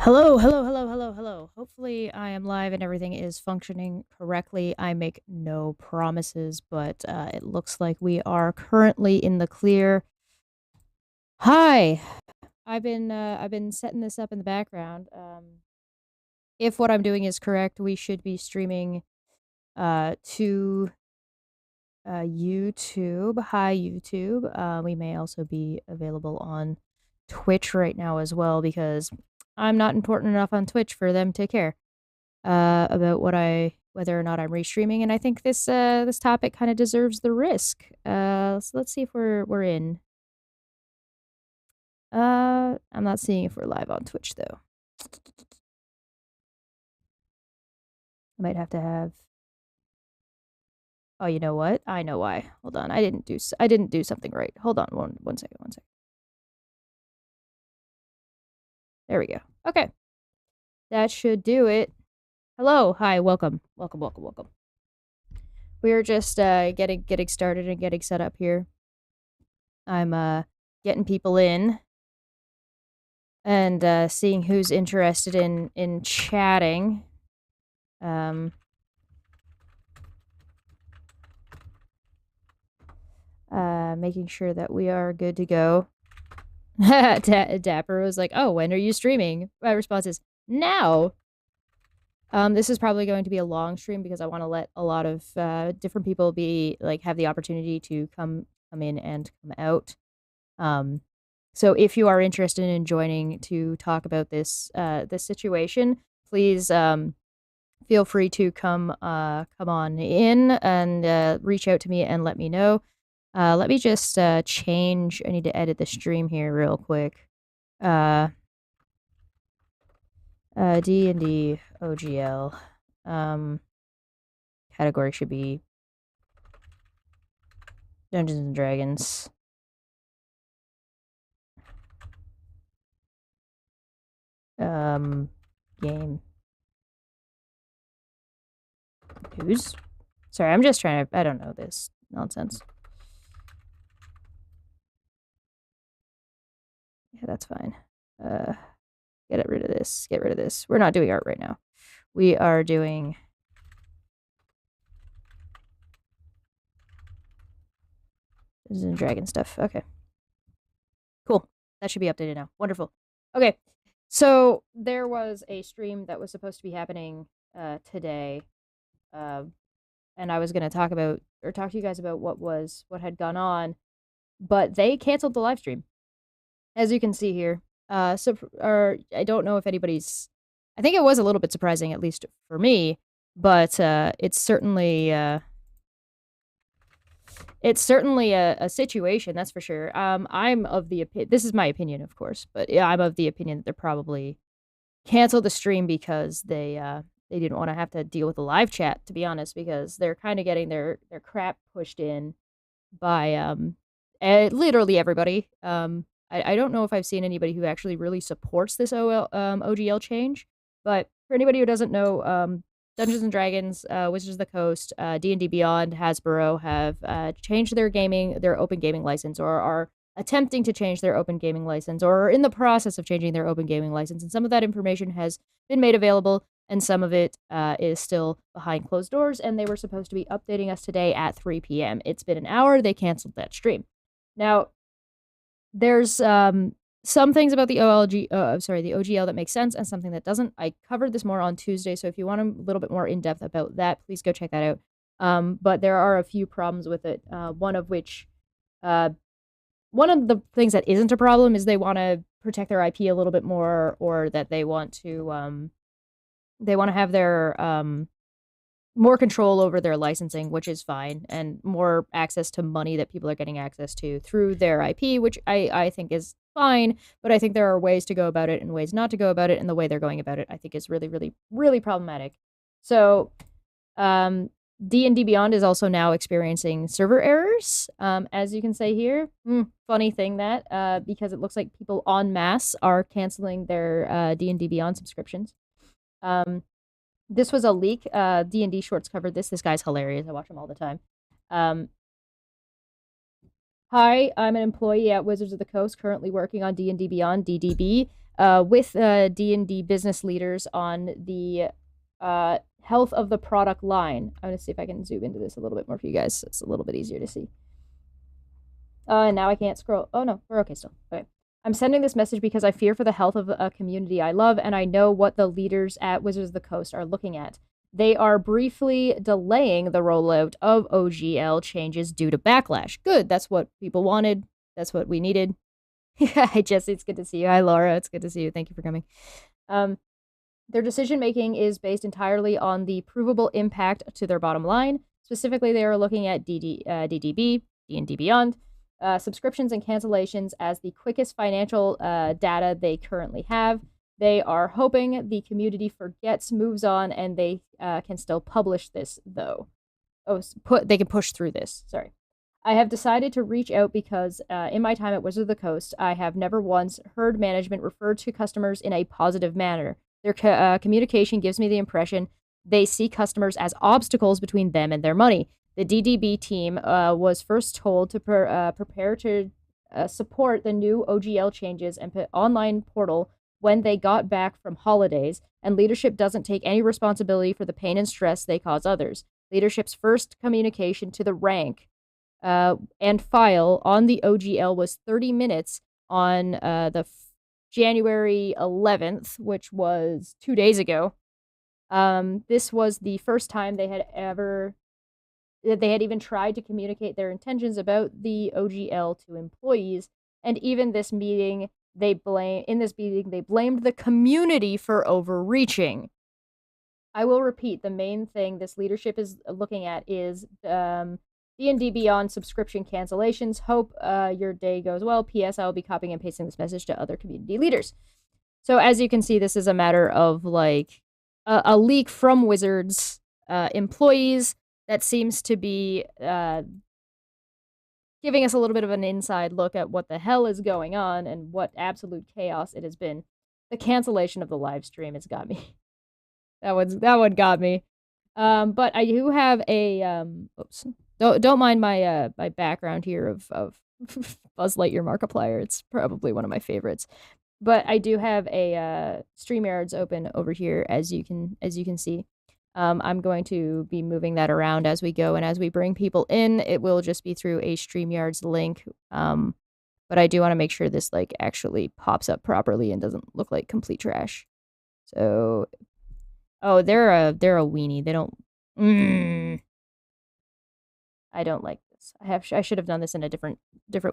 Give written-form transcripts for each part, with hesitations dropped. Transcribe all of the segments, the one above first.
Hello, hello, hello, hello, hello. Hopefully I am live and everything is functioning correctly. I make no promises, but it looks like we are currently in the clear. Hi. I've been setting this up in the background. If what I'm doing is correct, we should be streaming to YouTube. Hi YouTube. We may also be available on Twitch right now as well because I'm not important enough on Twitch for them to care about whether or not I'm restreaming, and I think this topic kind of deserves the risk. So let's see if we're in. I'm not seeing if we're live on Twitch though. I might have to have. Oh, you know what? I know why. Hold on. I didn't do something right. Hold on. One second. There we go. Okay. That should do it. Hello. Hi. Welcome. Welcome. We're just getting started and getting set up here. I'm getting people in and seeing who's interested in chatting. Making sure that we are good to go. Dapper was like, "Oh, when are you streaming?" My response is, "Now." This is probably going to be a long stream because I want to let a lot of different people have the opportunity to come in and come out. So if you are interested in joining to talk about this situation, please feel free to come on in and reach out to me and let me know. Let me just change. I need to edit the stream here real quick. D&D OGL. Category should be Dungeons and Dragons. Game. Who's? Sorry, I'm just trying to. I don't know this nonsense. Yeah, that's fine. Get rid of this. Get rid of this. We're not doing art right now. We are doing. Dungeons and Dragon stuff. Okay. Cool. That should be updated now. Wonderful. Okay. So there was a stream that was supposed to be happening today. And I was going to talk to you guys about what had gone on, but they canceled the live stream. As you can see here. I don't know if anybody's, I think it was a little bit surprising, at least for me, but it's certainly a situation, that's for sure. I'm of the opinion, this is my opinion, of course, but yeah, I'm of the opinion that they're probably canceled the stream because they didn't want to have to deal with the live chat, to be honest, because they're kind of getting their crap pushed in by literally everybody. I don't know if I've seen anybody who actually really supports this OGL change, but for anybody who doesn't know, Dungeons and Dragons, Wizards of the Coast, D&D Beyond, Hasbro have changed their open gaming license, or are attempting to change their open gaming license, or are in the process of changing their open gaming license, and some of that information has been made available, and some of it is still behind closed doors, and they were supposed to be updating us today at 3 p.m. It's been an hour. They canceled that stream. Now, there's some things about the OGL that makes sense and something that doesn't. I covered this more on Tuesday, so if you want a little bit more in-depth about that, please go check that out. But there are a few problems with it, one of the things that isn't a problem is they want to protect their IP a little bit more, or that they want to have their more control over their licensing, which is fine, and more access to money that people are getting access to through their IP, which I think is fine, but I think there are ways to go about it and ways not to go about it, and the way they're going about it, I think, is really, really, really problematic. So, D&D Beyond is also now experiencing server errors, as you can say here. Funny thing that, because it looks like people en masse are canceling their D&D Beyond subscriptions. This was a leak. D&D Shorts covered this. This guy's hilarious. I watch him all the time. Hi, I'm an employee at Wizards of the Coast, currently working on D&D Beyond (DDB) with D&D business leaders on the health of the product line. I'm gonna see if I can zoom into this a little bit more for you guys, so it's a little bit easier to see. And now I can't scroll. Oh no, we're okay still. Okay. I'm sending this message because I fear for the health of a community I love, and I know what the leaders at Wizards of the Coast are looking at. They are briefly delaying the rollout of OGL changes due to backlash. Good, that's what people wanted. That's what we needed. Hi, Jesse. It's good to see you. Hi, Laura. It's good to see you. Thank you for coming. Their decision making is based entirely on the provable impact to their bottom line. Specifically, they are looking at DDB, D&D Beyond, subscriptions and cancellations as the quickest financial data they currently have. They are hoping the community forgets, moves on, and they can still publish this, though. Oh, they can push through this. Sorry. I have decided to reach out because in my time at Wizard of the Coast, I have never once heard management refer to customers in a positive manner. Their communication gives me the impression they see customers as obstacles between them and their money. The DDB team was first told to prepare to support the new OGL changes and online portal when they got back from holidays, and leadership doesn't take any responsibility for the pain and stress they cause others. Leadership's first communication to the rank and file on the OGL was 30 minutes on the January 11th, which was 2 days ago. This was the first time they had even tried to communicate their intentions about the OGL to employees. And even this meeting, they blamed the community for overreaching. I will repeat, the main thing this leadership is looking at is D&D Beyond subscription cancellations. Hope your day goes well. P.S. I will be copying and pasting this message to other community leaders. So as you can see, this is a matter of like a leak from Wizards employees that seems to be giving us a little bit of an inside look at what the hell is going on and what absolute chaos it has been. The cancellation of the live stream has got me. That one got me. But I do have a oops. Don't mind my my background here of Buzz Lightyear Markiplier. It's probably one of my favorites. But I do have a StreamYards open over here, as you can see. I'm going to be moving that around as we go, and as we bring people in, it will just be through a StreamYards link. But I do want to make sure this like actually pops up properly and doesn't look like complete trash. So, oh, they're a weenie. They don't. I don't like this. I should have done this in a different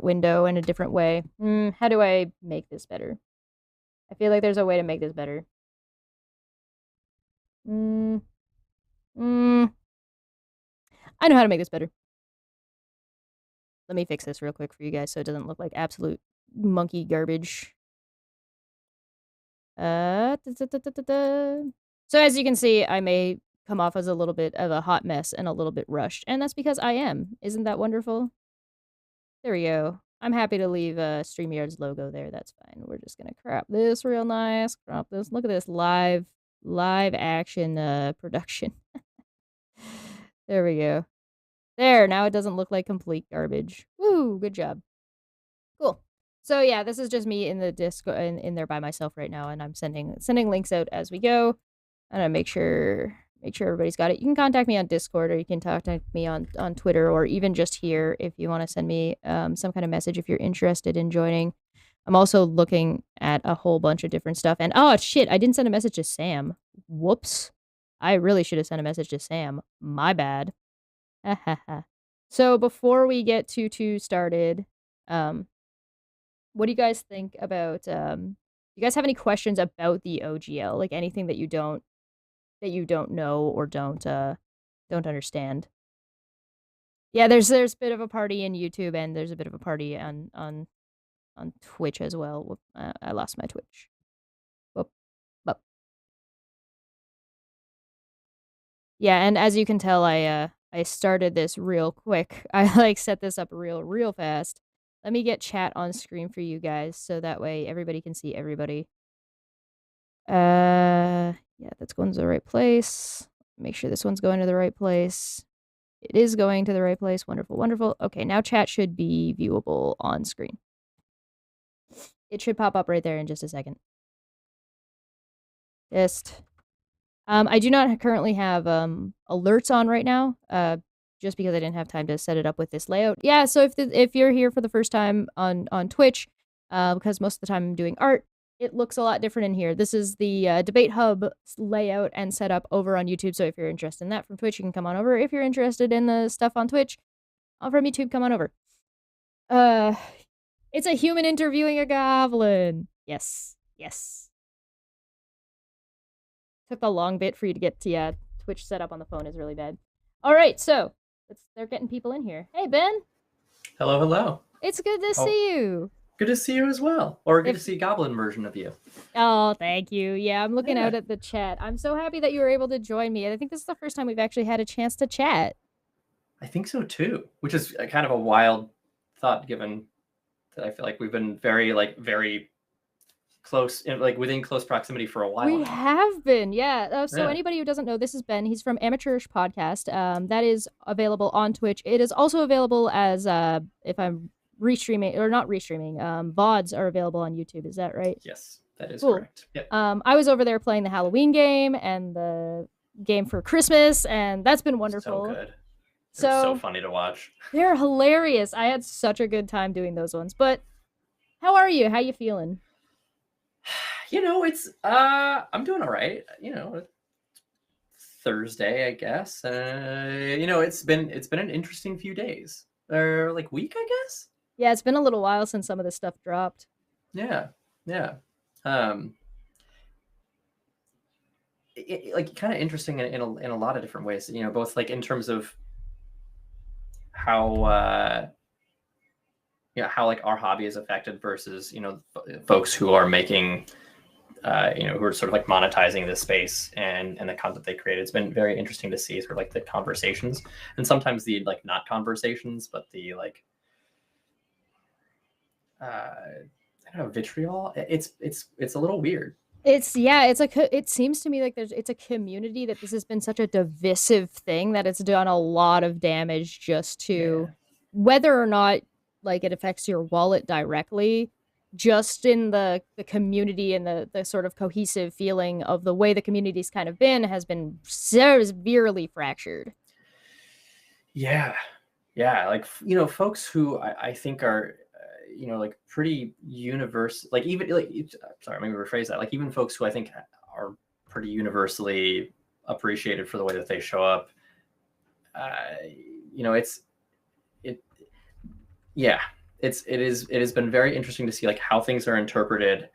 window in a different way. How do I make this better? I feel like there's a way to make this better. I know how to make this better. Let me fix this real quick for you guys so it doesn't look like absolute monkey garbage. So as you can see, I may come off as a little bit of a hot mess and a little bit rushed, and that's because I am. Isn't that wonderful? There we go. I'm happy to leave StreamYard's logo there. That's fine. We're just gonna crop this real nice. Crop this. Look at this live action production. There we go. There, now it doesn't look like complete garbage. Woo, good job. Cool. So yeah, this is just me in the Discord in there by myself right now, and I'm sending links out as we go. I'm gonna make sure everybody's got it. You can contact me on Discord, or you can contact me on Twitter, or even just here if you want to send me some kind of message if you're interested in joining. I'm also looking at a whole bunch of different stuff. And oh shit, I didn't send a message to Sam. Whoops. I really should have sent a message to Sam. My bad. So before we get too started, what do you guys think about you guys have any questions about the OGL? Like anything that you don't know or don't understand? Yeah, there's a bit of a party in YouTube, and there's a bit of a party on Twitch as well. Whoop, I lost my Twitch. Whoop, whoop. Yeah, and as you can tell, I started this real quick. I like set this up real fast. Let me get chat on screen for you guys so that way everybody can see everybody. Yeah, that's going to the right place. Make sure this one's going to the right place. It is going to the right place. Wonderful, wonderful. Okay, now chat should be viewable on screen. It should pop up right there in just a second. I do not currently have alerts on right now, just because I didn't have time to set it up with this layout. Yeah, so if you're here for the first time on Twitch, because most of the time I'm doing art, it looks a lot different in here. This is the Debate Hub layout and setup over on YouTube, so if you're interested in that from Twitch, you can come on over. If you're interested in the stuff on Twitch, from YouTube, come on over. It's a human interviewing a goblin. Yes, yes. Took a long bit for you to get to, Twitch set up on the phone is really bad. All right, so they're getting people in here. Hey, Ben. Hello, hello. It's good to see you. Good to see you as well. Or good to see goblin version of you. Oh, thank you. Yeah, I'm looking out at the chat. I'm so happy that you were able to join me. I think this is the first time we've actually had a chance to chat. I think so too, which is kind of a wild thought, given that I feel like we've been very close, within close proximity for a while. We have been, yeah. So anybody who doesn't know, this is Ben. He's from Amateurish Podcast. That is available on Twitch. It is also available as, if I'm restreaming, or not restreaming, VODs are available on YouTube. Is that right? Yes, that is correct. Yep. I was over there playing the Halloween game and the game for Christmas, and that's been wonderful. So good. They're so funny to watch. They're hilarious. I had such a good time doing those ones. But how are you? How you feeling? It's I'm doing all right. Thursday, I guess. It's been an interesting few days. Or week, I guess. Yeah, it's been a little while since some of this stuff dropped. Yeah. Kind of interesting in a lot of different ways. Both in terms of how how our hobby is affected versus folks who are making who are sort of monetizing this space and the content they create. It's been very interesting to see sort of the conversations, and sometimes the not conversations, but the I don't know, vitriol. It's a little weird. It seems to me like it's a community that this has been such a divisive thing that it's done a lot of damage just to whether or not it affects your wallet directly, just in the community and the sort of cohesive feeling of the way the community's kind of been has been severely fractured. Yeah. Folks who I think are pretty universal, even sorry, maybe rephrase that, even folks who I think are pretty universally appreciated for the way that they show up. It has been very interesting to see how things are interpreted,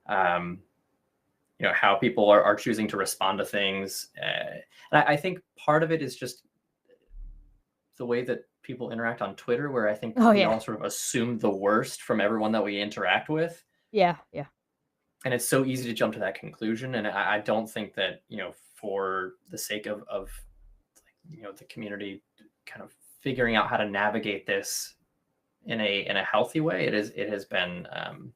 how people are choosing to respond to things. And I think part of it is just the way that people interact on Twitter, where I think we all sort of assume the worst from everyone that we interact with. Yeah. And it's so easy to jump to that conclusion. And I don't think that, for the sake of the community kind of figuring out how to navigate this in a healthy way, it has been, I don't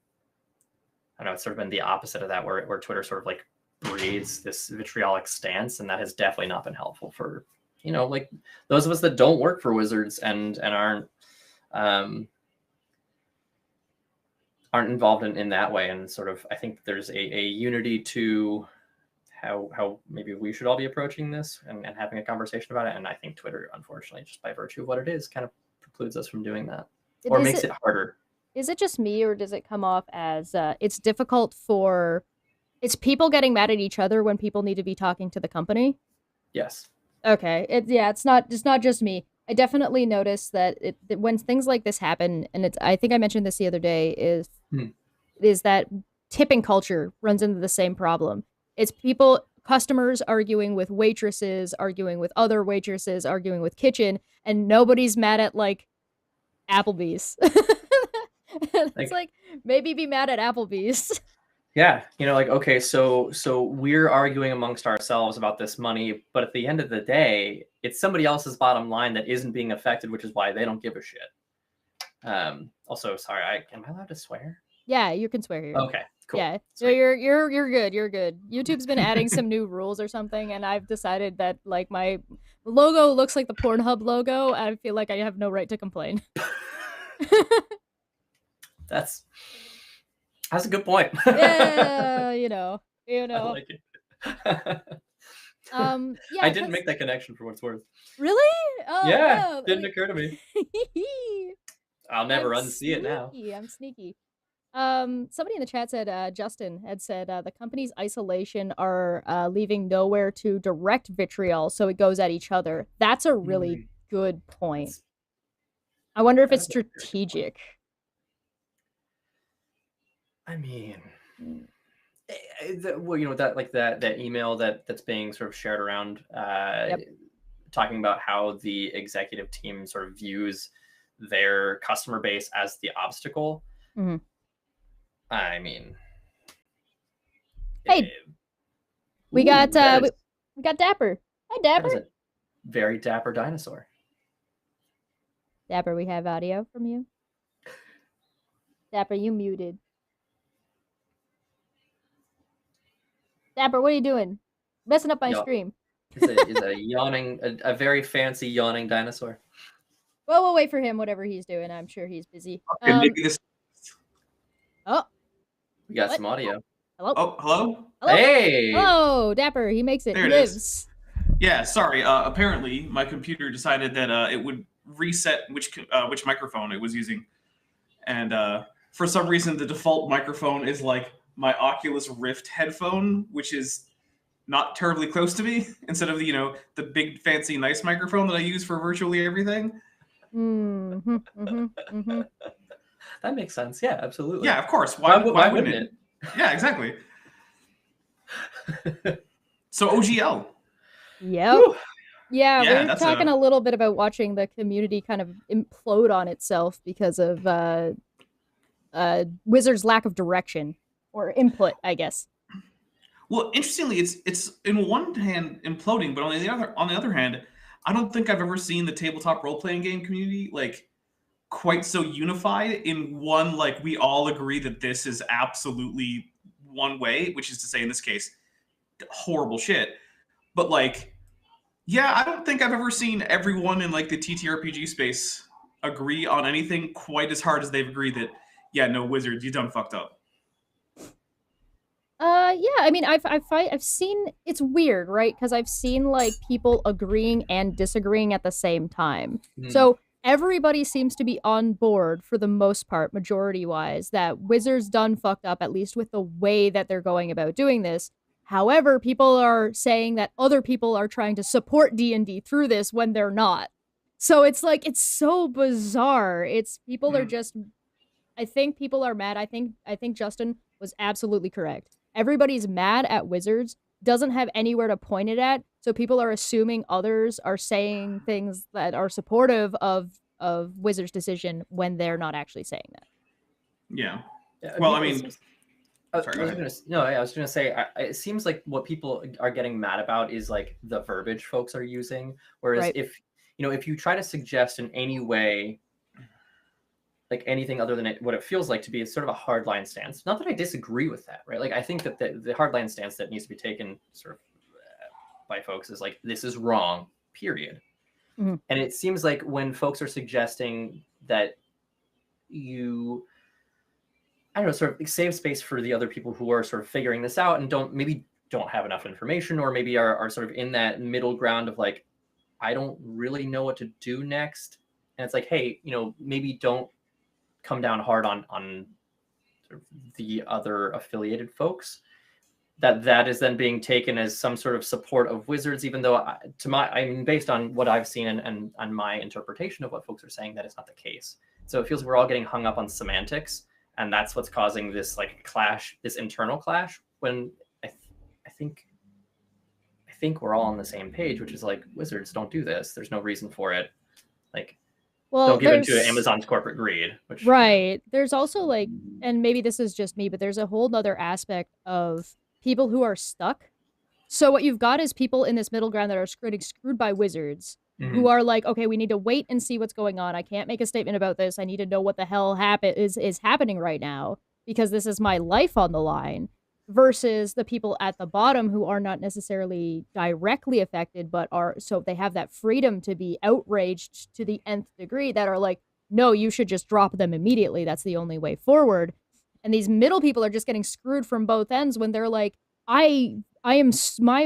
know, it's sort of been the opposite of that, where Twitter sort of breeds this vitriolic stance. And that has definitely not been helpful for, those of us that don't work for Wizards and aren't involved in that way. And sort of, I think there's a unity to how maybe we should all be approaching this and having a conversation about it. And I think Twitter, unfortunately, just by virtue of what it is, kind of precludes us from doing that, or makes it harder. Is it just me, or does it come off as it's difficult it's people getting mad at each other when people need to be talking to the company? Yes. Okay. It's not just me. I definitely noticed that when things like this happen, and I think I mentioned this the other day, is that tipping culture runs into the same problem. It's customers arguing with waitresses, arguing with other waitresses, arguing with kitchen, and nobody's mad at Applebee's. It's maybe be mad at Applebee's. Yeah, okay, so we're arguing amongst ourselves about this money, but at the end of the day, it's somebody else's bottom line that isn't being affected, which is why they don't give a shit. Also, sorry, am I allowed to swear? Yeah, you can swear here. Okay, cool. Yeah. So Sweet. you're good. You're good. YouTube's been adding some new rules or something, and I've decided that like my logo looks like the Pornhub logo. I feel like I have no right to complain. That's a good point. Yeah, you I know. like it. Yeah, I didn't because make that connection for what it's worth. really? Yeah, Oh, didn't occur to me. no. I'll never I'm unsee it now. sneaky. I'm sneaky. Somebody in the chat said, Justin had said, the company's isolation are leaving nowhere to direct vitriol, so it goes at each other. That's a really good point. That's, I wonder if that it's is a very good point. strategic. I mean, Mm. well, that email that's being sort of shared around, Yep. talking about how the executive team sort of views their customer base as the obstacle. Mm-hmm. I mean, Hey, we got we got Dapper. Hi, that is Dapper. a very dapper dinosaur. Dapper, we have audio from you. Dapper, you muted. Dapper, what are you doing? Messing up my stream. Is a yawning, a very fancy yawning dinosaur. Well, we'll wait for him, whatever he's doing. I'm sure he's busy. Okay, maybe this. Oh, We got some audio. hello. Oh, hello. Hello. Hey. Hello, Dapper. He makes it. There He it is. lives. Yeah, sorry. Apparently, my computer decided that it would reset which microphone it was using, and for some reason, the default microphone is like my Oculus Rift headphone, which is not terribly close to me. Instead of the big fancy nice microphone that I use for virtually everything. Mm-hmm, mm-hmm, mm-hmm. That makes sense. Yeah, absolutely. Yeah, of course. Why wouldn't it? Yeah, exactly. So OGL. Yep. Yeah, Yeah, we're talking a little bit about watching the community kind of implode on itself because of Wizards' lack of direction or input, I guess. Well, interestingly, it's in one hand imploding, but on the other hand, I don't think I've ever seen the tabletop role playing game community like quite so unified in one. Like we all agree that this is absolutely one way, which is to say, in this case, horrible shit. But like, yeah, I don't think I've ever seen everyone in like the TTRPG space agree on anything quite as hard as they've agreed that, yeah, no, Wizards, you done fucked up. Yeah, I mean, I've seen, it's weird, right? Because I've seen like people agreeing and disagreeing at the same time. So everybody seems to be on board for the most part, majority wise, that Wizards done fucked up, at least with the way that they're going about doing this. However, people are saying that other people are trying to support D&D through this when they're not. So it's like, it's so bizarre. It's people are just, I think people are mad. I think Justin was absolutely correct. Everybody's mad at Wizards, doesn't have anywhere to point it at, so people are assuming others are saying things that are supportive of Wizards' decision when they're not actually saying that. Yeah. Well, I mean, I was going to say, it seems like what people are getting mad about is like the verbiage folks are using. Whereas if you try to suggest in any way, like anything other than what it feels like to be sort of a hardline stance. Not that I disagree with that, right? Like I think that the hardline stance that needs to be taken sort of by folks is like, this is wrong, period. Mm-hmm. And it seems like when folks are suggesting that you, I don't know, sort of save space for the other people who are sort of figuring this out and don't have enough information, or maybe are sort of in that middle ground of like, I don't really know what to do next. And it's like, hey, maybe don't come down hard on sort of the other affiliated folks. That is then being taken as some sort of support of Wizards, even though based on what I've seen and on my interpretation of what folks are saying, that is not the case. So it feels like we're all getting hung up on semantics, and that's what's causing this like clash, this internal clash. When I think we're all on the same page, which is like, Wizards, don't do this. There's no reason for it. Like, well, don't give into Amazon's corporate greed. Right. There's also like, and maybe this is just me, but there's a whole other aspect of people who are stuck. So what you've got is people in this middle ground that are getting screwed by Wizards, who are like, okay, we need to wait and see what's going on. I can't make a statement about this. I need to know what the hell is happening right now. because this is my life on the line, versus the people at the bottom who are not necessarily directly affected, but are, so they have that freedom to be outraged to the nth degree, that are like, no, you should just drop them immediately. That's the only way forward. And these middle people are just getting screwed from both ends when they're like, my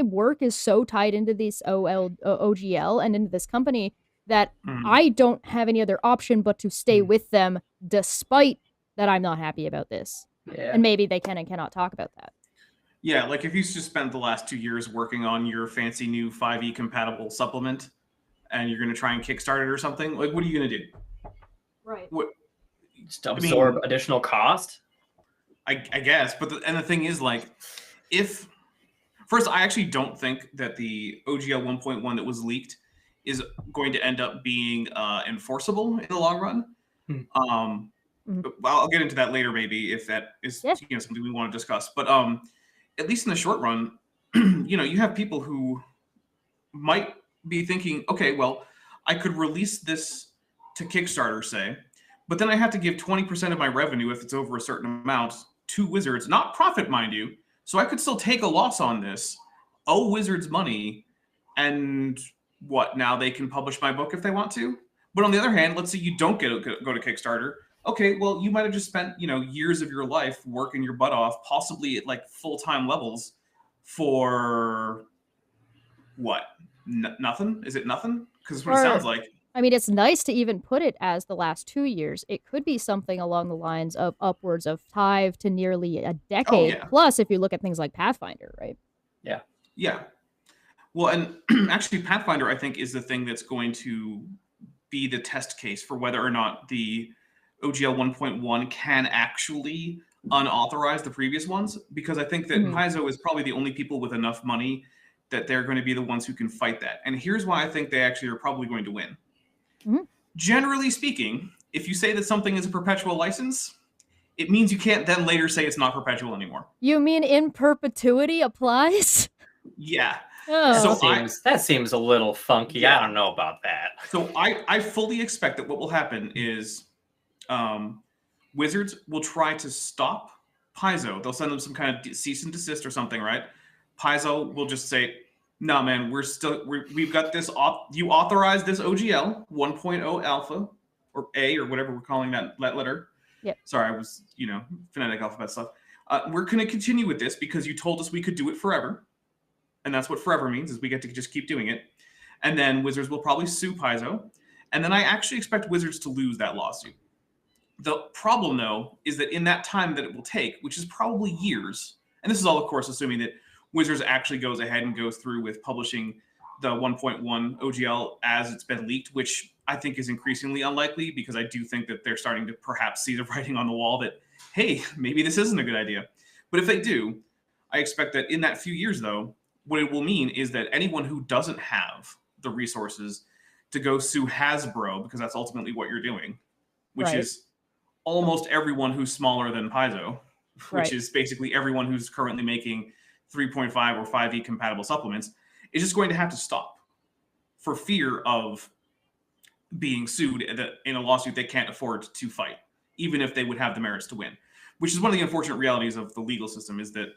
work is so tied into this OGL and into this company that I don't have any other option but to stay with them, despite that I'm not happy about this. Yeah. And maybe they can and cannot talk about that. Yeah, like if you just spent the last 2 years working on your fancy new 5e compatible supplement and you're going to try and kickstart it or something, like what are you going to do? Right. What, just absorb additional cost? I guess. But the thing is, like, if... First, I actually don't think that the OGL 1.1 that was leaked is going to end up being enforceable in the long run. I'll get into that later, maybe, if that is something we want to discuss. But at least in the short run, you have people who might be thinking, okay, well, I could release this to Kickstarter, say, but then I have to give 20% of my revenue, if it's over a certain amount, to Wizards, not profit, mind you. So I could still take a loss on this, owe Wizards money, and what? Now they can publish my book if they want to? But on the other hand, let's say you don't go to Kickstarter. Okay, well, you might have just spent, years of your life working your butt off, possibly at like full-time levels for what? Nothing? Is it nothing? Because that's what it sounds like. I mean, it's nice to even put it as the last 2 years. It could be something along the lines of upwards of 5 to nearly a decade. Plus, if you look at things like Pathfinder, right? Yeah. Yeah. Well, and actually, Pathfinder, I think, is the thing that's going to be the test case for whether or not the OGL 1.1 can actually unauthorize the previous ones, because I think that Paizo is probably the only people with enough money that they're going to be the ones who can fight that. And here's why I think they actually are probably going to win. Generally speaking, if you say that something is a perpetual license, it means you can't then later say it's not perpetual anymore. You mean in perpetuity applies? Yeah. Oh. So that seems a little funky. Yeah. I don't know about that. So I fully expect that what will happen is Wizards will try to stop Paizo. They'll send them some kind of cease and desist or something, right? Paizo will just say, no, man, we've got this. You authorized this OGL 1.0 alpha or A or whatever we're calling that letter. Yep. Sorry, I was, phonetic alphabet stuff. We're going to continue with this because you told us we could do it forever. And that's what forever means, is we get to just keep doing it. And then Wizards will probably sue Paizo. And then I actually expect Wizards to lose that lawsuit. The problem, though, is that in that time that it will take, which is probably years, and this is all, of course, assuming that Wizards actually goes ahead and goes through with publishing the 1.1 OGL as it's been leaked, which I think is increasingly unlikely, because I do think that they're starting to perhaps see the writing on the wall that, hey, maybe this isn't a good idea. But if they do, I expect that in that few years, though, what it will mean is that anyone who doesn't have the resources to go sue Hasbro, because that's ultimately what you're doing, which is almost everyone who's smaller than Paizo, which is basically everyone who's currently making 3.5 or 5e compatible supplements, is just going to have to stop for fear of being sued in a lawsuit they can't afford to fight, even if they would have the merits to win. Which is one of the unfortunate realities of the legal system, is that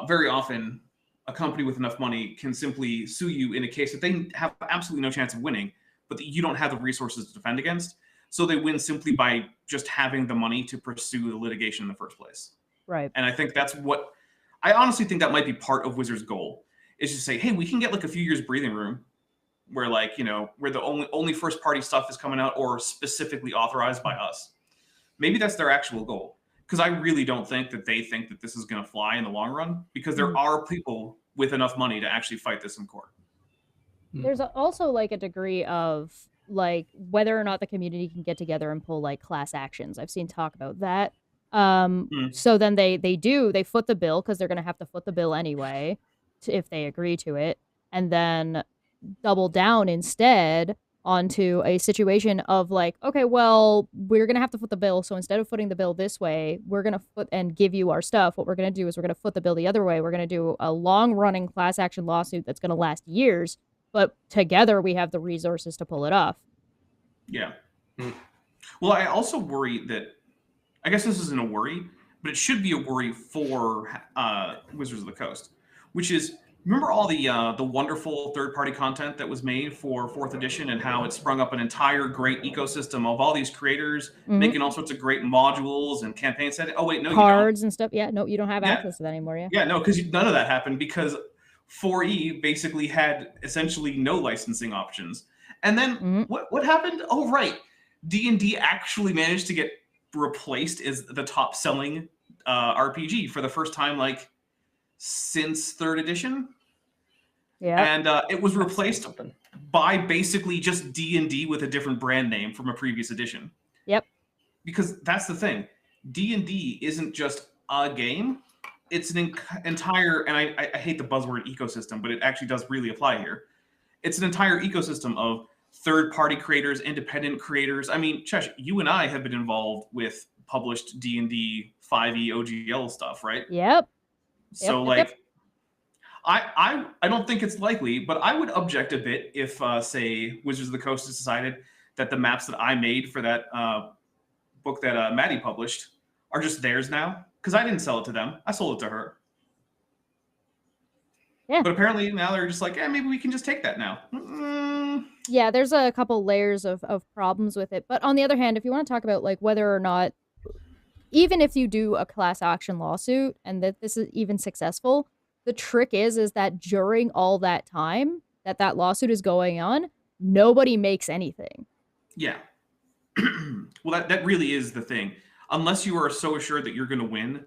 very often a company with enough money can simply sue you in a case that they have absolutely no chance of winning, but that you don't have the resources to defend against. So they win simply by just having the money to pursue the litigation in the first place. Right. And I think that's what... I honestly think that might be part of Wizards' goal, is to say, hey, we can get like a few years breathing room where, like, where the only first party stuff is coming out or specifically authorized by us. Maybe that's their actual goal. Because I really don't think that they think that this is going to fly in the long run, because there are people with enough money to actually fight this in court. There's also like a degree of like whether or not the community can get together and pull like class actions. I've seen talk about that. So then they foot the bill, because they're going to have to foot the bill anyway if they agree to it, and then double down instead onto a situation of like, okay, well, we're going to have to foot the bill. So instead of footing the bill this way, we're going to foot and give you our stuff. What we're going to do is we're going to foot the bill the other way. We're going to do a long running class action lawsuit that's going to last years, but together we have the resources to pull it off. Yeah. Well, I also worry that, I guess this isn't a worry, but it should be a worry for Wizards of the Coast, which is, remember all the wonderful third-party content that was made for 4th edition and how it sprung up an entire great ecosystem of all these creators making all sorts of great modules and campaign settings? Oh wait, no, cards and stuff. Yeah, no, you don't have Yeah. access to that anymore. Yeah. Yeah, no, because none of that happened because 4E basically had essentially no licensing options. And then what happened? Oh, right. D&D actually managed to get replaced as the top selling RPG for the first time, like, since 3rd edition. Yeah. And it was replaced by basically just D&D with a different brand name from a previous edition. Yep. Because that's the thing. D&D isn't just a game. It's an entire, and I hate the buzzword ecosystem, but it actually does really apply here. It's an entire ecosystem of third-party creators, independent creators. I mean, Chesh, you and I have been involved with published D&D 5e OGL stuff, right? Yep. So, I don't think it's likely, but I would object a bit if, say, Wizards of the Coast has decided that the maps that I made for that book that Maddie published are just theirs now. Because I didn't sell it to them. I sold it to her. Yeah. But apparently now they're just like, maybe we can just take that now. Yeah, there's a couple layers of problems with it. But on the other hand, if you want to talk about like whether or not, even if you do a class action lawsuit and that this is even successful, the trick is that during all that time that lawsuit is going on, nobody makes anything. Yeah. Well, that really is the thing. Unless you are so assured that you're going to win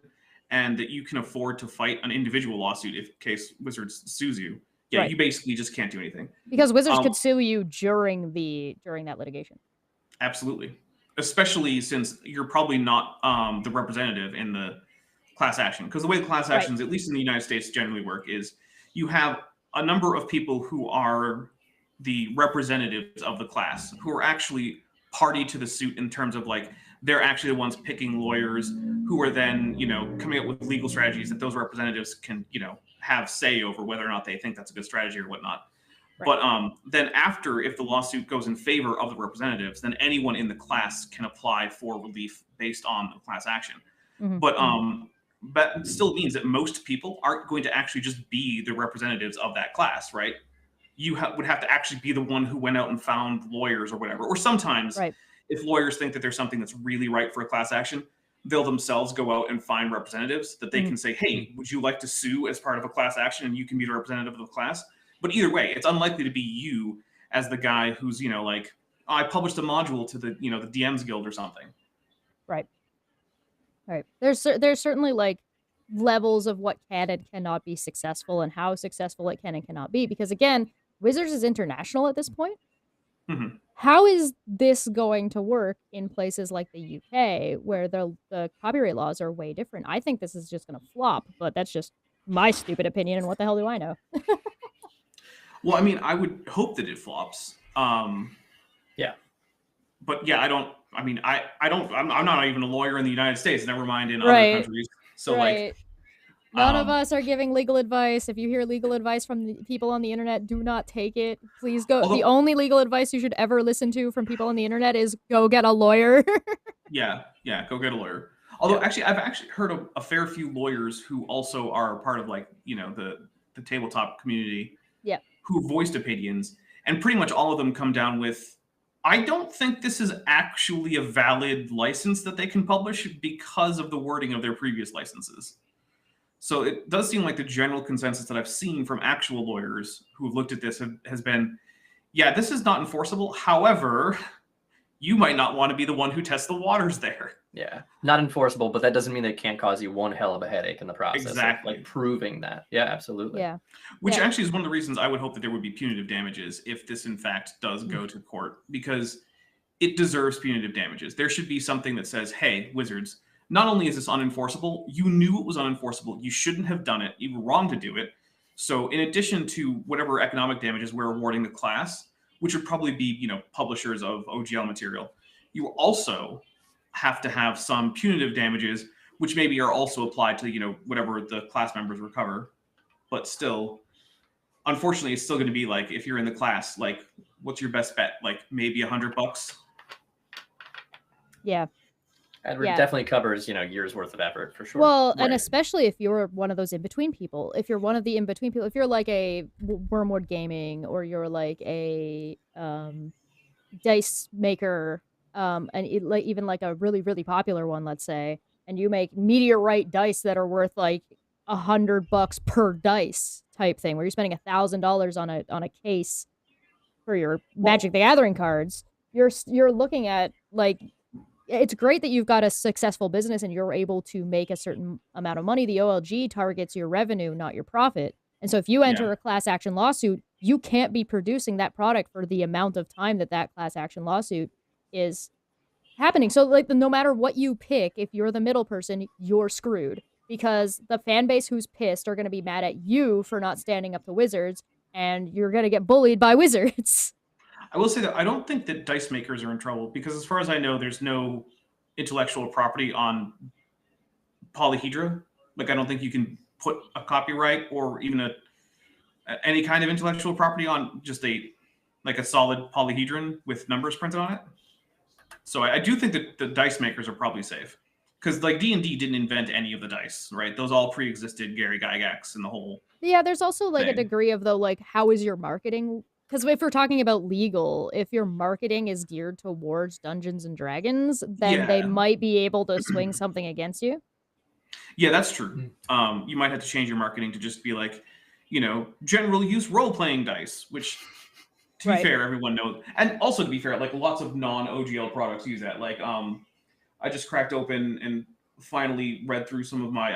and that you can afford to fight an individual lawsuit in case Wizards sues you, Right. You basically just can't do anything. Because Wizards could sue you during that litigation. Absolutely. Especially since you're probably not the representative in the class action. Because the way the class actions, at least in the United States, generally work is you have a number of people who are the representatives of the class who are actually party to the suit in terms of like they're actually the ones picking lawyers who are then, coming up with legal strategies that those representatives can, have say over whether or not they think that's a good strategy or whatnot. Right. But then after, if the lawsuit goes in favor of the representatives, then anyone in the class can apply for relief based on the class action. But that still means that most people aren't going to actually just be the representatives of that class, right? You would have to actually be the one who went out and found lawyers or whatever. Or sometimes if lawyers think that there's something that's really right for a class action, they'll themselves go out and find representatives that they can say, hey, would you like to sue as part of a class action? And you can be the representative of the class. But either way, it's unlikely to be you as the guy who's, I published a module to the, the DMs Guild or something. Right. Right. There's certainly like levels of what can and cannot be successful and how successful it can and cannot be. Because again, Wizards is international at this point. How is this going to work in places like the UK where the copyright laws are way different? I think this is just going to flop, but that's just my stupid opinion, and what the hell do I know? Well, I mean, I would hope that it flops. Yeah. But yeah, I'm not even a lawyer in the United States, never mind in other countries. So like none of us are giving legal advice. If you hear legal advice from the people on the internet, do not take it. Please go. The only legal advice you should ever listen to from people on the internet is go get a lawyer. Yeah, go get a lawyer. Although actually, I've actually heard of a fair few lawyers who also are part of like, the tabletop community. Yeah. Who voiced opinions, and pretty much all of them come down with, I don't think this is actually a valid license that they can publish because of the wording of their previous licenses. So it does seem like the general consensus that I've seen from actual lawyers who have looked at this has been, yeah, this is not enforceable. However, you might not want to be the one who tests the waters there. Yeah, not enforceable, but that doesn't mean they can't cause you one hell of a headache in the process. Exactly. Like proving that. Yeah, absolutely. Yeah. Which actually is one of the reasons I would hope that there would be punitive damages if this in fact does go to court, because it deserves punitive damages. There should be something that says, hey, Wizards, not only is this unenforceable, you knew it was unenforceable. You shouldn't have done it. You were wrong to do it. So in addition to whatever economic damages we're awarding the class, which would probably be, publishers of OGL material, you also have to have some punitive damages, which maybe are also applied to, whatever the class members recover. But still, unfortunately, it's still going to be like, if you're in the class, like, what's your best bet? Like maybe $100? Yeah. And it Yeah. definitely covers, years worth of effort for sure. Well, and Right. especially if you're one of those in-between people. If you're one of the in-between people, if you're like a Wormwood Gaming, or you're like a dice maker, and like even like a really, really popular one, let's say, and you make meteorite dice that are worth like $100 per dice type thing, where you're spending $1,000 on a case for your Magic the Gathering cards. You're looking at like, it's great that you've got a successful business and you're able to make a certain amount of money. The OLG targets your revenue, not your profit. And so if you enter a class action lawsuit, you can't be producing that product for the amount of time that class action lawsuit is happening. So like, no matter what you pick, if you're the middle person, you're screwed, because the fan base who's pissed are going to be mad at you for not standing up to Wizards, and you're going to get bullied by Wizards. I will say that I don't think that dice makers are in trouble, because as far as I know, there's no intellectual property on polyhedra. Like, I don't think you can put a copyright or even any kind of intellectual property on just a solid polyhedron with numbers printed on it. So I do think that the dice makers are probably safe, because like D&D didn't invent any of the dice, right? Those all pre-existed Gary Gygax and the whole. Yeah, there's also like a thing. degree of, though, like, how is your marketing? Because if we're talking about legal, if your marketing is geared towards Dungeons and Dragons, then they Yeah. might be able to swing something against you. Yeah, that's true. You might have to change your marketing to just be like, general use role-playing dice, which, to be fair, everyone knows. And also, to be fair, like, lots of non-OGL products use that. Like, I just cracked open and finally read through some of my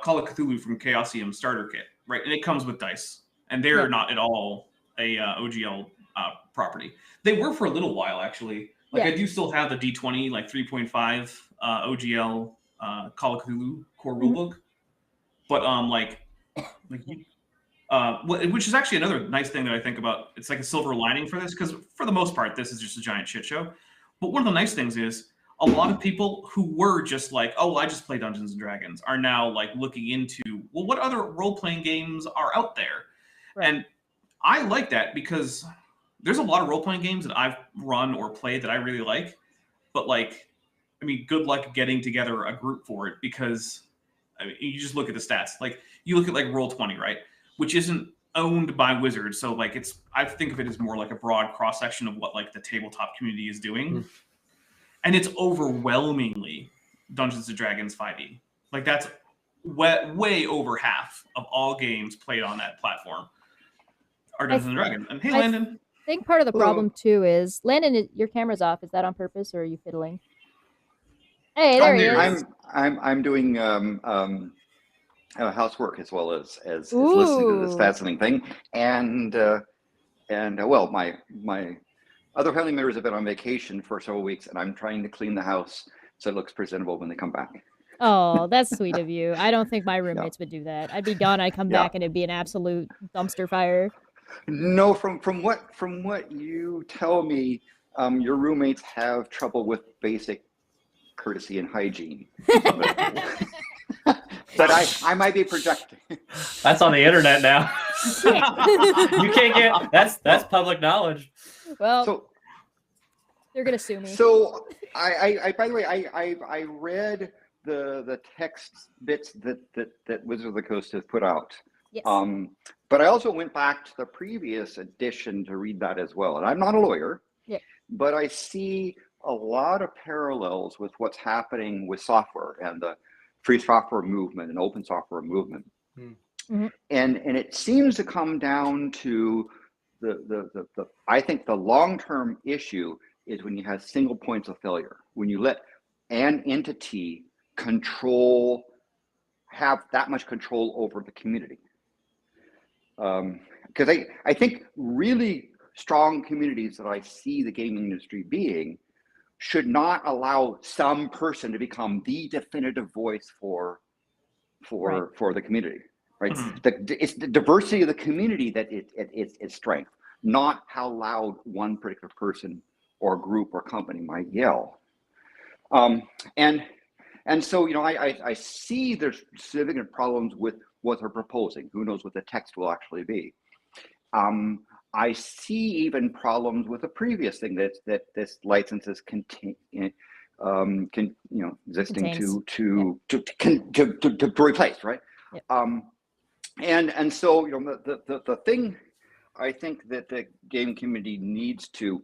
Call of Cthulhu from Chaosium starter kit, right? And it comes with dice, and they're not at all a OGL property. They were for a little while, actually. Like, I do still have the D20, like 3.5 OGL Call of Cthulhu core rulebook, but which is actually another nice thing that I think about. It's like a silver lining for this, because for the most part, this is just a giant shit show. But one of the nice things is, a lot of people who were just like, oh, well, I just play Dungeons and Dragons, are now like looking into, well, what other role-playing games are out there? Right. And I like that, because there's a lot of role-playing games that I've run or played that I really like. But like, I mean, good luck getting together a group for it, because I mean, you just look at the stats. Like, you look at like Roll20, right? Which isn't owned by Wizards. So like, I think of it as more like a broad cross-section of what like the tabletop community is doing. And it's overwhelmingly Dungeons & Dragons 5e. Like, that's way over half of all games played on that platform are Dungeons & Dragons. And hey, Landon. I think part of the problem, too, is... Landon, your camera's off. Is that on purpose, or are you fiddling? Hey, there he is. I'm doing housework as well as listening to this fascinating thing. And well, my other family members have been on vacation for several weeks, and I'm trying to clean the house so it looks presentable when they come back. Oh, that's sweet of you. I don't think my roommates would do that. I'd be gone. I'd come back, and it'd be an absolute dumpster fire. No, from what you tell me, your roommates have trouble with basic courtesy and hygiene. But I might be projecting. That's on the internet now. You can't get that's public knowledge. Well, they're gonna sue me. So I by the way, I read the text bits that Wizards of the Coast has put out. Yes. But I also went back to the previous edition to read that as well. And I'm not a lawyer, but I see a lot of parallels with what's happening with software and the free software movement and open software movement. And it seems to come down to the I think the long-term issue is when you have single points of failure, when you let an entity have that much control over the community. Because I think really strong communities that I see the gaming industry being should not allow some person to become the definitive voice for the community, right? It's the diversity of the community that it's strength, not how loud one particular person or group or company might yell. And so, I see there's significant problems with what they're proposing. Who knows what the text will actually be? I see even problems with the previous thing that this licenses existing Contains. to replace, right? Yep. And so the thing I think that the game community needs to,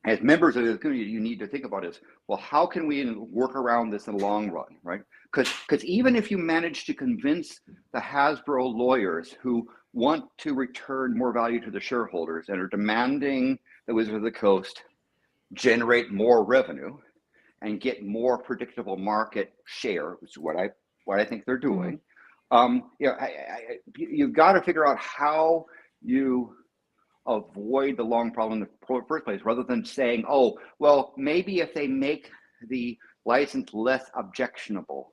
as members of the community, you need to think about is, well, how can we work around this in the long run, right? Because even if you manage to convince the Hasbro lawyers who want to return more value to the shareholders and are demanding that Wizards of the Coast generate more revenue and get more predictable market share, which is what I think they're doing. You've got to figure out how you avoid the long problem in the first place, rather than saying, oh, well, maybe if they make the license less objectionable,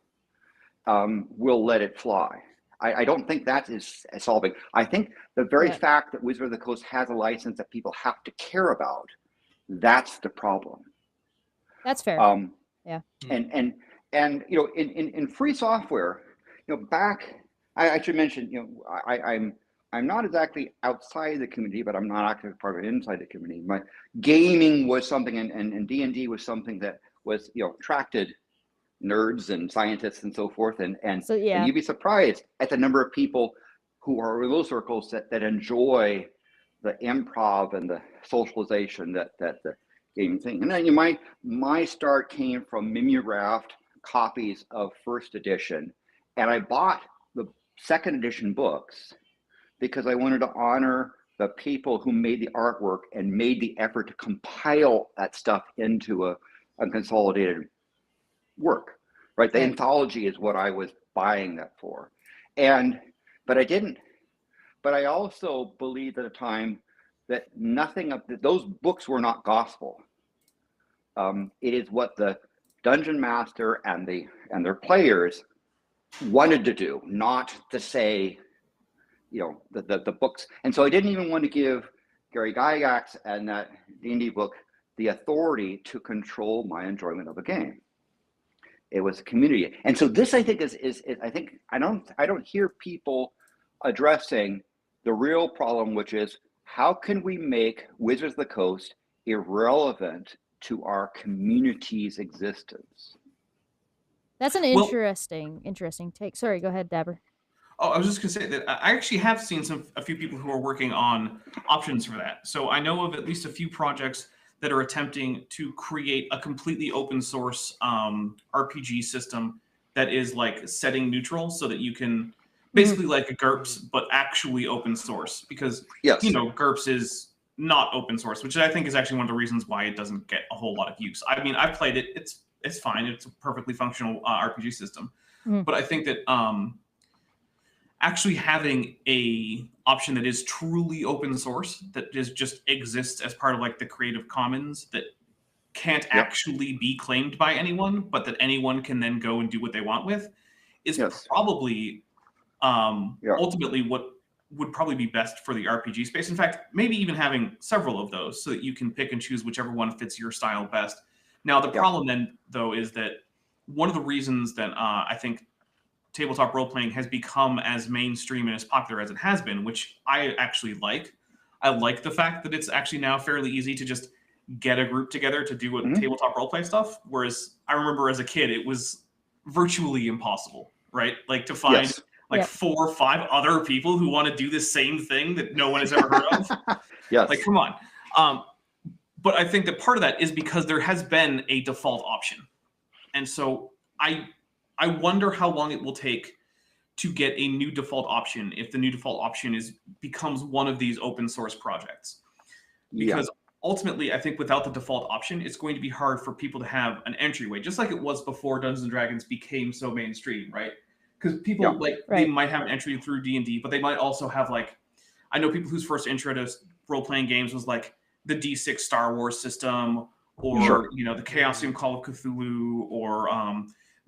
we'll let it fly. I don't think that is solving. I think the very fact that Wizard of the Coast has a license that people have to care about, that's the problem. That's fair. Yeah. And in free software, back, I should mention, I'm not exactly outside the community, but I'm not active part of it inside the community. My gaming was something, and D&D was something that was, attracted nerds and scientists and so forth. And you'd be surprised at the number of people who are in those circles that enjoy the improv and the socialization that the game thing. And then my start came from mimeographed copies of first edition, and I bought the second edition books because I wanted to honor the people who made the artwork and made the effort to compile that stuff into a consolidated work, right? The anthology is what I was buying that for. But I didn't. But I also believed at a time that nothing of those books were not gospel. It is what the dungeon master and their players wanted to do, not to say, the books. And so I didn't even want to give Gary Gygax and that D&D book the authority to control my enjoyment of a game. It was a community. And so this, I think, is I think I don't hear people addressing the real problem, which is how can we make Wizards of the Coast irrelevant to our community's existence? That's an interesting take. Sorry, go ahead, Dabber. Oh, I was just going to say that I actually have seen a few people who are working on options for that. So I know of at least a few projects that are attempting to create a completely open source RPG system that is like setting neutral, so that you can basically like a GURPS, but actually open source, because GURPS is not open source, which I think is actually one of the reasons why it doesn't get a whole lot of use. I mean, I've played it; it's fine. It's a perfectly functional RPG system, but I think that actually having a option that is truly open source, that just exists as part of like the Creative Commons, that can't actually be claimed by anyone, but that anyone can then go and do what they want with, is probably ultimately what would probably be best for the RPG space. In fact, maybe even having several of those so that you can pick and choose whichever one fits your style best. Now, the problem then, though, is that one of the reasons that I think tabletop role-playing has become as mainstream and as popular as it has been, which I actually like. I like the fact that it's actually now fairly easy to just get a group together to do tabletop role-play stuff, whereas I remember as a kid, it was virtually impossible, right? Like to find 4 or 5 other people who want to do the same thing that no one has ever heard of. Like, come on. But I think that part of that is because there has been a default option. And so I wonder how long it will take to get a new default option if the new default option becomes one of these open source projects. Because ultimately, I think without the default option, it's going to be hard for people to have an entryway, just like it was before Dungeons & Dragons became so mainstream, right? Because people they might have an entry through D&D, but they might also have I know people whose first intro to role-playing games was like the D6 Star Wars system, or the Chaosium Call of Cthulhu, or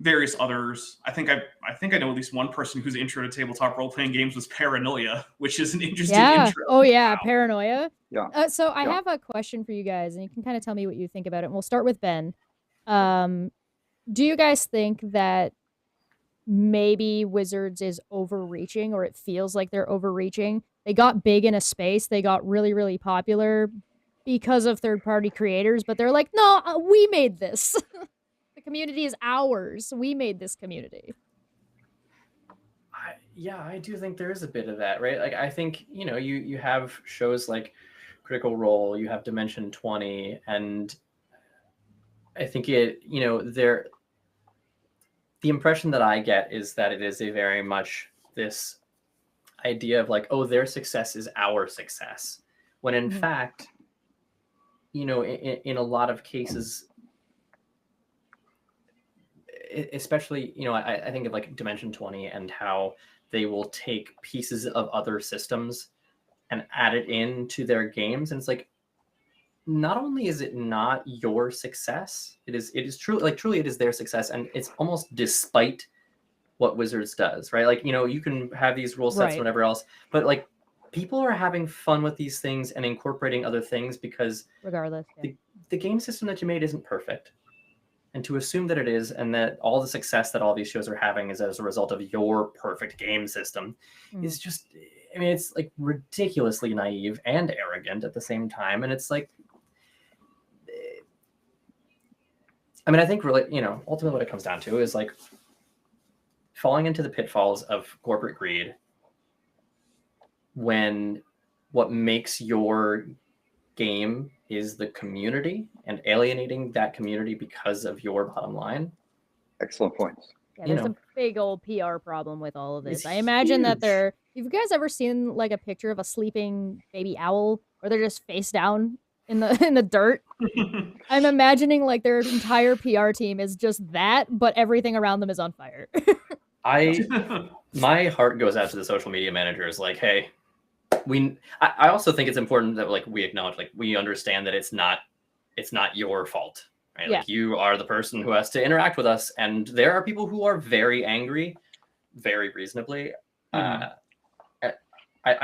various others. I think I know at least one person whose intro to tabletop role-playing games was Paranoia, which is an interesting intro. Oh yeah, Paranoia. Yeah. So I have a question for you guys, and you can kind of tell me what you think about it. And we'll start with Ben. Do you guys think that maybe Wizards is overreaching, or it feels like they're overreaching? They got big in a space. They got really, really popular because of third-party creators, but they're like, no, we made this. community is ours. We made this community. Yeah, I do think there is a bit of that, right? Like, I think, you know, you have shows like Critical Role, you have Dimension 20, and I think the impression that I get is that it is a very much this idea of like, oh, their success is our success. When in fact, you know, in a lot of cases, especially, you know, I think of like Dimension 20 and how they will take pieces of other systems and add it into their games. And it's like, not only is it not your success, it is truly it is their success. And it's almost despite what Wizards does, right? Like, you know, you can have these rule sets, whatever else, but like people are having fun with these things and incorporating other things because regardless, the game system that you made isn't perfect. And to assume that it is, and that all the success that all these shows are having is as a result of your perfect game system is just, I mean, it's like ridiculously naive and arrogant at the same time. And it's like, I mean, I think really, you know, ultimately what it comes down to is like falling into the pitfalls of corporate greed when what makes your game is the community and alienating that community because of your bottom line. Excellent points. Yeah, there's a big old PR problem with all of this. I imagine that have you guys ever seen like a picture of a sleeping baby owl where they're just face down in the dirt? I'm imagining like their entire PR team is just that, but everything around them is on fire. My heart goes out to the social media managers. Like, hey, I also think it's important that like we acknowledge, like we understand that it's not your fault, right? Like you are the person who has to interact with us, and there are people who are very angry, very reasonably. I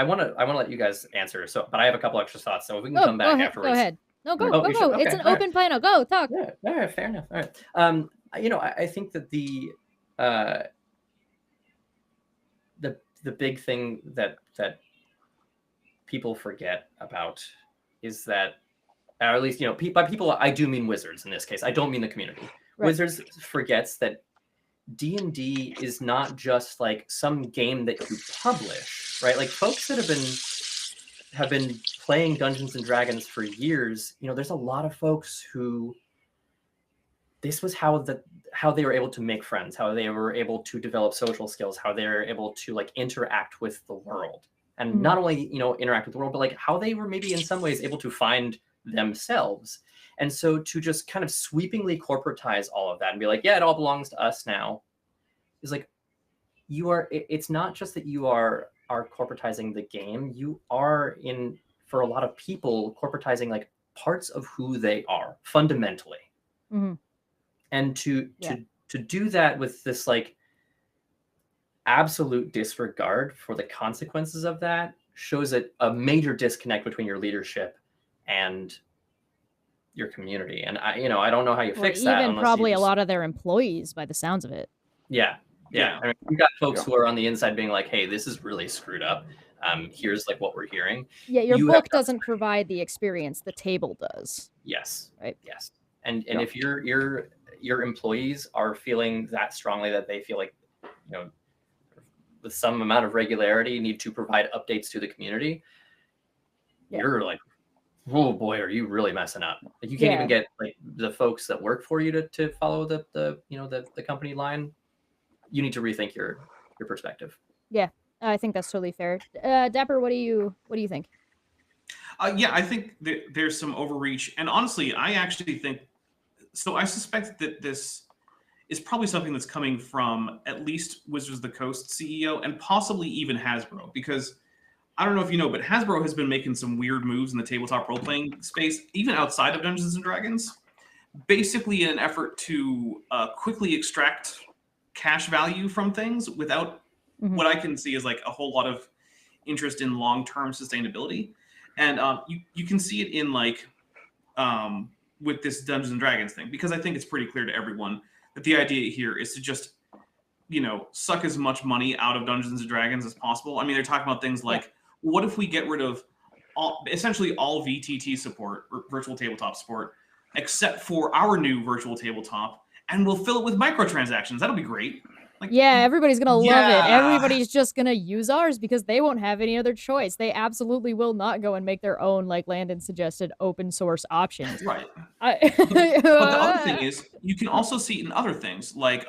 want to let you guys answer. So, but I have a couple extra thoughts, so if we can come back afterwards. Go ahead. No, go. Okay, it's an open panel. Go talk. Yeah, all right, fair enough. All right. You know, I think that the big thing that people forget about is that, or at least, you know, by people I do mean Wizards in this case. I don't mean the community. Right. Wizards forgets that D&D is not just like some game that you publish, right? Like folks that have been playing Dungeons and Dragons for years, you know, there's a lot of folks who this was how they were able to make friends, how they were able to develop social skills, how they were able to like interact with the world. And not only, you know, interact with the world, but like how they were maybe in some ways able to find themselves. And so to just kind of sweepingly corporatize all of that and be like, yeah, it all belongs to us now, is like, it's not just that you are corporatizing the game, you are for a lot of people, corporatizing like parts of who they are fundamentally. And to do that with this like absolute disregard for the consequences of that shows a major disconnect between your leadership and your community. And I don't know how you fix that. Even probably a lot of their employees, by the sounds of it. Yeah. I mean, we've got folks who are on the inside being like, hey, this is really screwed up. Here's like what we're hearing. Yeah, your book doesn't provide the experience, the table does. Yes. Right. Yes. And if your employees are feeling that strongly that they feel like, you know, with some amount of regularity need to provide updates to the community, you're like, oh boy, are you really messing up? Like you can't even get like the folks that work for you to follow the company line. You need to rethink your perspective. Yeah, I think that's totally fair. Dapper, what do you think? I think there's some overreach, and honestly, I actually think so. I suspect that this is probably something that's coming from at least Wizards of the Coast CEO and possibly even Hasbro, because I don't know if you know, but Hasbro has been making some weird moves in the tabletop role-playing space, even outside of Dungeons and Dragons, basically in an effort to quickly extract cash value from things without what I can see as like a whole lot of interest in long-term sustainability. And you can see it in like with this Dungeons and Dragons thing, because I think it's pretty clear to everyone that the idea here is to just, you know, suck as much money out of Dungeons and Dragons as possible. I mean, they're talking about things like, what if we get rid of essentially all VTT support or virtual tabletop support, except for our new virtual tabletop, and we'll fill it with microtransactions. That'll be great. Like, yeah, everybody's gonna love it. Yeah. Everybody's just gonna use ours because they won't have any other choice. They absolutely will not go and make their own, like Landon suggested, open source options. Right. But the other thing is, you can also see it in other things. Like,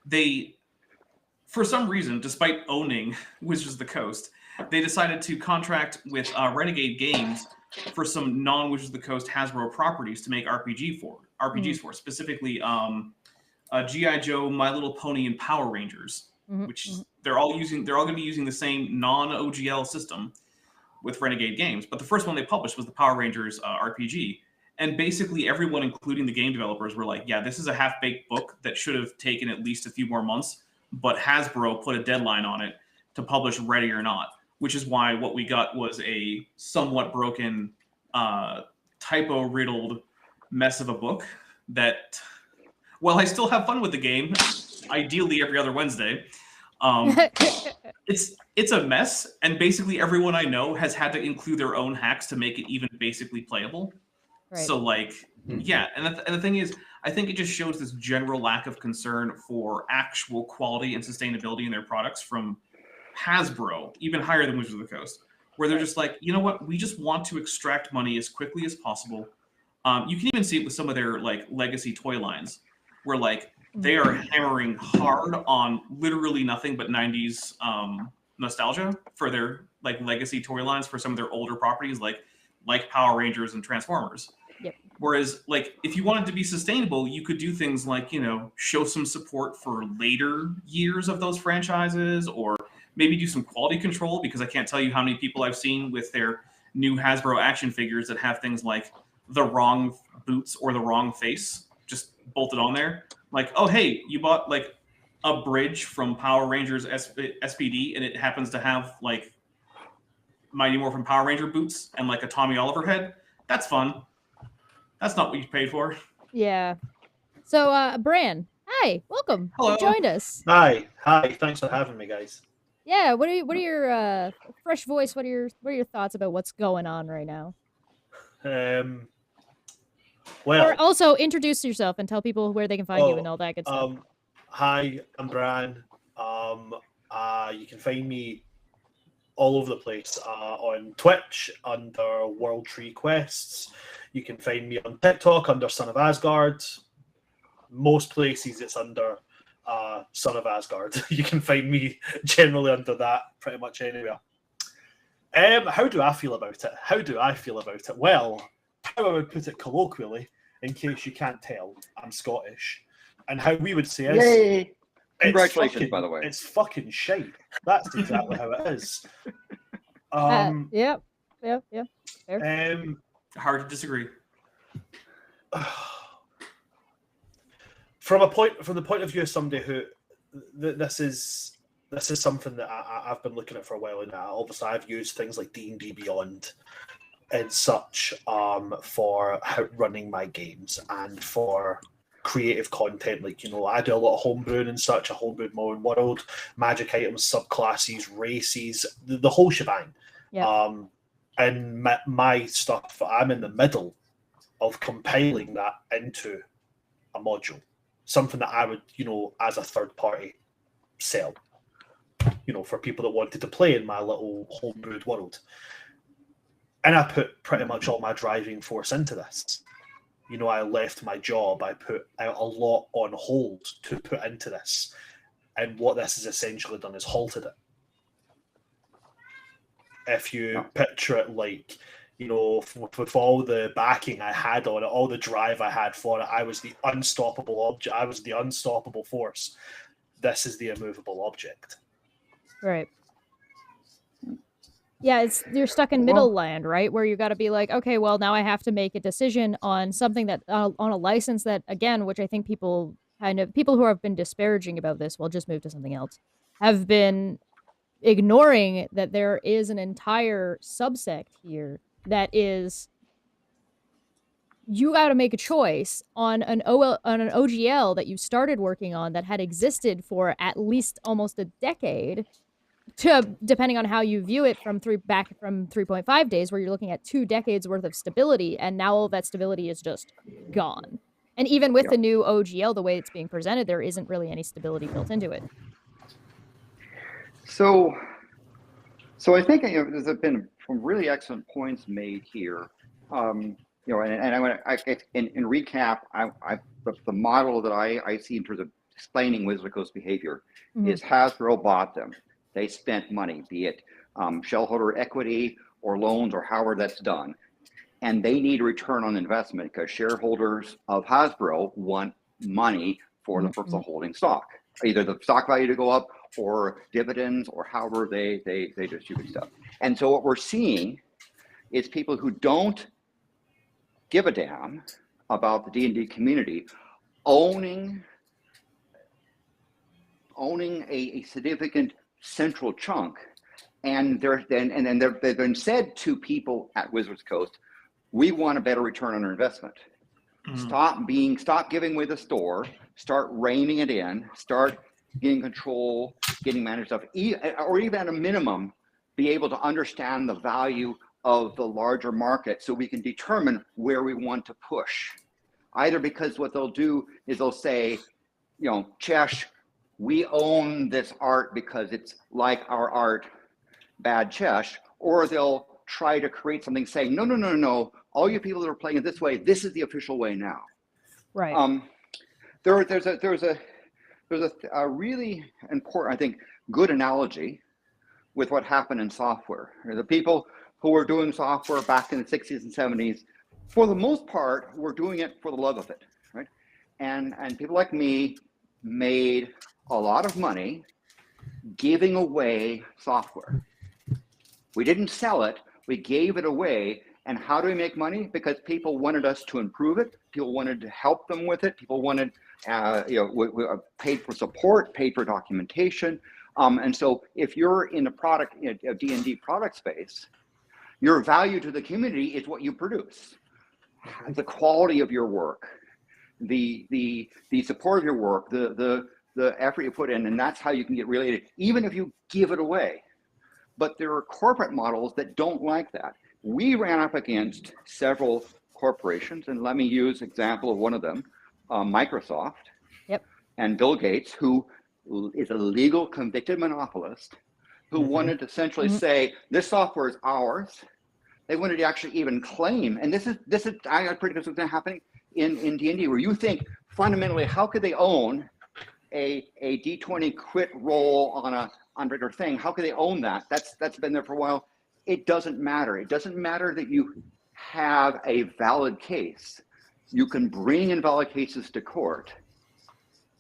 they, for some reason, despite owning Wizards of the Coast, they decided to contract with Renegade Games for some non-Wizards of the Coast Hasbro properties to make RPGs for, specifically G.I. Joe, My Little Pony, and Power Rangers, which they're all going to be using the same non-OGL system with Renegade Games. But the first one they published was the Power Rangers RPG. And basically everyone, including the game developers, were like, yeah, this is a half-baked book that should have taken at least a few more months, but Hasbro put a deadline on it to publish Ready or Not, which is why what we got was a somewhat broken, typo-riddled mess of a book that, while I still have fun with the game, ideally every other Wednesday, it's a mess, and basically everyone I know has had to include their own hacks to make it even basically playable. Right. So, like, yeah, and the thing is, I think it just shows this general lack of concern for actual quality and sustainability in their products from Hasbro, even higher than Wizards of the Coast, where they're just like, you know what, we just want to extract money as quickly as possible. You can even see it with some of their, like, legacy toy lines, where, like, they are hammering hard on literally nothing but 90s nostalgia for their, like, legacy toy lines for some of their older properties, like Power Rangers and Transformers. Yep. Whereas, like, if you wanted to be sustainable, you could do things like, you know, show some support for later years of those franchises, or maybe do some quality control, because I can't tell you how many people I've seen with their new Hasbro action figures that have things like the wrong boots or the wrong face just bolted on there. Like, oh, hey, you bought, like, a bridge from Power Rangers SPD, and it happens to have, like, Mighty Morphin Power Ranger boots and, like, a Tommy Oliver head. That's fun. That's not what you paid for. Yeah. So, Bran, hi, welcome. Hello. You joined us. Hi. Thanks for having me, guys. Yeah. What are your fresh voice? What are your thoughts about what's going on right now? Well, or also introduce yourself and tell people where they can find you and all that good stuff. Hi, I'm Bran. You can find me all over the place on Twitch under World Tree Quests. You can find me on TikTok under Son of Asgard. Most places it's under Son of Asgard. You can find me generally under that pretty much anywhere. How do I feel about it? Well, how I would put it colloquially, in case you can't tell, I'm Scottish. And how we would say is... Yay! Congratulations, by the way. It's fucking shite. That's exactly how it is. Yep. Fair. Hard to disagree. From the point of view of somebody who this is something that I've been looking at for a while now. Obviously, I've used things like D&D Beyond and such for running my games and for creative content. Like, you know, I do a lot of homebrewing and such. I homebrew my own world, magic items, subclasses, races, the whole shebang. Yeah. And my stuff, I'm in the middle of compiling that into a module, something that I would, you know, as a third party sell, you know, for people that wanted to play in my little homebrewed world. And I put pretty much all my driving force into this. You know, I left my job. I put out a lot on hold to put into this. And what this has essentially done is halted it. If you picture it like, you know, with all the backing I had on it, all the drive I had for it, I was the unstoppable object. I was the unstoppable force. This is the immovable object. Right. Yeah, you're stuck in middle land, right? Where you got to be like, okay, well, now I have to make a decision on something that, on a license that, again, which I think people who have been disparaging about this, well, just move to something else, have been ignoring that there is an entire subsect here that is, you got to make a choice on an OGL that you started working on that had existed for at least almost a decade, to, depending on how you view it, from 3.5 days, where you're looking at 2 decades worth of stability, and now all that stability is just gone. And even with Yeah. the new OGL, the way it's being presented, there isn't really any stability built into it. So I think there's been some really excellent points made here. And I want to, in recap, the model that I see in terms of explaining Wizard of the Coast behavior is Hasbro bought them. They spent money, be it shareholder equity or loans or however that's done. And they need a return on investment because shareholders of Hasbro want money for the purpose of holding stock, either the stock value to go up or dividends or however they distribute stuff. And so what we're seeing is people who don't give a damn about the D&D community owning a significant central chunk, and they've been said to people at Wizards Coast, we want a better return on our investment. Stop giving away the store, start reining it in, start getting control, getting managed stuff, or even at a minimum, be able to understand the value of the larger market so we can determine where we want to push. Either because what they'll do is they'll say, Chesh, we own this art because it's like our art, bad Chesh, or they'll try to create something saying, no, all you people that are playing it this way, this is the official way now. Right. There's a really important, I think, good analogy with what happened in software. The people who were doing software back in the 60s and 70s, for the most part, were doing it for the love of it, right? And people like me made a lot of money giving away software. We didn't sell it, we gave it away. And how do we make money? Because people wanted us to improve it. People wanted to help them with it. People wanted, we paid for support, paid for documentation. And so if you're in the product, D&D product space, your value to the community is what you produce. The quality of your work, the support of your work, the effort you put in, and that's how you can get related, even if you give it away. But there are corporate models that don't like that. We ran up against several corporations, and let me use example of one of them, Microsoft. Yep. And Bill Gates, who is a legal convicted monopolist, who wanted to essentially say, this software is ours. They wanted to actually even claim, and this is I predict this is happening in D&D, where you think fundamentally, how could they own a D20 crit roll on a regular thing? How could they own that? That's been there for a while. It doesn't matter. It doesn't matter that you have a valid case. You can bring invalid cases to court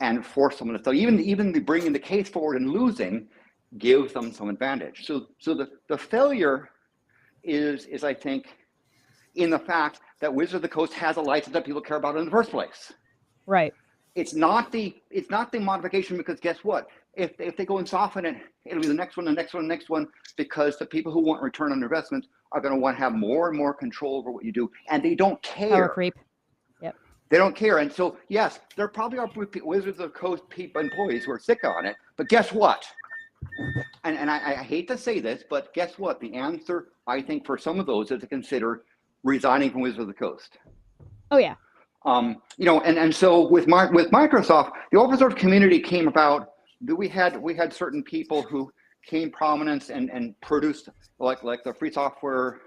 and force someone to sell. Even the bringing the case forward and losing gives them some advantage. So the failure is I think in the fact that Wizard of the Coast has a license that people care about in the first place. Right. It's not the modification, because guess what? If they go and soften it, it'll be the next one, the next one, the next one, because the people who want return on investment are going to want to have more and more control over what you do, and they don't care. Power creep. Yep. They don't care, and so yes, there probably are Wizards of the Coast people, employees who are sick on it. But guess what? And I hate to say this, but guess what? The answer, I think, for some of those is to consider resigning from Wizards of the Coast. Oh yeah. And so with Microsoft, the open source community came about. We had certain people who came prominence and produced like the Free Software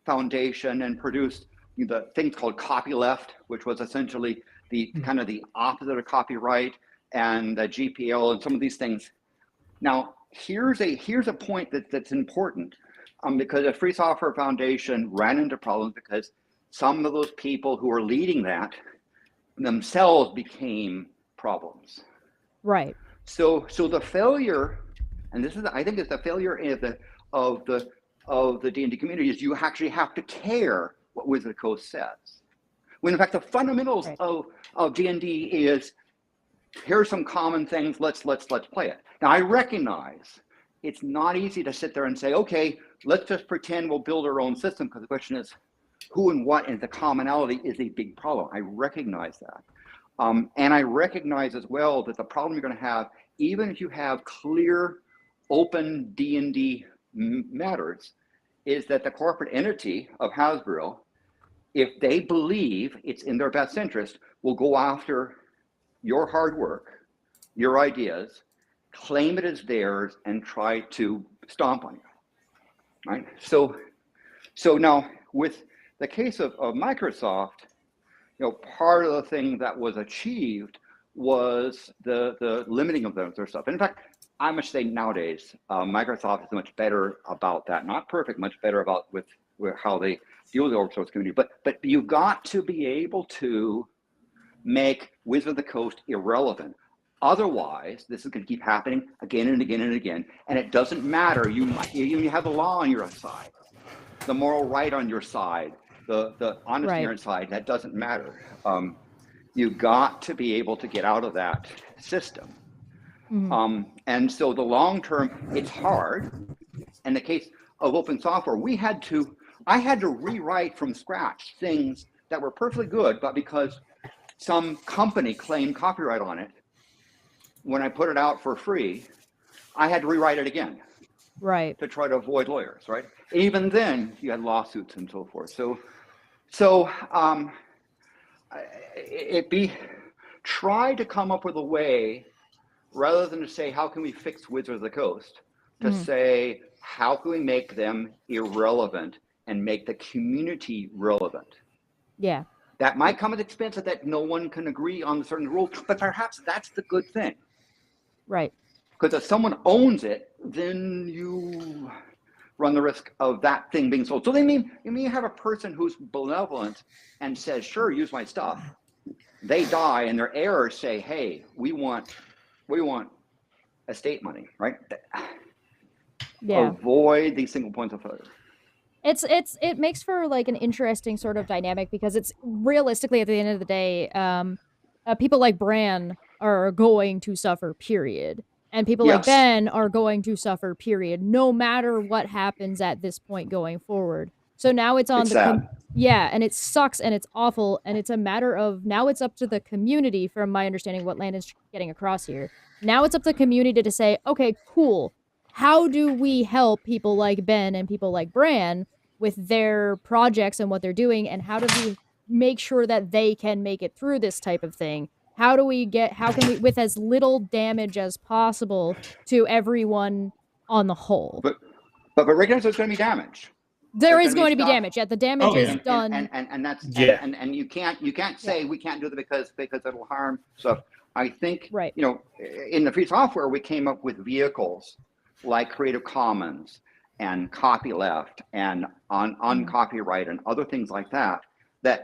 Foundation, and produced the things called copyleft, which was essentially the kind of the opposite of copyright, and the GPL and some of these things. Now here's a point that's important, because the Free Software Foundation ran into problems because some of those people who were leading that themselves became problems. Right. So the failure, and this is, I think, it's the failure of the D&D community, is you actually have to care what Wizard of the Coast says. When in fact the fundamentals of D&D is, here's some common things, let's play it. Now I recognize it's not easy to sit there and say, okay, let's just pretend we'll build our own system, because the question is who and what, and the commonality is a big problem. I recognize that. And I recognize as well that the problem you're going to have, even if you have clear, open D&D matters, is that the corporate entity of Hasbro if they believe it's in their best interest, will go after your hard work, your ideas, claim it as theirs, and try to stomp on you, right? So now with the case of Microsoft, part of the thing that was achieved was the limiting of their stuff. And in fact, I must say nowadays, Microsoft is much better about that. Not perfect, much better about with how they deal with the open source community. But you've got to be able to make Wizard of the Coast irrelevant. Otherwise, this is going to keep happening again and again and again. And it doesn't matter. You have the law on your side, the moral right on your side, the honesty on your side. That doesn't matter. You've got to be able to get out of that system. And so the long term, it's hard. In the case of open software, I had to rewrite from scratch things that were perfectly good, but because some company claimed copyright on it, when I put it out for free, I had to rewrite it again. Right. To try to avoid lawyers, right? Even then, you had lawsuits and so forth. Try to come up with a way, rather than to say, how can we fix Wizard of the Coast, to say, how can we make them irrelevant and make the community relevant? Yeah. That might come at the expense of that no one can agree on certain rules, but perhaps that's the good thing. Right. Because if someone owns it, then you run the risk of that thing being sold. So you have a person who's benevolent and says, sure, use my stuff. They die and their heirs say, hey, we want estate money, right? Yeah. Avoid these single points of failure. It makes for like an interesting sort of dynamic, because it's realistically at the end of the day, people like Bran are going to suffer, period. And people like Ben are going to suffer, period, no matter what happens at this point going forward. So now it's on and it sucks and it's awful, and it's a matter of, now it's up to the community, from my understanding what Landon's getting across here. Now it's up to the community to say, okay, cool. How do we help people like Ben and people like Bran with their projects and what they're doing, and how do we make sure that they can make it through this type of thing? How can we, with as little damage as possible to everyone on the whole? But recognize there's going to be damage. There is going to be damage. Yeah, the damage is done. And that's and you can't say we can't do it because it'll harm stuff. I think in the free software we came up with vehicles like Creative Commons and copyleft and on copyright and other things like that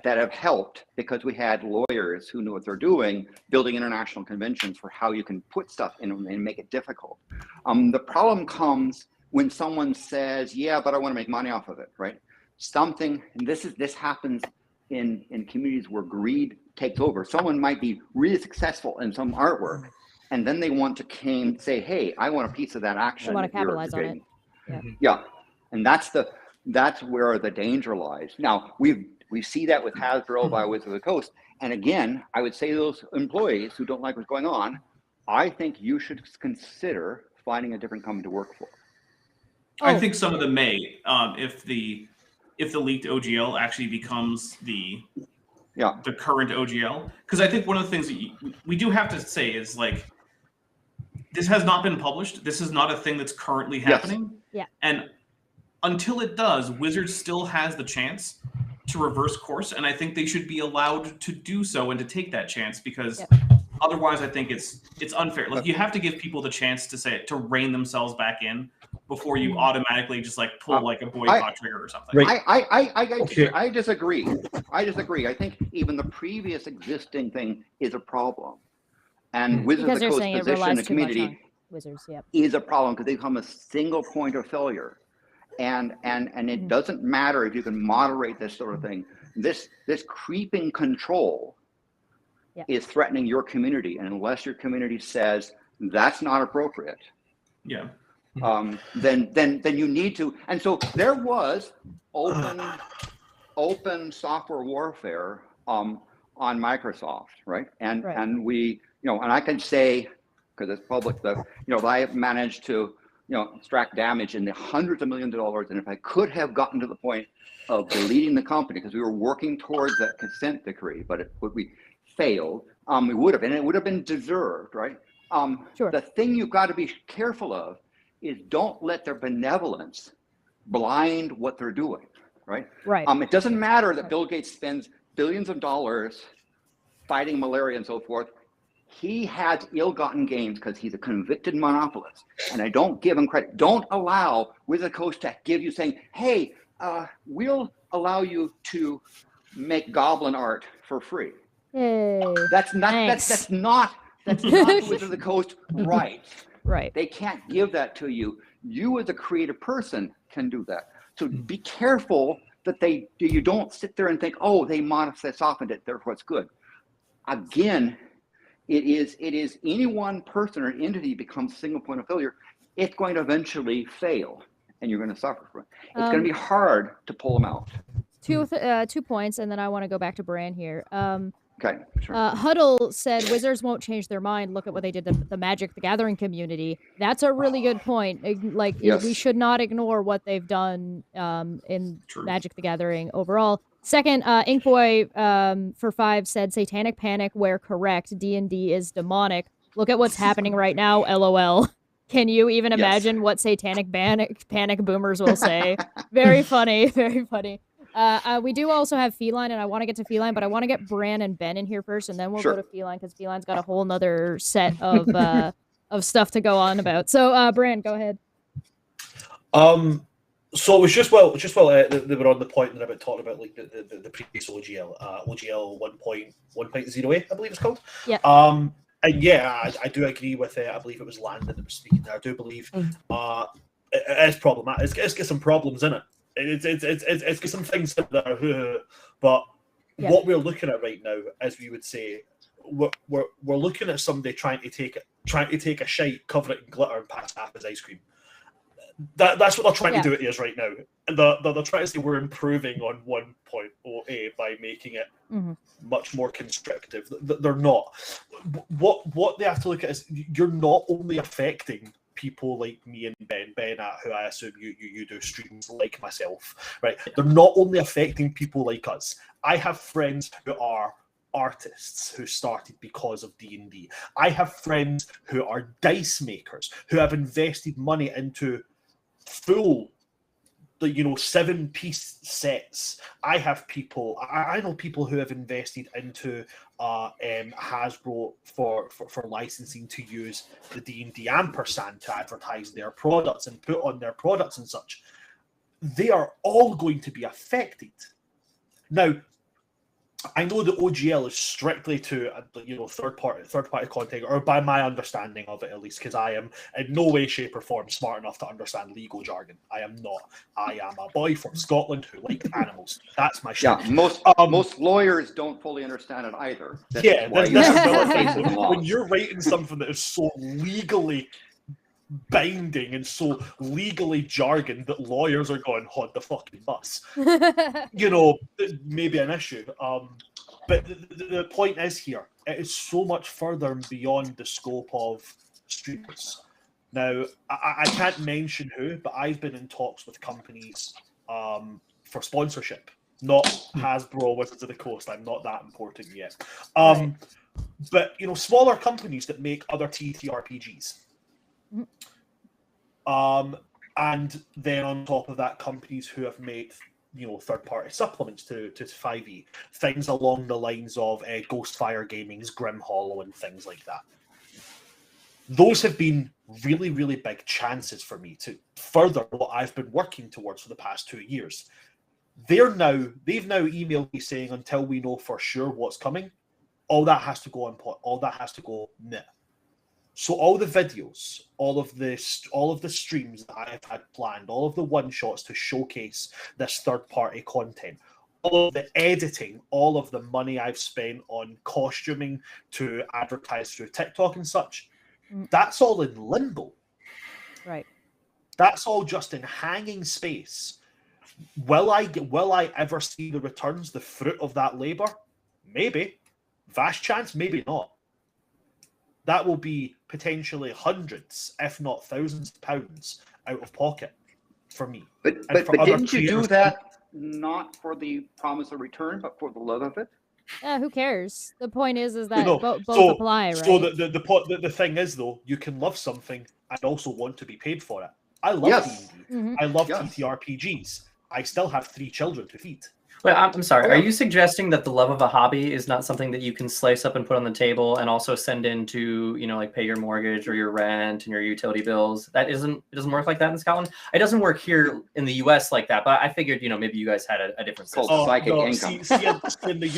have helped, because we had lawyers who knew what they're doing, building international conventions for how you can put stuff in and make it difficult. The problem comes when someone says, yeah, but I want to make money off of it, right? This happens in communities where greed takes over. Someone might be really successful in some artwork, and then they want to say, hey, I want a piece of that action. I want to capitalize on it. Yeah. And that's where the danger lies. Now, we see that with Hasbro by Wizard of the Coast. And again, I would say to those employees who don't like what's going on, I think you should consider finding a different company to work for. I think some of them may, if the leaked OGL actually becomes the current OGL. Because I think one of the things that we do have to say is, like, this has not been published. This is not a thing that's currently happening. Yeah. And until it does, Wizards still has the chance to reverse course, and I think they should be allowed to do so and to take that chance, because otherwise I think it's unfair. Like, you have to give people the chance to rein themselves back in before you automatically just like pull like a boycott trigger or something. Right. I disagree. I think even the previous existing thing is a problem. And Wizards of the Coast position in the community is a problem, because they become a single point of failure. And it doesn't matter if you can moderate this sort of thing. This creeping control is threatening your community, and unless your community says that's not appropriate, then you need to. And so there was open software warfare on Microsoft, right? And we, and I can say, because it's public, that I managed to extract damage in the hundreds of millions of dollars. And if I could have gotten to the point of deleting the company, because we were working towards that consent decree, but we failed, we would have, and it would have been deserved, right? Sure. The thing you've got to be careful of is don't let their benevolence blind what they're doing, right? Right. It doesn't matter that Bill Gates spends billions of dollars fighting malaria and so forth. He has ill-gotten gains because he's a convicted monopolist, and I don't give him credit. Don't allow Wizard Coast to give you saying, hey, we'll allow you to make goblin art for free. Hey, that's not Wizard of the Coast right. Right. They can't give that to you. You as a creative person can do that. So be careful that you don't sit there and think, oh, they modify off and therefore it's good. Again, it is any one person or entity becomes a single point of failure, it's going to eventually fail and you're going to suffer from it. It's going to be hard to pull them out. 2 points, and then I want to go back to Bran here. Okay, sure. Huddle said Wizards won't change their mind. Look at what they did to the Magic the Gathering community. That's a really good point. Like, yes. We should not ignore what they've done in Magic the Gathering overall. Second, Inkboy for 5 said Satanic Panic, where correct, D&D is demonic. Look at what's happening right now, LOL. Can you even imagine what Satanic Panic boomers will say? Very funny, very funny. We do also have Feline, and I want to get to Feline, but I want to get Bran and Ben in here first, and then we'll go to Feline, because Feline's got a whole nother set of stuff to go on about. So, Bran, go ahead. So it was just well they were on the point about talking about like the previous OGL, OGL 1.0.8, I believe it's called. Yeah. And yeah, I do agree with it. I believe it was Landon that was speaking there. I do believe it is problematic. It's got some problems in it. It's got some things in there, but what we're looking at right now, as we would say, we're looking at somebody trying to take a shite, cover it in glitter, and pass half as ice cream. That's what they're trying to do it is right now. And they're trying to say we're improving on 1.0a by making it much more constrictive. They're not. What they have to look at is you're not only affecting people like me and Ben at, who I assume you do streams like myself, right? They're not only affecting people like us. I have friends who are artists who started because of D&D. I have friends who are dice makers who have invested money into full 7-piece sets. I know people who have invested into Hasbro for licensing to use the D&D ampersand to advertise their products and put on their products and such. They are all going to be affected. Now, I know the OGL is strictly to third party content, or by my understanding of it at least, because I am in no way, shape, or form smart enough to understand legal jargon. I am not. I am a boy from Scotland who liked animals. That's my shit. Yeah, most lawyers don't fully understand it either. When you're writing something that is so legally binding and so legally jargon that lawyers are going, "Hod the fucking bus," maybe an issue. But the point is here, it is so much further beyond the scope of streamers. Now, I can't mention who, but I've been in talks with companies for sponsorship. Not Hasbro, Wizards of the Coast. I'm not that important yet. But smaller companies that make other TTRPGs. And then on top of that, companies who have made third-party supplements to 5e, things along the lines of Ghostfire Gaming's Grim Hollow and things like that. Those have been really, really big chances for me to further what I've been working towards for the past 2 years. They've now emailed me saying until we know for sure what's coming, all that has to go on. All that has to go nah. So all the videos, all of the streams that I have had planned, all of the one-shots to showcase this third-party content, all of the editing, all of the money I've spent on costuming to advertise through TikTok and such, that's all in limbo. Right. That's all just in hanging space. Will I ever see the returns, the fruit of that labor? Maybe. Vast chance, maybe not. That will be potentially hundreds, if not thousands of pounds out of pocket for me. But didn't you do that not for the promise of return, but for the love of it? Who cares? The point is that both so, apply, right? So the thing is, though, you can love something and also want to be paid for it. I love D&D. I love TTRPGs. I still have 3 children to feed. Wait, I'm sorry. Are you suggesting that the love of a hobby is not something that you can slice up and put on the table and also send in to, like pay your mortgage or your rent and your utility bills? It doesn't work like that in Scotland. It doesn't work here in the US like that, but I figured, maybe you guys had a different system. Psychic income. See, in the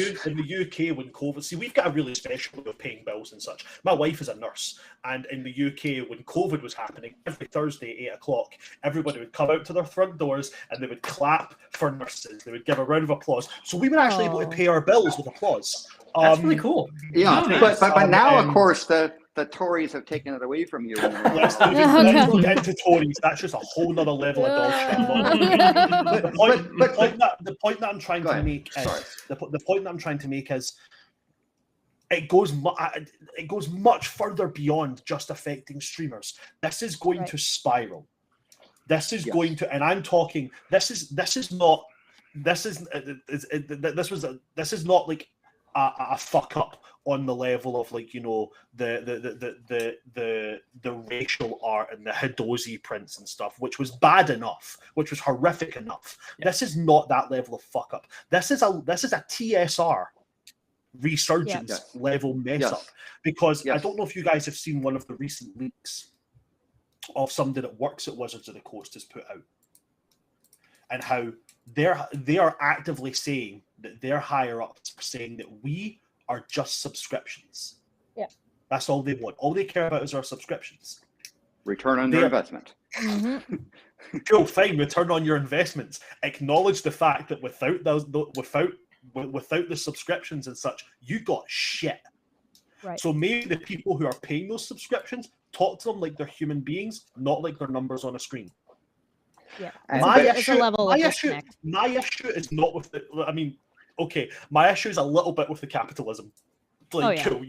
UK when COVID, we've got a really special way of paying bills and such. My wife is a nurse, and in the UK when COVID was happening, every Thursday at 8:00, everybody would come out to their front doors and they would clap for nurses. They would give a round of applause. So we were actually able to pay our bills with applause. That's really cool. Yeah, but now, of course, the Tories have taken it away from you. Let's not get into Tories. That's just a whole nother level of dog shit. The point that I'm trying to make is the point that I'm trying to make is it goes much further beyond just affecting streamers. This is going to spiral. This is going to, and I'm talking. This is not like a fuck up on the level of like the racial art and the Hidozi prints and stuff, which was bad enough, which was horrific enough. This is not that level of fuck up. This is a TSR resurgence level mess up, because I don't know if you guys have seen one of the recent leaks of somebody that works at Wizards of the Coast has put out, and how they are actively saying that their higher ups are saying that we are just subscriptions. Yeah, that's all they want. All they care about is our subscriptions. Return on their investment. Cool, fine. Return on your investments. Acknowledge the fact that without the subscriptions and such, you got shit. Right. So maybe the people who are paying those subscriptions, talk to them like they're human beings, not like they're numbers on a screen. Yeah. My issue is not with the. I mean, okay, my issue is a little bit with the capitalism. Like, cool,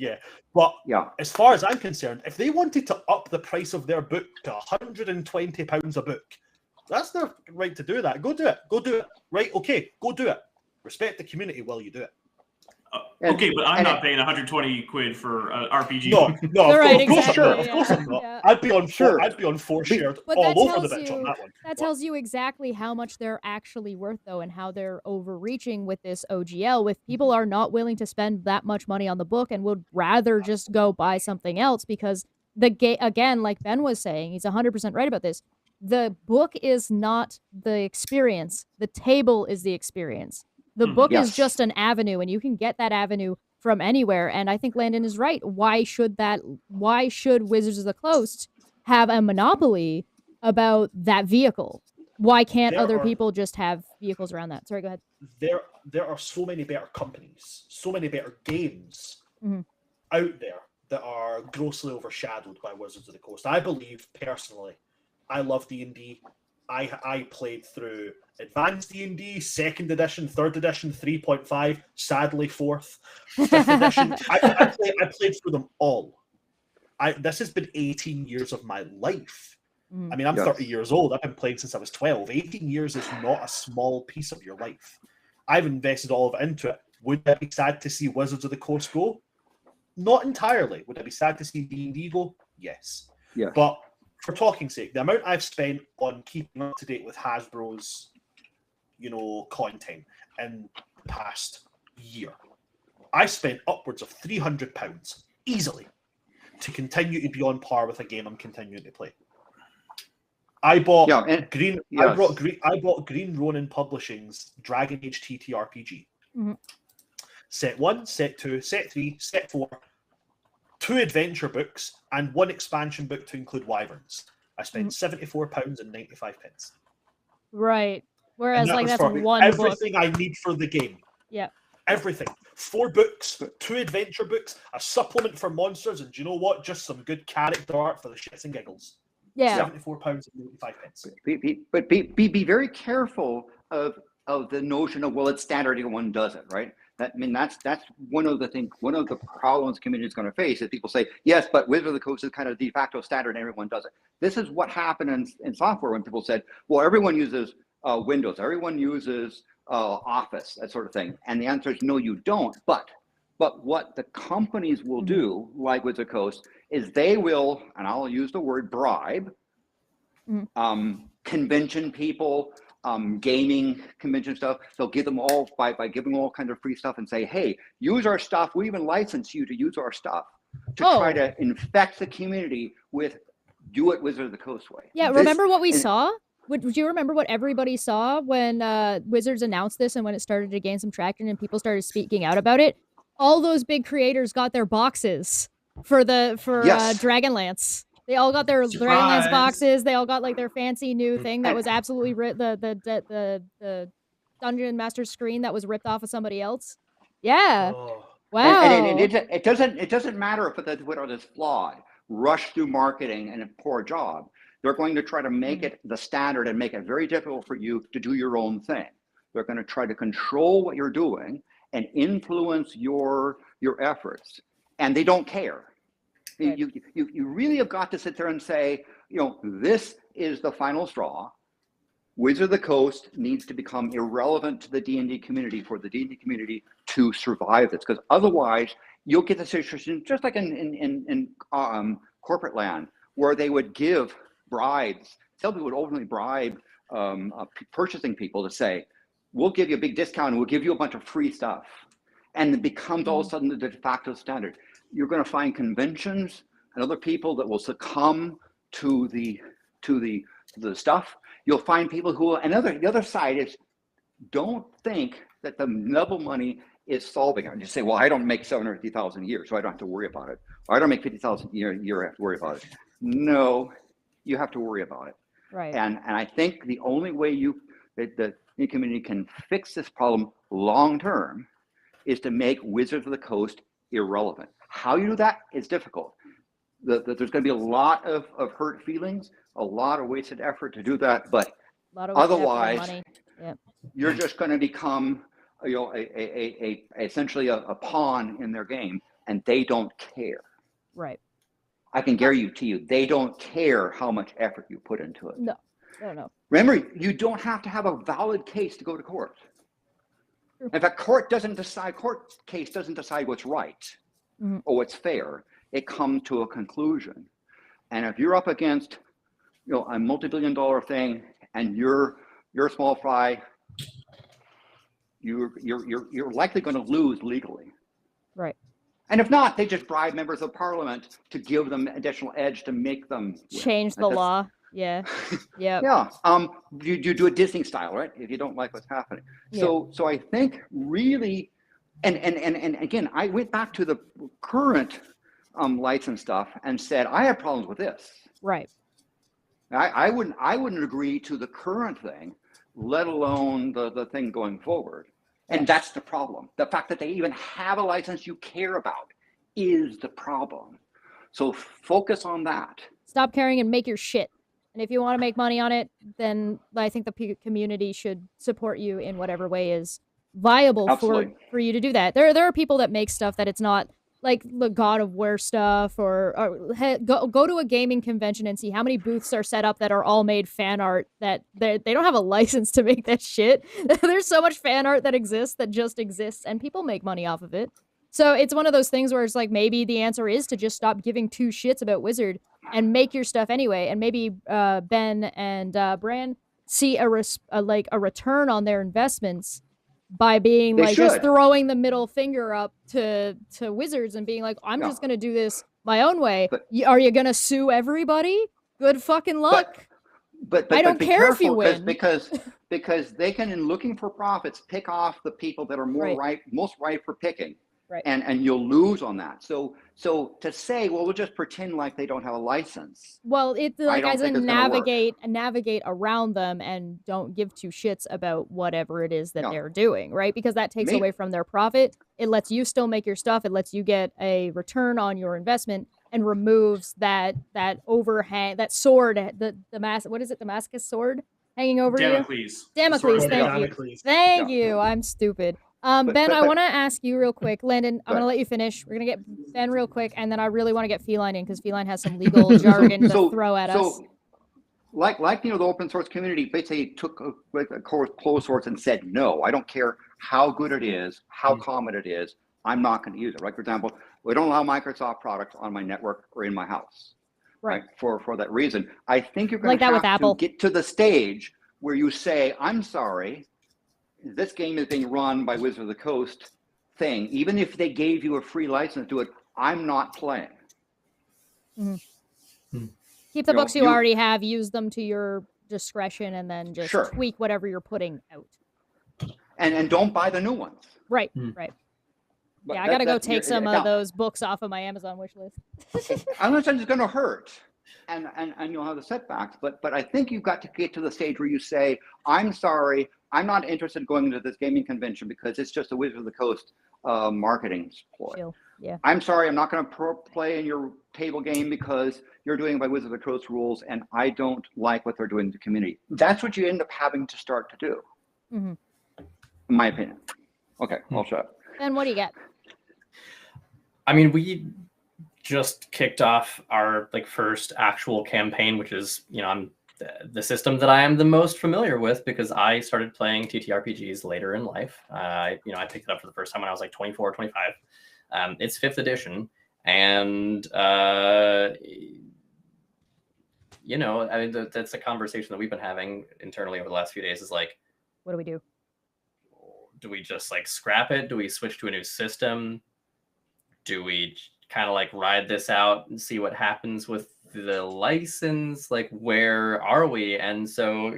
but as far as I'm concerned, if they wanted to up the price of their book to £120 a book, that's their right to do that. Go do it. Right? Okay, go do it. Respect the community while you do it. Okay, but I'm not paying 120 quid for RPG. No, of course I'm not. Yeah. I'd be on 4 shared all over the bitch on that one. That tells you exactly how much they're actually worth, though, and how they're overreaching with this OGL. With people are not willing to spend that much money on the book and would rather just go buy something else, because again, like Ben was saying, he's 100% right about this. The book is not the experience. The table is the experience. The book is just an avenue, and you can get that avenue from anywhere. And I think Landon is right. Why should Wizards of the Coast have a monopoly about that vehicle? Why can't other people just have vehicles around that? Sorry, go ahead. There are so many better companies, so many better games out there that are grossly overshadowed by Wizards of the Coast. I believe, personally, I love D&D. I played through Advanced D&D, 2nd edition, 3rd edition, 3.5, sadly 4th, 5th edition. I played through them all. This has been 18 years of my life. I mean, I'm 30 years old. I've been playing since I was 12. 18 years is not a small piece of your life. I've invested all of it into it. Would I be sad to see Wizards of the Coast go? Not entirely. Would I be sad to see D&D go? Yes. Yeah. But for talking sake, the amount I've spent on keeping up to date with Hasbro's, content in the past year, I spent upwards of £300 easily to continue to be on par with a game I'm continuing to play. I bought Green Ronin Publishing's Dragon Age TTRPG. Set 1, Set 2, Set 3, Set 4, 2 adventure books, and 1 expansion book to include Wyverns. I spent £74.95. Right. Whereas, like, that's one everything book. I need for the game. Yeah. Everything. 4 books, 2 adventure books, a supplement for monsters, and do you know what? Just some good character art for the shits and giggles. Yeah. £74.95. But be very careful of of the notion of, well, it's standard, everyone does it, right? That's one of the problems the community is going to face is people say, yes, but Wizard of the Coast is kind of de facto standard and everyone does it. This is what happened in software when people said, well, everyone uses Windows, everyone uses Office, that sort of thing. And the answer is no, you don't. But what the companies will do, like Wizard of the Coast, is they will, and I'll use the word bribe, convention people, gaming convention stuff. They'll give them all by giving all kinds of free stuff and say, hey, use our stuff. We even license you to use our stuff to try to infect the community with do it Wizard of the Coast way. Yeah, remember what we saw? Would you remember what everybody saw when Wizards announced this and when it started to gain some traction and people started speaking out about it? All those big creators got their boxes for Dragonlance. They all got their Dragonlance boxes. They all got like their fancy new thing that was absolutely the Dungeon Master screen that was ripped off of somebody else. Yeah. Oh. Wow. And it doesn't matter if it is flawed, rush through marketing and a poor job. They're going to try to make it the standard and make it very difficult for you to do your own thing. They're going to try to control what you're doing and influence your efforts, and they don't care. Right. You really have got to sit there and say, this is the final straw. Wizard of the Coast needs to become irrelevant to the D&D community for the D&D community to survive this, because otherwise you'll get the situation just like in corporate land, where they would give bribes. Some people would openly bribe purchasing people to say, we'll give you a big discount and we'll give you a bunch of free stuff. And it becomes all of a sudden the de facto standard. You're going to find conventions and other people that will succumb to the stuff. You'll find people who, the other side is, don't think that the level money is solving it. And you say, well, I don't make 750,000 a year, so I don't have to worry about it. Or I don't make 50,000 a year, I have to worry about it. No, you have to worry about it. Right. And I think the only way the community can fix this problem long term is to make Wizards of the Coast irrelevant. How you do that is difficult. There's going to be a lot of hurt feelings, a lot of wasted effort to do that, but otherwise, you're just going to become essentially a pawn in their game, and they don't care. Right. I can guarantee you, they don't care how much effort you put into it. No. Remember, you don't have to have a valid case to go to court. In fact, court case doesn't decide what's right or what's fair. It comes to a conclusion. And if you're up against, a multi-billion-dollar thing, and you're a small fry, you're likely going to lose legally. Right. And if not, they just bribe members of parliament to give them additional edge to make them change the law. Yeah. Yeah. Yeah. You do a Disney style, right? If you don't like what's happening. Yeah. So I think really, and again, I went back to the current license stuff and said, I have problems with this. Right. I wouldn't agree to the current thing, let alone the thing going forward. And that's the problem. The fact that they even have a license you care about is the problem. So focus on that. Stop caring and make your shit. And if you want to make money on it, then I think the community should support you in whatever way is viable for you to do that. There are people that make stuff that it's not like the God of War stuff, or go to a gaming convention and see how many booths are set up that are all made fan art that they don't have a license to make that shit. There's so much fan art that exists and people make money off of it. So it's one of those things where it's like, maybe the answer is to just stop giving two shits about Wizard and make your stuff anyway. And maybe Ben and Bran see a return on their investments by being just throwing the middle finger up to Wizards and being like, I'm just going to do this my own way. But, are you going to sue everybody? Good fucking luck. But I don't care if you win. Because they can, in looking for profits, pick off the people that are most ripe for picking. Right. And you'll lose on that. So to say, well, we'll just pretend like they don't have a license. Well, it's like as in navigate around them and don't give two shits about whatever it is that they're doing, right? Because that takes away from their profit. It lets you still make your stuff. It lets you get a return on your investment and removes that overhang, that sword, the Damascus sword hanging over you? Damocles. Damocles, Sword of thank you. Damocles. Thank you. I'm stupid. Ben, but- I want to ask you real quick. Landon, I'm Go going to ahead. let you finish. We're going to get Ben real quick, and then I really want to get Feline in, because Feline has some legal jargon to throw at us. Like the open source community basically took a closed source and said, no, I don't care how good it is, how common it is, I'm not going to use it. Like, for example, we don't allow Microsoft products on my network or in my house. Right. For that reason. I think you're going to have to get to the stage where you say, I'm sorry, this game is being run by Wizard of the Coast thing. Even if they gave you a free license to it, I'm not playing. Keep the books you already have, use them to your discretion, and then just tweak whatever you're putting out. And don't buy the new ones. Right, right. But yeah, I gotta go take some of those books off of my Amazon wish list. I understand it's gonna hurt, and you'll have the setbacks, but I think you've got to get to the stage where you say, I'm sorry, I'm not interested in going into this gaming convention because it's just a Wizard of the Coast marketing ploy. Chill. Yeah. I'm sorry, I'm not going to play in your table game because you're doing it by Wizard of the Coast rules, and I don't like what they're doing to the community. That's what you end up having to start to do, in my opinion. Okay, I'll shut up. Ben, what do you got? I mean, we just kicked off our first actual campaign, which is, I'm the system that I am the most familiar with because I started playing TTRPGs later in life. I picked it up for the first time when I was 24, 25. It's 5th edition, and I mean, that's a conversation that we've been having internally over the last few days. Is what do we do? Do we just scrap it? Do we switch to a new system? Do we kind of ride this out and see what happens with the license? Where are we? And so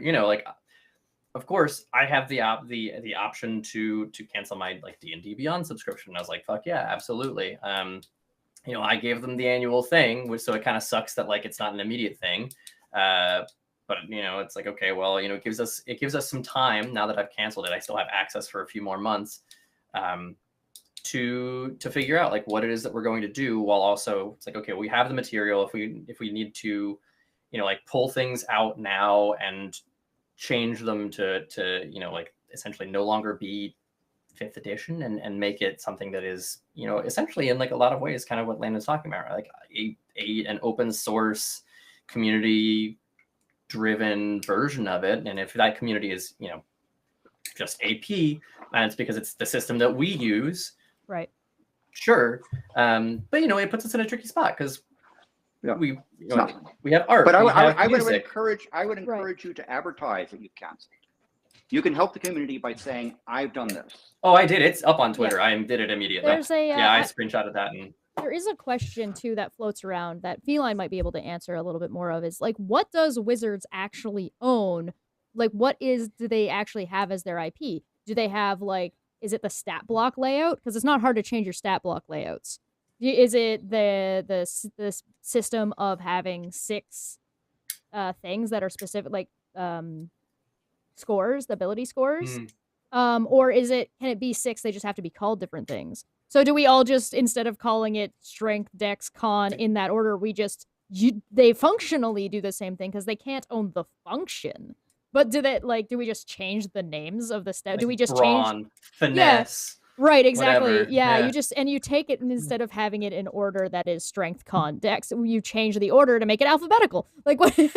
of course, I have the option to cancel my D&D Beyond subscription. I was like, fuck yeah, absolutely. I gave them the annual thing, so it kind of sucks that it's not an immediate thing. But it's okay, well, it gives us some time now that I've canceled it. I still have access for a few more months to figure out what it is that we're going to do, while also it's okay, we have the material. If we need to, pull things out now and change them to essentially no longer be 5th edition and make it something that is, essentially in a lot of ways kind of what Landon's talking about, right? An open source community driven version of it. And if that community is, just AP, and it's because it's the system that we use, right? Sure. But it puts us in a tricky spot because we have art. But I would encourage you to advertise that you've canceled. You can help the community by saying, I've done this. Oh, I did. It's up on Twitter. Yeah. I did it immediately. There's I screenshotted that. And there is a question too that floats around that Feline might be able to answer a little bit more of, is what does Wizards actually own? Do they actually have as their IP? Do they have is it the stat block layout? Because it's not hard to change your stat block layouts. Is it the system of having 6 things that are specific, scores, the ability scores? Or can it be 6, they just have to be called different things? So do we all just, instead of calling it strength, dex, con in that order, they functionally do the same thing because they can't own the function? But do we just change the names of the stat? Do we just change finesse? Yeah, right, exactly. Whatever. Yeah, you take it, and instead of having it in order that is strength, con, dex, you change the order to make it alphabetical. What do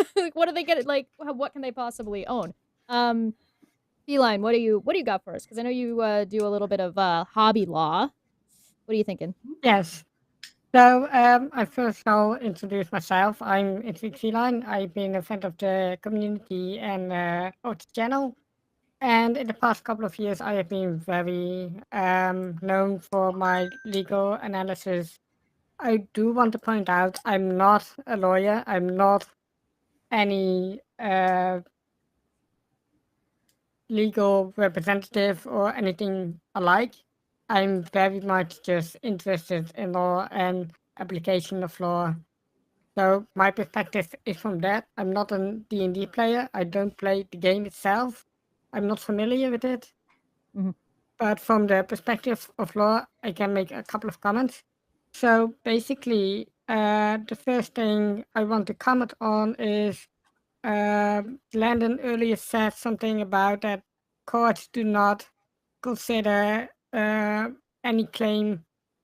they get? What can they possibly own? Feline, what do you got for us? Because I know you do a little bit of hobby law. What are you thinking? Yes. So I first I'll introduce myself. I'm Feline. I've been a friend of the community and of the channel. And in the past couple of years, I have been very known for my legal analysis. I do want to point out I'm not a lawyer. I'm not any legal representative or anything alike. I'm very much just interested in law and application of law. So my perspective is from that. I'm not a D&D player. I don't play the game itself. I'm not familiar with it. But from the perspective of law, I can make a couple of comments. So basically, the first thing I want to comment on is Landon earlier said something about that courts do not consider any claim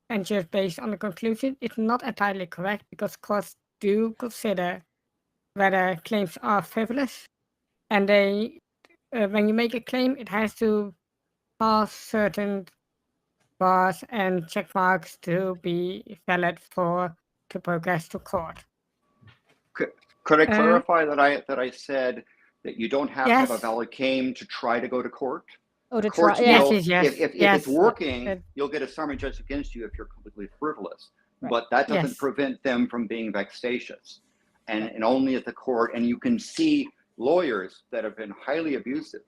and just based on the conclusion. It's not entirely correct because courts do consider whether claims are frivolous, and they, when you make a claim, it has to pass certain bars and check marks to be valid to progress to court. Could I clarify that I said that you don't have to have a valid claim to try to go to court? Oh, to Courts try. will, Yes. if it's working, you'll get a summary judgment against you if you're completely frivolous. Right. But that doesn't Yes. prevent them from being vexatious. And only at the court, and you can see lawyers that have been highly abusive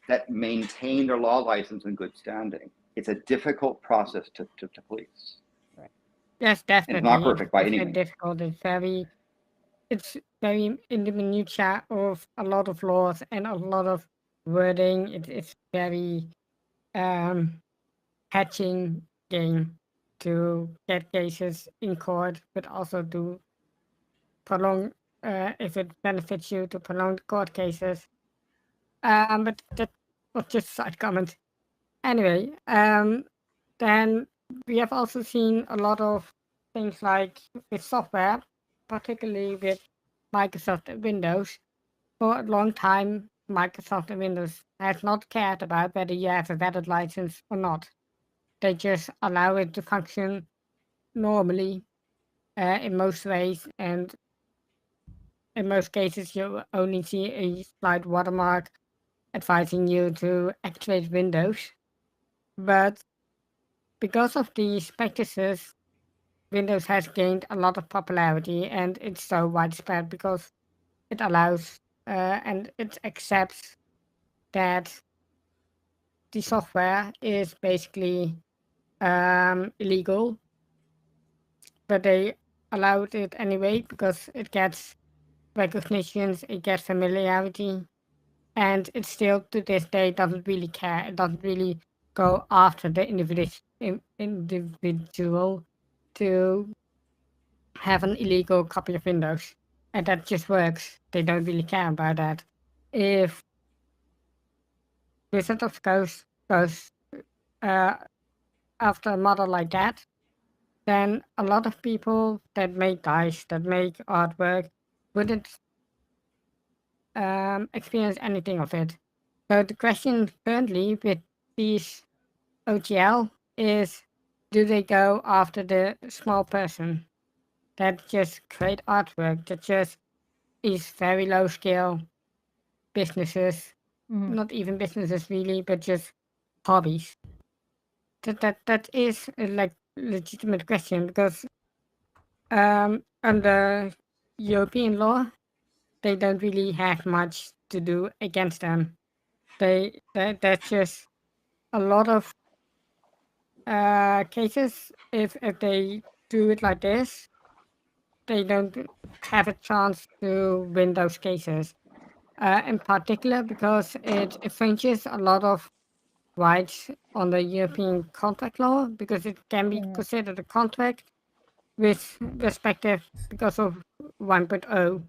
that maintain their law license in good standing. It's a difficult process to police. Right. Yes, definitely. And it's not perfect by any means. Difficult. It's very in the minutiae of a lot of laws and a lot of wording. It's very hatching game to get cases in court, but also to prolong, if it benefits you, to prolong the court cases. But that was just a side comment. Anyway, then we have also seen a lot of things like with software, particularly with Microsoft and Windows. For a long time, Microsoft and Windows has not cared about whether you have a valid license or not. They just allow it to function normally in most ways, and in most cases you only see a slight watermark advising you to activate Windows. But because of these practices, Windows has gained a lot of popularity, and it's so widespread because it allows and it accepts that the software is basically illegal, but they allowed it anyway because it gets recognitions, it gets familiarity, and it still to this day doesn't really care. It doesn't really go after the individual to have an illegal copy of Windows, and that just works. They don't really care about that. If Wizard of Coast goes after a model like that, then a lot of people that make dice, that make artwork, wouldn't experience anything of it. So the question currently with these OGL is, do they go after the small person that just create artwork, that just is very low scale businesses, not even businesses really, but just hobbies? That is a legitimate question because under European law, they don't really have much to do against them. That's just a lot of cases. If they do it like this, they don't have a chance to win those cases. In particular, because it infringes a lot of rights on the European contract law, because it can be considered a contract with respective because of 1.0.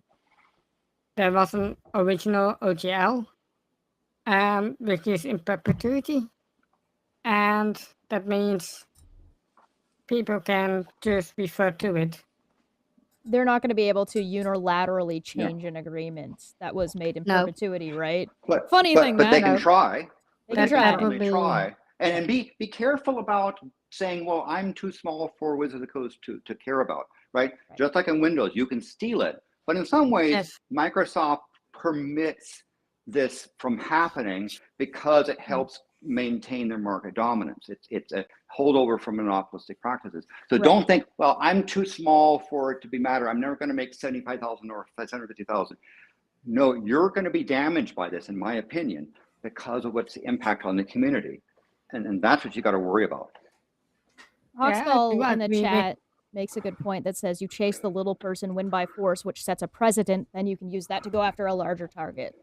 There was an original OGL, which is in perpetuity, and that means people can just refer to it. They're not going to be able to unilaterally change an agreement that was made in perpetuity, right? But they can try. They can try. And be careful about saying, well, I'm too small for Wizard of the Coast to care about, right? Just like in Windows, you can steal it. But in some ways, Microsoft permits this from happening because it helps maintain their market dominance. It's a holdover from monopolistic practices. So don't think, well, I'm too small for it to be matter. I'm never going to make 75,000 or 750,000. No, you're going to be damaged by this, in my opinion, because of what's the impact on the community. And that's what you got to worry about. Hawkskull in the chat makes a good point that says you chase the little person, win by force, which sets a precedent. Then you can use that to go after a larger target.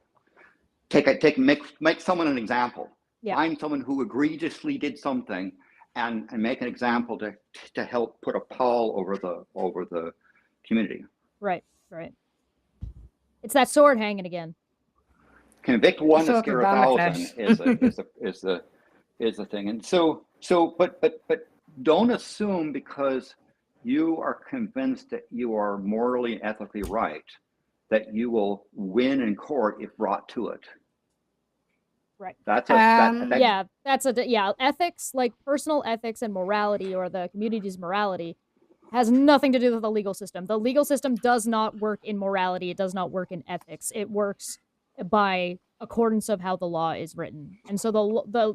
Make someone an example. Yeah. Find someone who egregiously did something, and make an example to help put a pall over the community. Right. It's that sword hanging again. Convict one to Sort scare of $1,000 Damocles. is the thing. And but don't assume because you are convinced that you are morally and ethically right that you will win in court if brought to it. Right. That's Yeah, ethics, like personal ethics and morality, or the community's morality, has nothing to do with the legal system. The legal system does not work in morality. It does not work in ethics. It works by accordance of how the law is written. And so the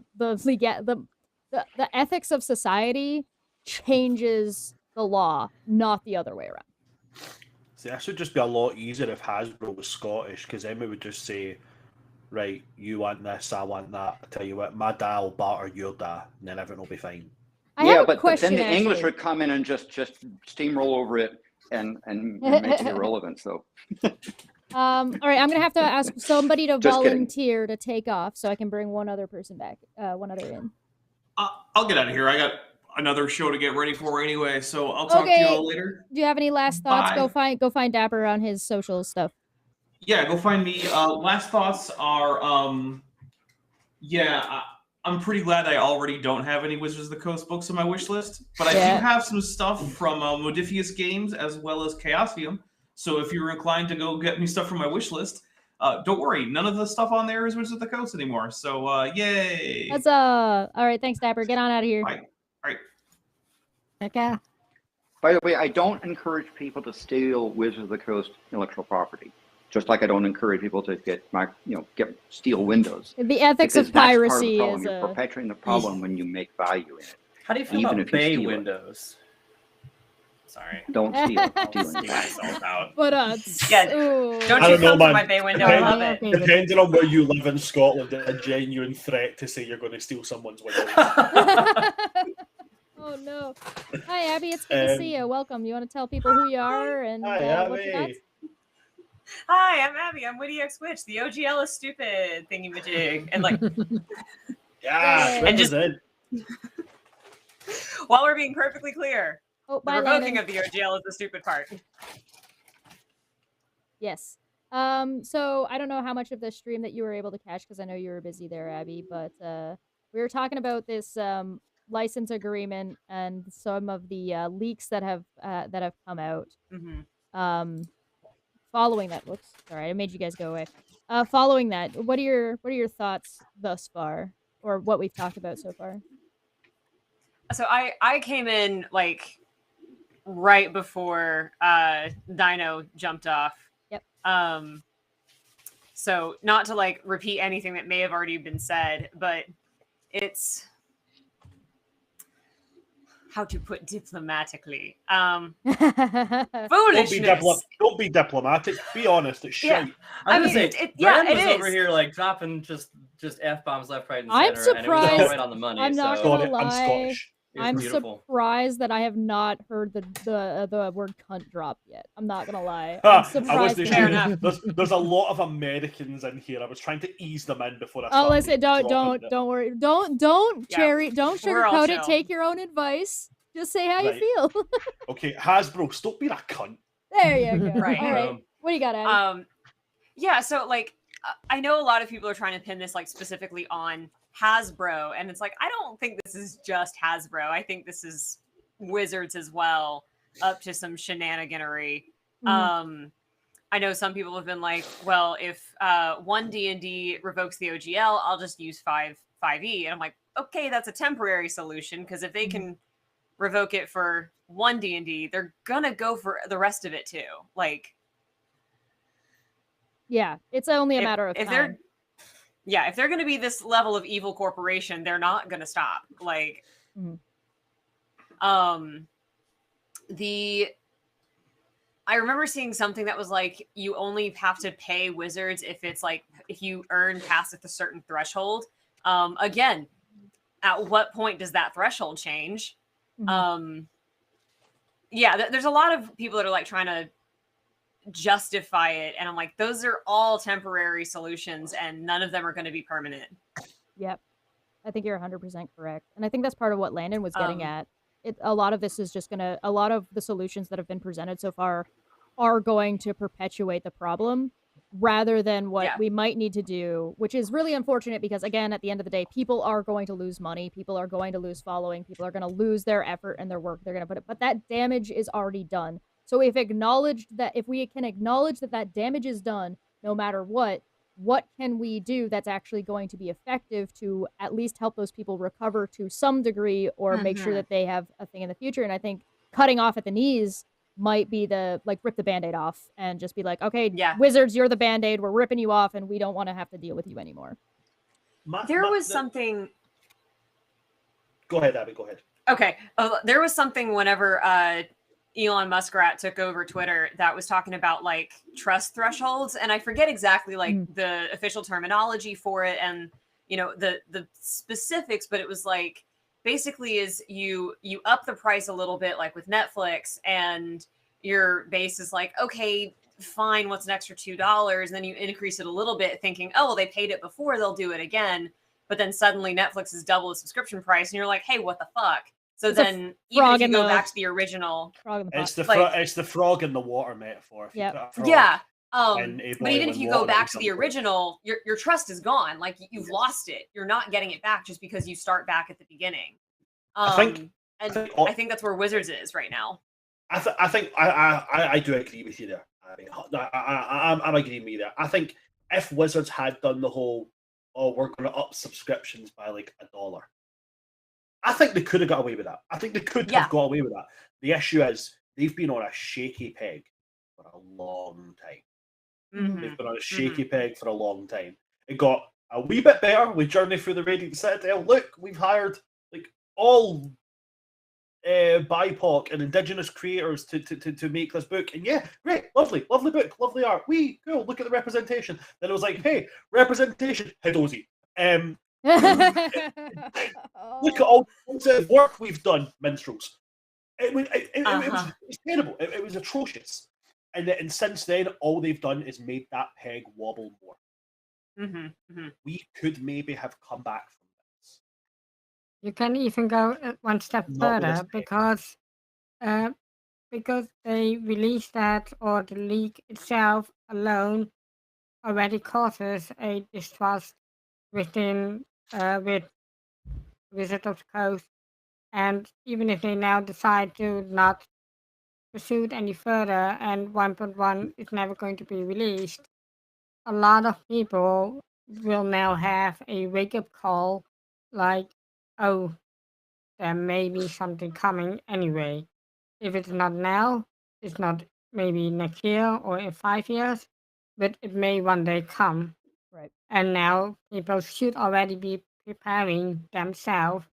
ethics of society changes the law, not the other way around. See, this would just be a lot easier if Hasbro was Scottish, because then we would just say, right, you want this, I want that. I tell you what, my dad will barter your dad, and then everything will be fine. But then the English would come in and just steamroll over it and make it irrelevant. So, all right, I'm gonna have to ask somebody to Just kidding. volunteer to take off, so I can bring one other person back, one other in. I'll get out of here. I got another show to get ready for anyway, so I'll talk to you all later. Do you have any last thoughts? Bye. Go find Dapper on his social stuff. Yeah, go find me. Last thoughts are, I'm pretty glad I already don't have any Wizards of the Coast books on my wish list, but I do have some stuff from Modifius Games as well as Chaosium. So if you're inclined to go get me stuff from my wish list, don't worry, none of the stuff on there is Wizards of the Coast anymore. So yay! That's all right. Thanks, Dapper. Get on out of here. Bye. All right. Okay. by the way, I don't encourage people to steal Wizards of the Coast intellectual property. Just like I don't encourage people to steal Windows. The ethics Because of that's part of the piracy problem. is You're perpetuating the problem when you make value in it. How do you feel Even about if you Bay steal it. Windows? Sorry. Don't steal. I'll Steal steal it. myself out. But Yeah, ooh. Don't I you don't know, come to man. my bay window? I love it. Depending on where you live in Scotland, it's a genuine threat to say you're going to steal someone's windows. Oh no! Hi Abby, it's good to see you. Welcome. You want to tell people who you are and Hi, what you got? Abby. Hi, I'm Abby. I'm Witty X Witch. The OGL is stupid thingy-majig. And like, Yeah, And just- represent. while we're being perfectly clear, Oh, the bye, revoking Landon. of the OGL is the stupid part. Yes. So I don't know how much of the stream that you were able to catch because I know you were busy there, Abby. But we were talking about this license agreement and some of the leaks that have come out. Mm-hmm. Following that, whoops, sorry, I made you guys go away. Following that, what are your thoughts thus far, or what we've talked about so far? So I came in like right before Dino jumped off. Yep. So not to like repeat anything that may have already been said, but it's how to put diplomatically. Foolishness. Don't be diplomatic. Be honest. It's Yeah. shit. I mean, say, it Brand was is. over here like dropping just F-bombs left, right, and I'm center, and it was all surprised- right on the money. I'm not so gonna I'm lie. Scottish. it was I'm beautiful. surprised that I have not heard the word cunt drop yet. I'm not gonna lie. Ah, I'm I surprised. wasn't that- Fair sure. enough. There's a lot of Americans in here. I was trying to ease them in before I Oh, started. listen, don't worry. Don't Yeah, cherry, don't we're all sugarcoat it. chill. Take your own advice. Just say how Right. you feel. Okay, Hasbro, stop being a cunt. There you go. Right. All right. What do you got, Abby? Yeah, so like I know a lot of people are trying to pin this like specifically on Hasbro, and it's like I don't think this is just Hasbro. I think this is Wizards as well, up to some shenaniganery. Mhm. I know some people have been like, well, if one D&D revokes the OGL, I'll just use 5e, and I'm like, okay, that's a temporary solution, because if they can revoke it for one D&D, they're gonna go for the rest of it too. Like, Yeah, it's only a if- matter of if time. if they're going to be this level of evil corporation, they're not going to stop. Like, Mhm. I remember seeing something that was like, you only have to pay Wizards if it's like, if you earn past a certain threshold. Again, at what point does that threshold change? Mhm. There's a lot of people that are like trying to justify it, and I'm like, those are all temporary solutions and none of them are going to be permanent. Yep. I think you're 100% correct. And I think that's part of what Landon was getting Um, at. A lot of this is just a lot of the solutions that have been presented so far are going to perpetuate the problem. rather than what Yeah. we might need to do, which is really unfortunate because, again, at the end of the day, people are going to lose money, people are going to lose following, people are going to lose their effort and their work they're going to put it, but that damage is already done. So if we can acknowledge that that damage is done, no matter what can we do that's actually going to be effective to at least help those people recover to some degree or make sure that they have a thing in the future? And I think cutting off at the knees might be rip the Band-Aid off and just be like, okay, Wizards, you're the Band-Aid, we're ripping you off and we don't want to have to deal with you anymore. There was something... Go ahead, Abby, go ahead. Okay. There was something whenever Elon Muskrat took over Twitter that was talking about like trust thresholds, and I forget exactly like the official terminology for it and the specifics, but it was like basically is you up the price a little bit like with Netflix and your base is like, okay, fine, what's an extra $2? And then you increase it a little bit thinking, oh, well, they paid it before, they'll do it again. But then suddenly Netflix is double the subscription price and you're like, hey, what the fuck? So it's then even if you go back to the original, it's the frog in the water metaphor. Yeah. But even if you go back to the original, your trust is gone. Like you've lost it. You're not getting it back just because you start back at the beginning. I think that's where Wizards is right now. I do agree with you there. I'm agreeing with you there. I think if Wizards had done the whole, we're going to up subscriptions by like $1, I think they could have got away with that. I think they could have got away with that. The issue is they've been on a shaky peg for a long time. They've been on a shaky peg for a long time. It got a wee bit better with Journey Through the Radiant Citadel. Look, we've hired like all BIPOC and Indigenous creators to make this book. And yeah, great, lovely book, lovely art. Cool, look at the representation. Then it was like, hey, representation, Hidozi. Look at all the work we've done, minstrels. It was terrible. It was atrocious. And since then, all they've done is made that peg wobble more. We could maybe have come back from this. You can even go one step further because they released that, or the league itself alone already causes a distrust within with Wizards of the Coast, and even if they now decide to not pursue it any further and 1.1 is never going to be released, a lot of people will now have a wake-up call like, oh, there may be something coming anyway. If it's not now, it's not maybe next year or in 5 years, but it may one day come. Right. And now people should already be preparing themselves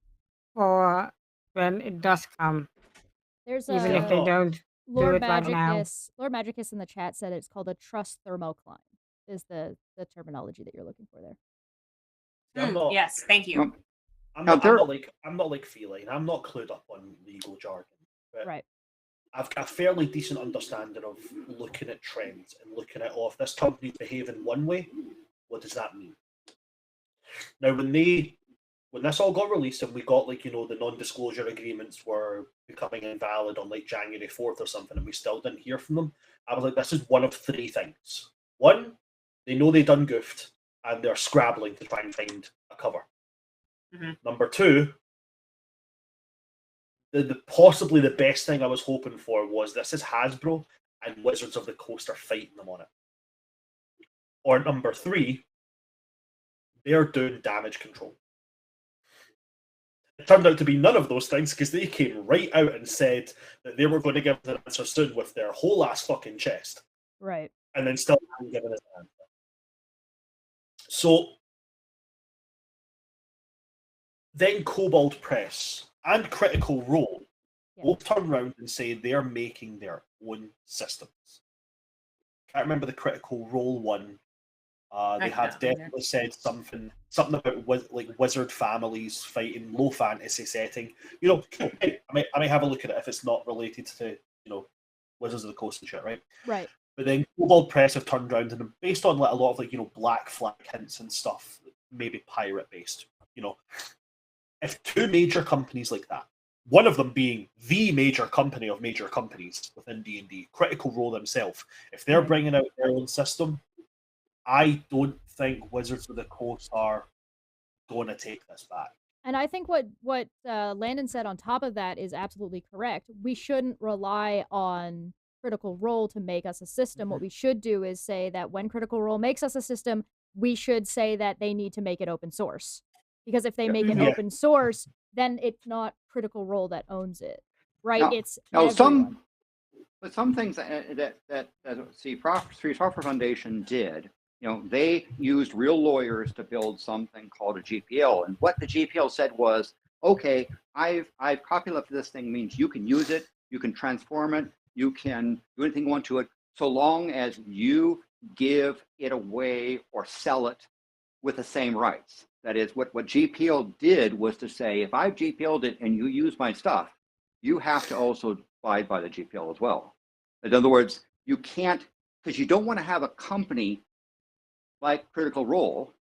for when it does come. There's even if they don't do it right now. Lord Magicus in the chat said it's called a trust thermocline, is the terminology that you're looking for there. Yes, thank you. I'm not like Feline. I'm not clued up on legal jargon. But right. I've got a fairly decent understanding of looking at trends and looking at, if this company's behaving one way, what does that mean? Now, when this all got released and we got the non-disclosure agreements were becoming invalid on like January 4th or something, and we still didn't hear from them, I was like, this is one of three things. One, they know they done goofed and they're scrabbling to try and find a cover. Number two, the possibly the best thing I was hoping for was this is Hasbro and Wizards of the Coast are fighting them on it. Or number three, they're doing damage control. It turned out to be none of those things because they came right out and said that they were going to give us an answer soon with their whole ass fucking chest. Right. And then still haven't given us an answer. So then Cobalt Press and Critical Role both turn around and say they're making their own systems. Can't remember the Critical Role one. They have definitely said something about wizard families fighting low fantasy setting. Hey, I might have a look at it if it's not related to Wizards of the Coast and shit, right? Right. But then Cobalt Press have turned around and based on a lot of Black Flag hints and stuff, maybe pirate based. If two major companies like that, one of them being the major company of major companies within D&D, Critical Role themselves, if they're bringing out their own system, I don't think Wizards of the Coast are going to take this back. And I think what Landon said on top of that is absolutely correct. We shouldn't rely on Critical Role to make us a system. What we should do is say that when Critical Role makes us a system, we should say that they need to make it open source. Because if they make it open source, then it's not Critical Role that owns it, right? Now, it's some things that Free Software Foundation did, they used real lawyers to build something called a GPL. And what the GPL said was, okay, I've copyleft this thing means you can use it, you can transform it, you can do anything you want to it, so long as you give it away or sell it with the same rights. That is, what GPL did was to say, if I've GPL'd it and you use my stuff, you have to also abide by the GPL as well. In other words, you can't, because you don't want to have a company like Critical Role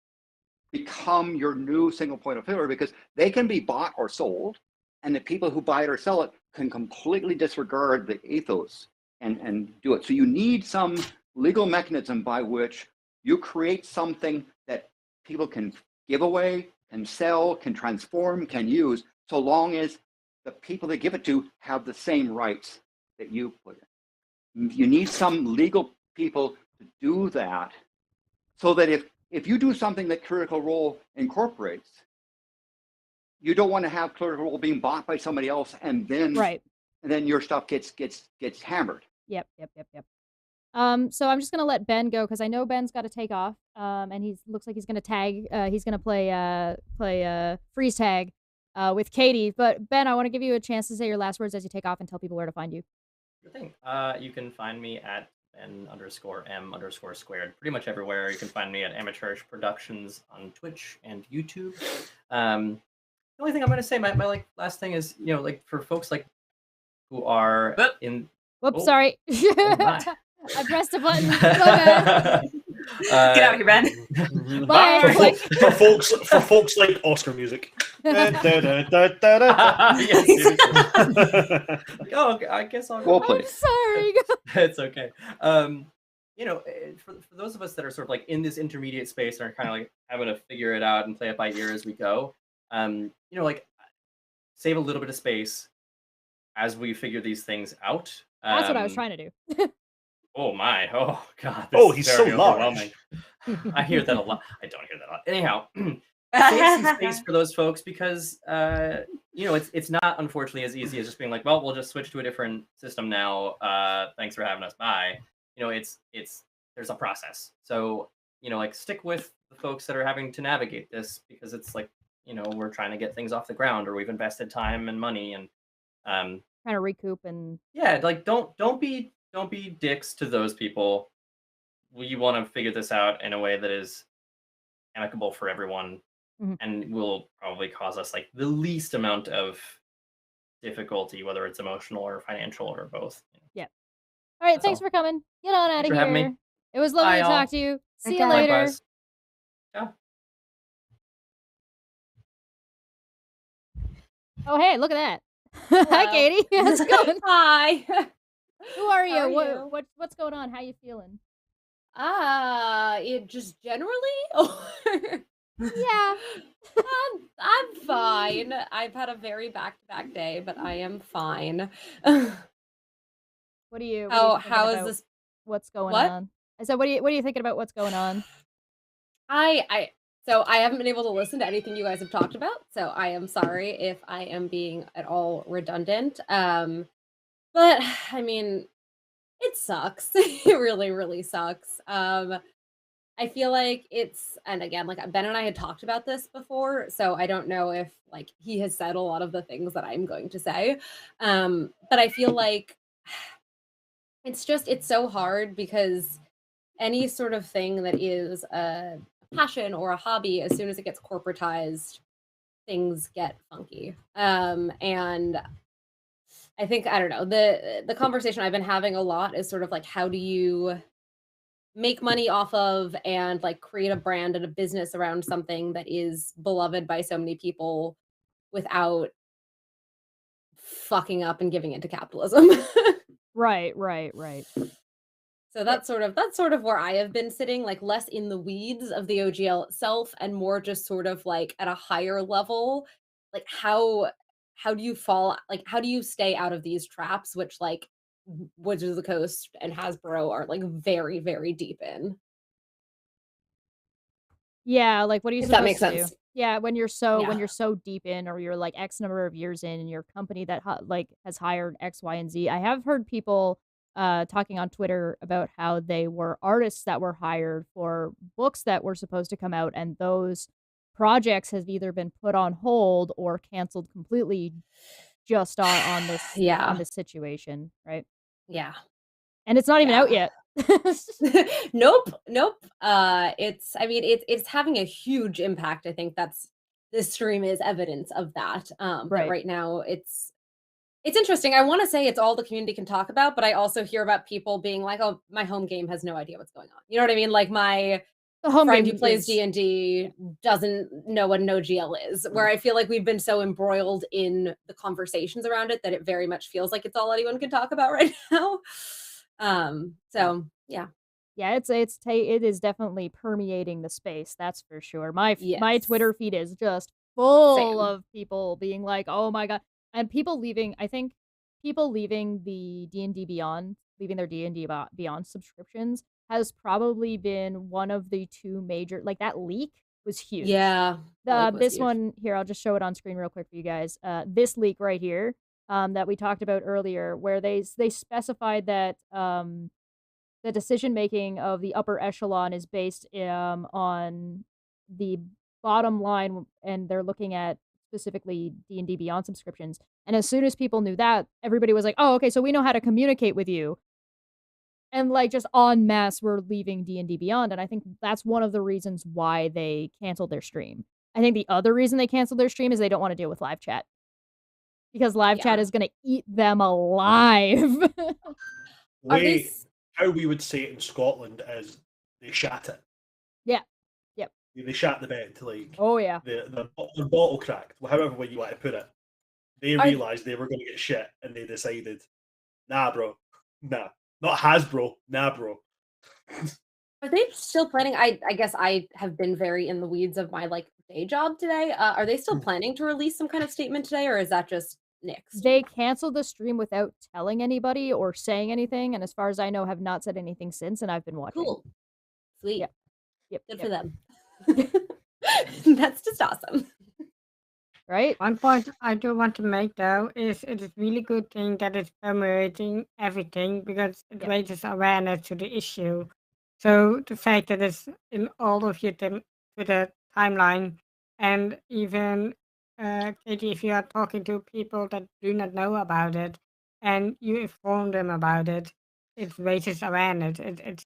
become your new single point of failure, because they can be bought or sold, and the people who buy it or sell it can completely disregard the ethos and do it. So you need some legal mechanism by which you create something that people can give away, can sell, can transform, can use, so long as the people they give it to have the same rights that you put in. You need some legal people to do that, so that if you do something that Critical Role incorporates, you don't want to have Critical Role being bought by somebody else and then your stuff gets hammered. Yep. So I'm just gonna let Ben go because I know Ben's got to take off. And he looks like he's gonna tag. He's gonna play freeze tag with Katie. But Ben, I want to give you a chance to say your last words as you take off and tell people where to find you. Sure thing. You can find me at Ben_M_squared pretty much everywhere. You can find me at Amateurish Productions on Twitch and YouTube. The only thing I'm going to say, my last thing is, for folks who are in. Whoops, sorry. I pressed a button. Go ahead. Get out of here, Ben. Bye. For folks like Oscar music. Oh, I guess I'll Well go. played. I'm sorry. It's okay. For those of us that are sort of in this intermediate space and are kind of having to figure it out and play it by ear as we go, save a little bit of space as we figure these things out. That's what I was trying to do. Oh my! Oh god! He's so overwhelming. I hear that a lot. I don't hear that a lot. Anyhow, save some space for those folks because it's not unfortunately as easy as just being like, well, we'll just switch to a different system now. Thanks for having us. Bye. There's a process. So stick with the folks that are having to navigate this because it's we're trying to get things off the ground or we've invested time and money and trying to recoup and don't be dicks to those people. We want to figure this out in a way that is amicable for everyone and will probably cause us the least amount of difficulty, whether it's emotional or financial or both. Yeah. All right. Thanks for coming. Get on out of here. Me. It was lovely to talk to you. See you later. Likewise. Yeah. Oh, hey, look at that. Hi, Katie. How's it going? Hi. Who are you? How are you? What's going on? How you feeling? It just generally? Yeah. I'm fine. I've had a very back-to-back day, but I am fine. What do you how is this? What's going on? I said, what are you thinking about what's going on? So I haven't been able to listen to anything you guys have talked about, so I am sorry if I am being at all redundant. But I mean, it sucks. It really, really sucks. I feel like and again, Ben and I had talked about this before, so I don't know if he has said a lot of the things that I'm going to say. But I feel like it's so hard because any sort of thing that is a passion or a hobby, as soon as it gets corporatized, things get funky. And I think, I don't know, the conversation I've been having a lot is sort of how do you make money off of and create a brand and a business around something that is beloved by so many people without fucking up and giving into capitalism. Right. So that's sort of where I have been sitting, like less in the weeds of the OGL itself and more just sort of like at a higher level, like how do you fall like how do you stay out of these traps which like Wizards of the Coast and Hasbro are like very, very deep in. Yeah, like, what are you If that makes supposed to do? sense. Yeah, when you're Yeah. so deep in or you're, like, X number of years in and your company that like, has hired X, Y, and Z. I have heard people, talking on Twitter about how they were artists that were hired for books that were supposed to come out, and those projects have either been put on hold or canceled completely just on Yeah. this situation, right? Yeah. And it's not even out Yeah. yet. Nope, nope. It's I mean it's having a huge impact. I think that's this stream is evidence of that. That Right. right now it's interesting. I want to say it's all the community can talk about, but I also hear about people being like, "Oh, my home game has no idea what's going on." You know what I mean? Like my The home friend who game plays is D&D doesn't know what an OGL is, where I feel like we've been so embroiled in the conversations around it that it very much feels like it's all anyone can talk about right now. So yeah. Yeah, it is definitely permeating the space, that's for sure. My Yes. Twitter feed is just full Same. of people being like, "Oh my god," and people leaving. I think people leaving the D&D Beyond, leaving their D&D Beyond subscriptions has probably been one of the two major. Like that leak was huge. Yeah. That leak was This huge. one here, I'll just show it on screen real quick for you guys. This leak right here, that we talked about earlier, where they specified that the decision making of the upper echelon is based on the bottom line, and they're looking at specifically D&D Beyond subscriptions. And as soon as people knew that, everybody was like, "Oh, okay, so we know how to communicate with you." And like just en masse, we're leaving D&D Beyond, and I think that's one of the reasons why they canceled their stream. I think the other reason they canceled their stream is they don't want to deal with live chat because live chat Yeah. is going to eat them alive. Are they Way how we would say it in Scotland is they shat it. Yeah. Yep. They shat the bed, like Oh yeah. the bottle cracked, however way you want to put it. They Are- realized they were going to get shit, and they decided, nah, bro, nah, not Hasbro, nah, bro. Are they still planning? I guess I have been very in the weeds of my like day job today. Are they still planning to release some kind of statement today, or is that just next? They canceled the stream without telling anybody or saying anything, and as far as I know, have not said anything since, and I've been watching. Cool. Sweet. Yep. Yep. Good yep. for them. That's just awesome. Right? One point I do want to make though is it is really good thing that it's permeating everything because it Yep. raises awareness to the issue. So the fact that it's in all of your Twitter timeline, and even Katie, if you are talking to people that do not know about it and you inform them about it, it raises awareness. It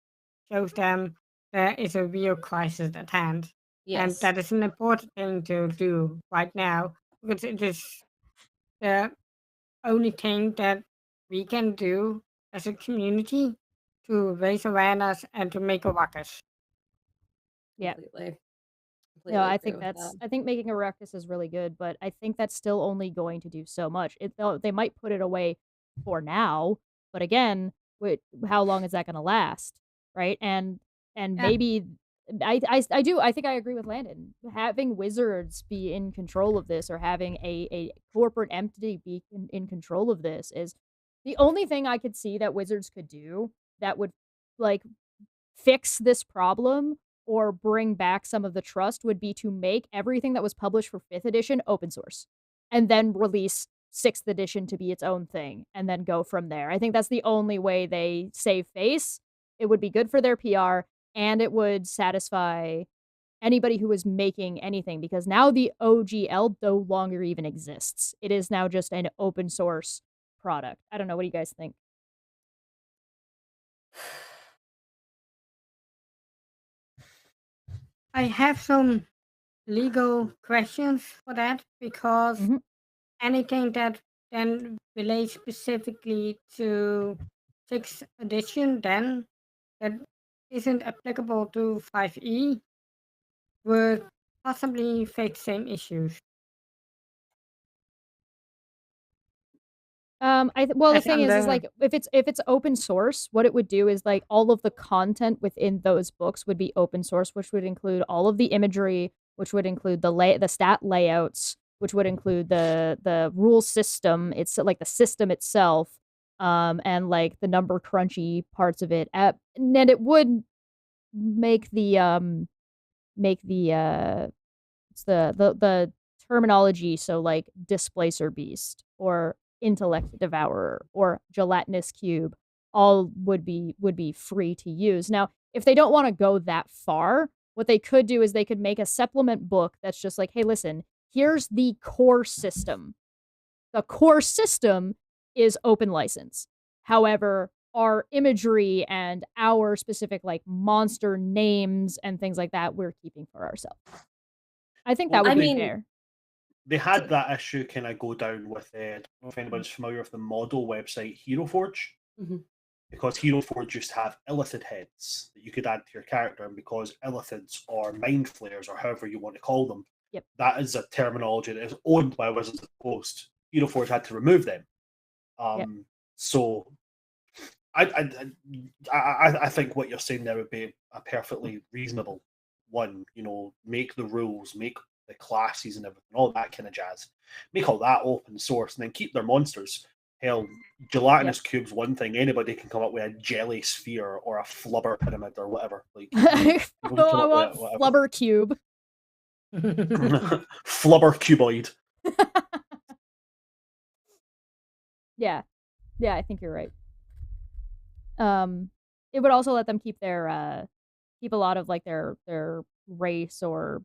shows them there is a real crisis at hand. And Yes. that is an important thing to do right now because it is the only thing that we can do as a community to raise awareness and to make a ruckus. Yeah. Completely. No, I agree think with that. I think making a ruckus is really good, but I think that's still only going to do so much. They might put it away for now, but again, how long is that going to last, right? And Yeah. maybe I think I agree with Landon. Having Wizards be in control of this or having a corporate entity be in control of this is the only thing I could see that Wizards could do that would like fix this problem or bring back some of the trust would be to make everything that was published for 5th edition open source and then release 6th edition to be its own thing and then go from there. I think that's the only way they save face. It would be good for their PR and it would satisfy anybody who is making anything because now the OGL no longer even exists. It is now just an open source product. I don't know. What do you guys think? I have some legal questions for that because Mhm. anything that then relates specifically to 6th edition then that isn't applicable to 5e would possibly face same issues. Well, the It's thing is under like if it's open source, what it would do is like all of the content within those books would be open source, which would include all of the imagery, which would include the stat layouts, which would include the rule system. It's like the system itself, and like the number crunchy parts of it. And then it would make the it's the terminology, so like displacer beast or intellect devourer or gelatinous cube all would be free to use. Now, if they don't want to go that far, what they could do is they could make a supplement book that's just like, hey, listen, here's the core system. The core system is open license. However, our imagery and our specific like monster names and things like that, we're keeping for ourselves. I think that Well, would I be mean, fair. they had that issue kind of go down with, I don't know if anybody's familiar with the model website Hero Forge, mhm. because Hero Forge used to have illithid heads that you could add to your character, and because illithids or mind flayers, or however you want to call them, Yep. that is a terminology that is owned by Wizards of the Coast. Hero Forge had to remove them. So I think what you're saying there would be a perfectly reasonable one. Make the rules, make the classes and everything, all that kind of jazz. Make all that open source, and then keep their monsters. Hell, gelatinous cube's one thing. Anybody can come up with a jelly sphere or a flubber pyramid or whatever. Like, I want flubber cube. Flubber cuboid. Yeah, I think you're right. It would also let them keep a lot of like their race or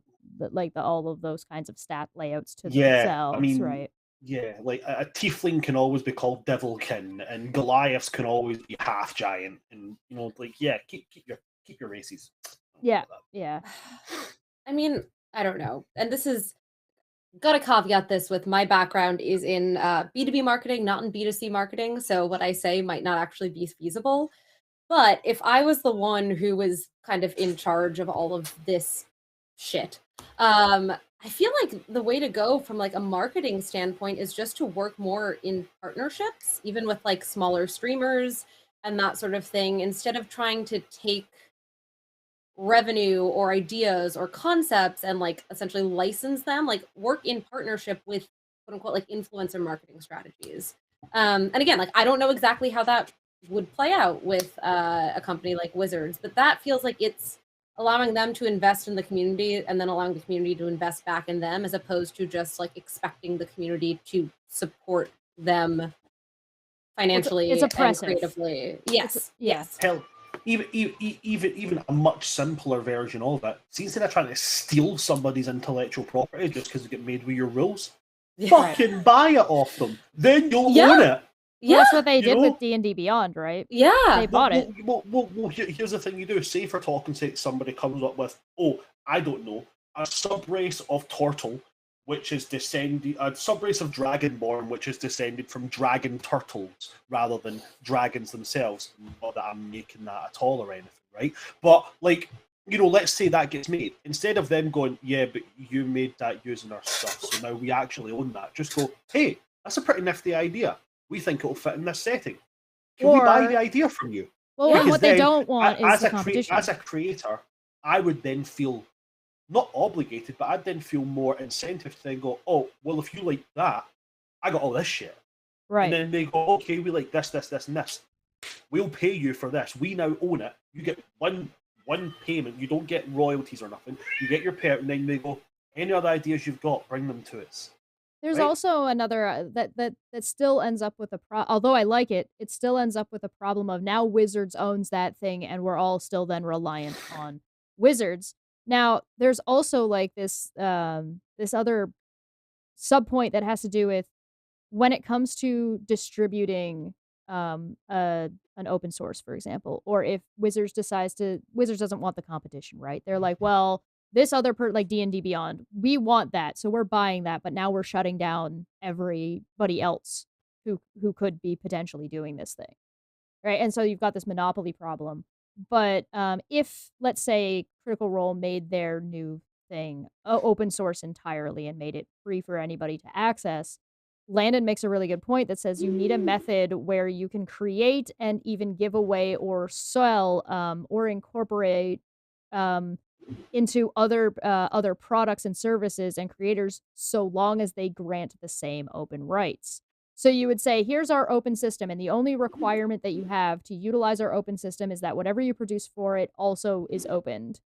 all of those kinds of stat layouts to themselves, right? Yeah, like a tiefling can always be called Devilkin, and Goliaths can always be half giant, and keep your races. Yeah. I mean, I don't know, and this is gotta caveat this with my background is in B2B marketing, not in B2C marketing, so what I say might not actually be feasible. But if I was the one who was kind of in charge of all of this shit, I feel like the way to go from like a marketing standpoint is just to work more in partnerships, even with like smaller streamers and that sort of thing, instead of trying to take revenue or ideas or concepts and like essentially license them, like work in partnership with quote unquote like influencer marketing strategies. And again, like I don't know exactly how that would play out with a company like Wizards, but that feels like it's allowing them to invest in the community and then allowing the community to invest back in them, as opposed to just like expecting the community to support them financially it's and oppressive. creatively. Yes. Hell, even a much simpler version of it. See, instead of trying to steal somebody's intellectual property just because it get made with your rules, fucking buy it off them. Then you'll own it. Yeah, that's what they did with D&D Beyond, right? Yeah, they bought it. Well, here's the thing you do. Say for talking sake, somebody comes up with, I don't know, a subrace of turtle, which is descended, a subrace of dragonborn, which is descended from dragon turtles rather than dragons themselves. Not that I'm making that at all or anything, right? But like, let's say that gets made. Instead of them going, yeah, but you made that using our stuff, so now we actually own that. Just go, hey, that's a pretty nifty idea. We think it'll fit in this setting. Can we buy the idea from you? Well, what they don't want is the competition. As a creator, I would then feel not obligated, but I'd then feel more incentive to then go, oh, well, if you like that, I got all this shit. Right. And then they go, okay, we like this, and this. We'll pay you for this. We now own it. You get one payment. You don't get royalties or nothing. You get your pay, and then they go, any other ideas you've got, bring them to us. There's also another that still ends up with although I like it, it still ends up with a problem of now Wizards owns that thing, and we're all still then reliant on Wizards. Now, there's also like this this other subpoint that has to do with when it comes to distributing an open source, for example, or if Wizards doesn't want the competition, right? They're like, well, this other like D&D Beyond, we want that, so we're buying that, but now we're shutting down everybody else who could be potentially doing this thing, right? And so you've got this monopoly problem. But if, let's say, Critical Role made their new thing open source entirely and made it free for anybody to access, Landon makes a really good point that says you need a method where you can create and even give away or sell or incorporate um, into other products and services and creators so long as they grant the same open rights. So you would say, here's our open system, and the only requirement that you have to utilize our open system is that whatever you produce for it also is opened.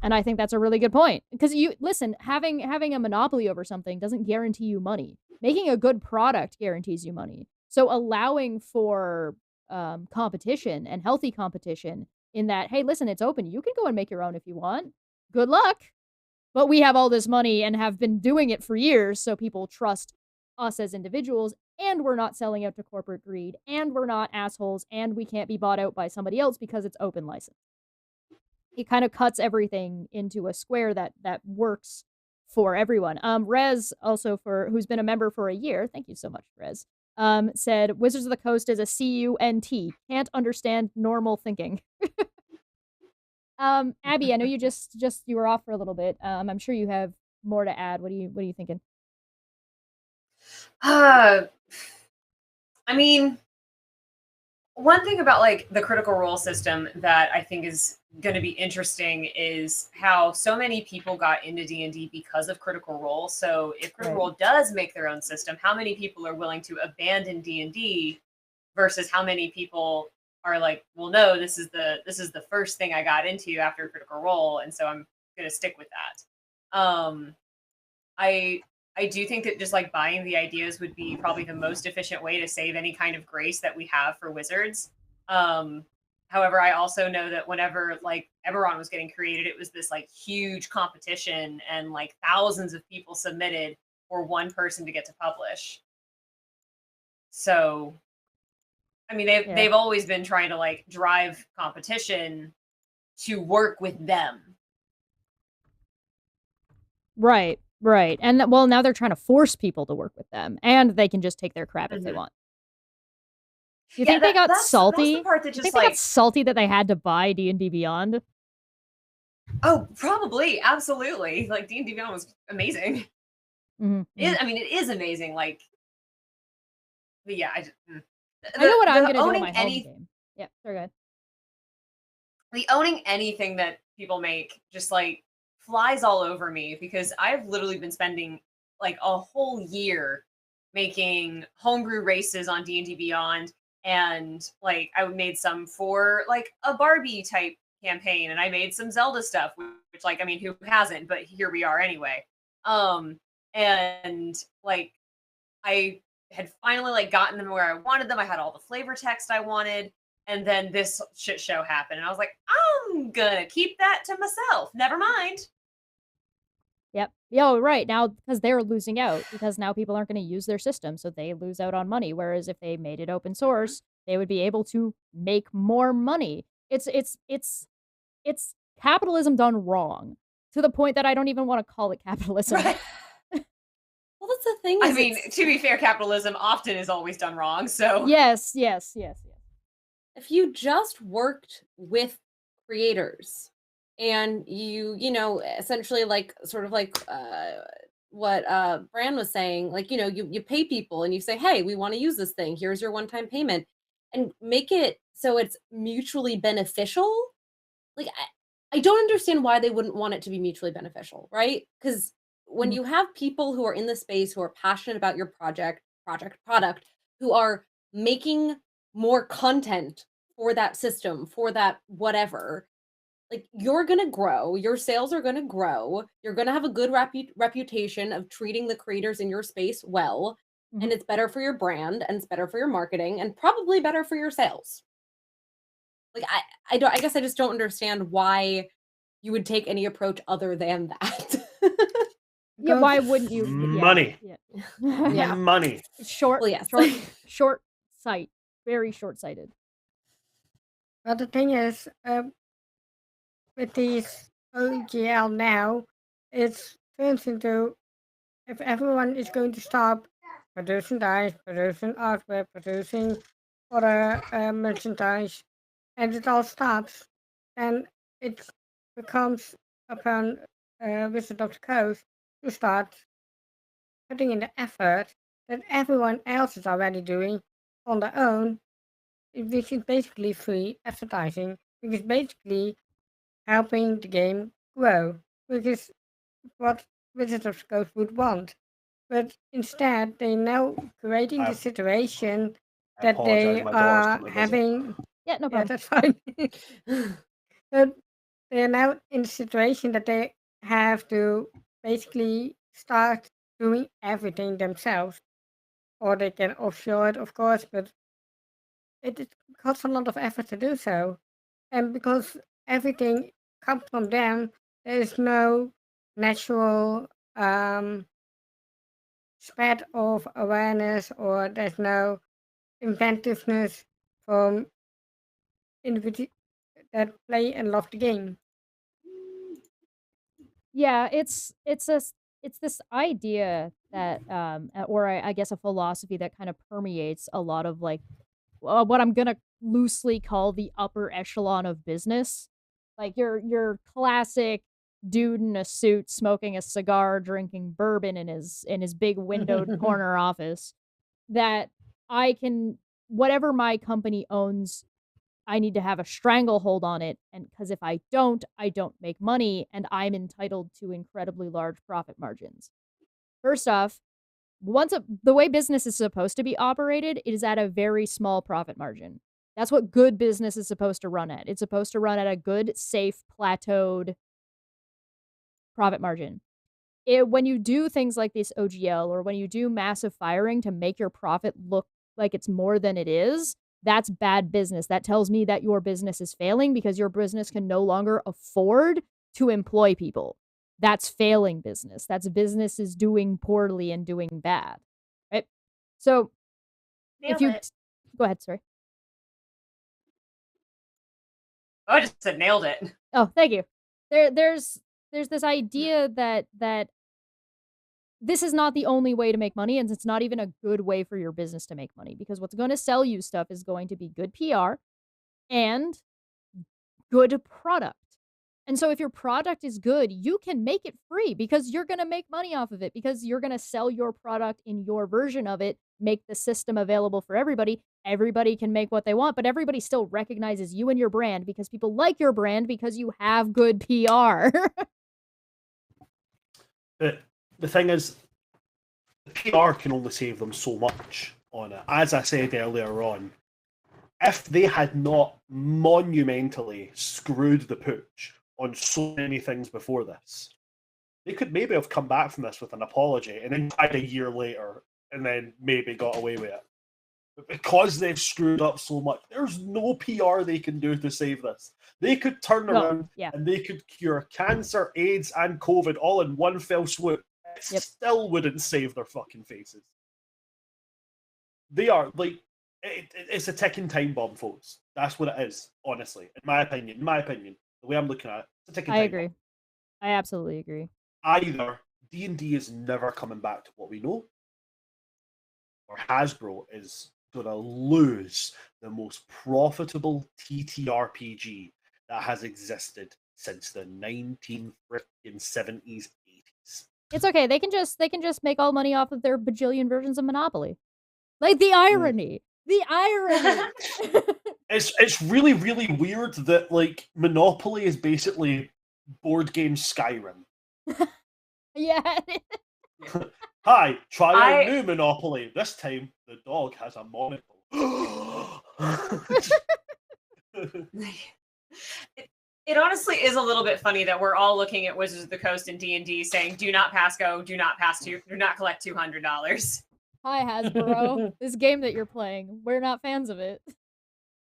And I think that's a really good point. Because you listen, having a monopoly over something doesn't guarantee you money. Making a good product guarantees you money. So allowing for competition and healthy competition in that, hey, listen, it's open. You can go and make your own if you want. Good luck. But we have all this money and have been doing it for years, so people trust us as individuals, and we're not selling out to corporate greed, and we're not assholes, and we can't be bought out by somebody else because it's open license. It kind of cuts everything into a square that works for everyone. Rez, also who's been a member for a year, thank you so much, Rez, said Wizards of the Coast is a CUNT. Can't understand normal thinking. Abby, I know you you were off for a little bit. I'm sure you have more to add. What are you thinking? I mean, one thing about like the critical role system that I think is going to be interesting is how so many people got into D&D because of critical role. So if critical role does make their own system, how many people are willing to abandon D&D versus how many people are like, well, no, this is the first thing I got into after critical role, and so I'm going to stick with that. I do think that just like buying the ideas would be probably the most efficient way to save any kind of grace that we have for Wizards. However, I also know that whenever like Eberron was getting created, it was this like huge competition and like thousands of people submitted for one person to get to publish. So, I mean, they've always been trying to like drive competition to work with them. Right. And well, now they're trying to force people to work with them, and they can just take their crap if they want. You think they got salty? That's the part that just think they got salty that they had to buy D&D Beyond? Oh, probably, absolutely. Like D&D Beyond was amazing. Mm-hmm. I mean, it is amazing. Like, but yeah, I know what I'm going to do in my home game. Yeah, sorry, go ahead. The owning anything that people make just like flies all over me, because I've literally been spending like a whole year making homebrew races on D&D Beyond, and like I made some for like a Barbie type campaign, and I made some Zelda stuff, which like, I mean, who hasn't, but here we are anyway. And like I had finally like gotten them where I wanted them. I had all the flavor text I wanted. And then this shit show happened. And I was like, I'm gonna keep that to myself. Never mind. Yep. Yo, right. Now, because they're losing out, because now people aren't going to use their system, so they lose out on money. Whereas if they made it open source, they would be able to make more money. It's capitalism done wrong, to the point that I don't even want to call it capitalism. Right. Well, that's the thing. I mean, to be fair, capitalism often is always done wrong. So yes. If you just worked with creators and you know, essentially like sort of like what Bran was saying, like, you know, you pay people and you say, hey, we want to use this thing. Here's your one-time payment, and make it so it's mutually beneficial. Like, I don't understand why they wouldn't want it to be mutually beneficial, right? Because when you have people who are in the space who are passionate about your product, who are making more content for that system, for that whatever, like, you're gonna grow, your sales are gonna grow, you're gonna have a good reputation of treating the creators in your space well, and it's better for your brand, and it's better for your marketing, and probably better for your sales. Like, I guess I just don't understand why you would take any approach other than that. Yeah, why wouldn't you? Money. Yeah. Money. Short, Well, yes. short sight. Very short-sighted. Well, the thing is, with these OGL now, it turns into, if everyone is going to stop producing dice, producing artwork, producing other merchandise, and it all stops, then it becomes upon Wizard of the Coast to start putting in the effort that everyone else is already doing on their own, which is basically free advertising, which is basically helping the game grow, which is what Wizards of the Coast would want. But instead, they're now creating the situation I that apologize, they my daughter's are coming to visit. having. Yeah, no Yeah, problem. that's fine. But they're now in the situation that they have to basically start doing everything themselves. Or they can offshore it, of course, but it costs a lot of effort to do so. And because everything comes from them, there is no natural spread of awareness, or there's no inventiveness from individuals that play and love the game. Yeah, it's this idea that or I guess a philosophy that kind of permeates a lot of like what I'm gonna loosely call the upper echelon of business. Like your classic dude in a suit smoking a cigar, drinking bourbon in his big windowed corner office that I can whatever my company owns, I need to have a stranglehold on it, and because if I don't make money, and I'm entitled to incredibly large profit margins. First off, the way business is supposed to be operated is at a very small profit margin. That's what good business is supposed to run at. It's supposed to run at a good, safe, plateaued profit margin. When you do things like this OGL or when you do massive firing to make your profit look like it's more than it is, that's bad business. That tells me that your business is failing because your business can no longer afford to employ people. That's failing business. That's business is doing poorly and doing bad. Right? So Nailed if you it. go ahead, sorry. Oh, I just said nailed it. Oh, thank you. There's this idea that this is not the only way to make money, and it's not even a good way for your business to make money because what's going to sell you stuff is going to be good PR and good product. And so if your product is good, you can make it free because you're going to make money off of it because you're going to sell your product in your version of it, make the system available for everybody. Everybody can make what they want, but everybody still recognizes you and your brand because people like your brand because you have good PR. The thing is, the PR can only save them so much on it. As I said earlier on, if they had not monumentally screwed the pooch on so many things before this, they could maybe have come back from this with an apology and then tried a year later and then maybe got away with it. But because they've screwed up so much, there's no PR they can do to save this. They could turn around and they could cure cancer, AIDS, and COVID all in one fell swoop. It still wouldn't save their fucking faces. They are like, it's a ticking time bomb, folks. That's what it is, honestly. In my opinion, the way I'm looking at it, it's a ticking time agree. bomb. I absolutely agree. Either D&D is never coming back to what we know, or Hasbro is going to lose the most profitable TTRPG that has existed since the 1970s, 80s. It's okay. They can just make all money off of their bajillion versions of Monopoly. Like the irony. The irony. It's really, really weird that like Monopoly is basically board game Skyrim. Yeah. Hi, try our new Monopoly. This time the dog has a monocle. It honestly is a little bit funny that we're all looking at Wizards of the Coast and D&D saying, do not pass go, do not collect $200. Hi, Hasbro. This game that you're playing, we're not fans of it.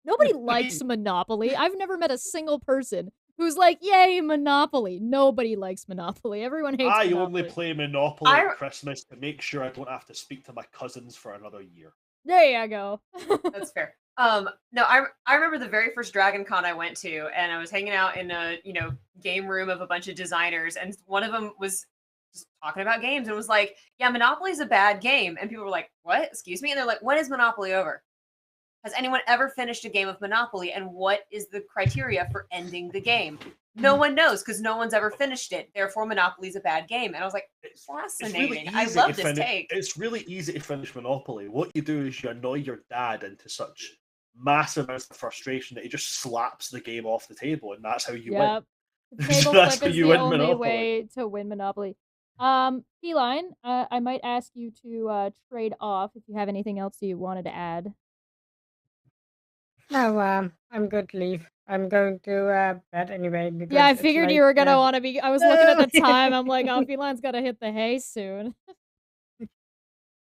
Nobody likes Monopoly. I've never met a single person who's like, yay, Monopoly. Nobody likes Monopoly. Everyone hates Monopoly. I only play Monopoly at Christmas to make sure I don't have to speak to my cousins for another year. There you go. That's fair. No, I remember the very first Dragon Con I went to, and I was hanging out in a game room of a bunch of designers, and one of them was just talking about games and was like, "Yeah, Monopoly's a bad game," and people were like, "What? Excuse me?" And they're like, "When is Monopoly over? Has anyone ever finished a game of Monopoly, and what is the criteria for ending the game?" no one knows because no one's ever finished it. Therefore, Monopoly's a bad game. And I was like, It's fascinating. really I easy love to this finish. take. It's really easy to finish Monopoly. What you do is you annoy your dad into such massive amounts of frustration that he just slaps the game off the table, and that's how you win. Yep. Table That's flip how is you the win only Monopoly. way to win Monopoly. Feline, I might ask you to trade off if you have anything else you wanted to add. No, I'm good to leave. I'm going to bed anyway because Yeah, I it's figured you late. were gonna want to be. I was looking at the No. time. I'm like, oh, Feline's gotta hit the hay soon.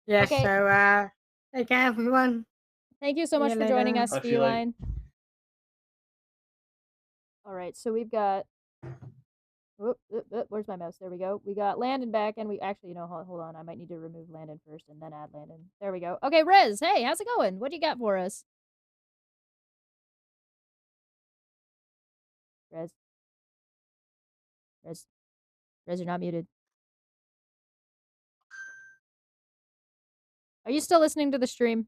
Yes, Okay. so take care, everyone. Thank you so See much you for joining later. us, Bye, Feline. Feline. All right, so we've got. Where's my mouse? There we go. We got Landon back, and we actually, hold on. I might need to remove Landon first and then add Landon. There we go. Okay, Rez, hey, how's it going? What do you got for us? Rez. Rez. Rez, you're not muted. Are you still listening to the stream?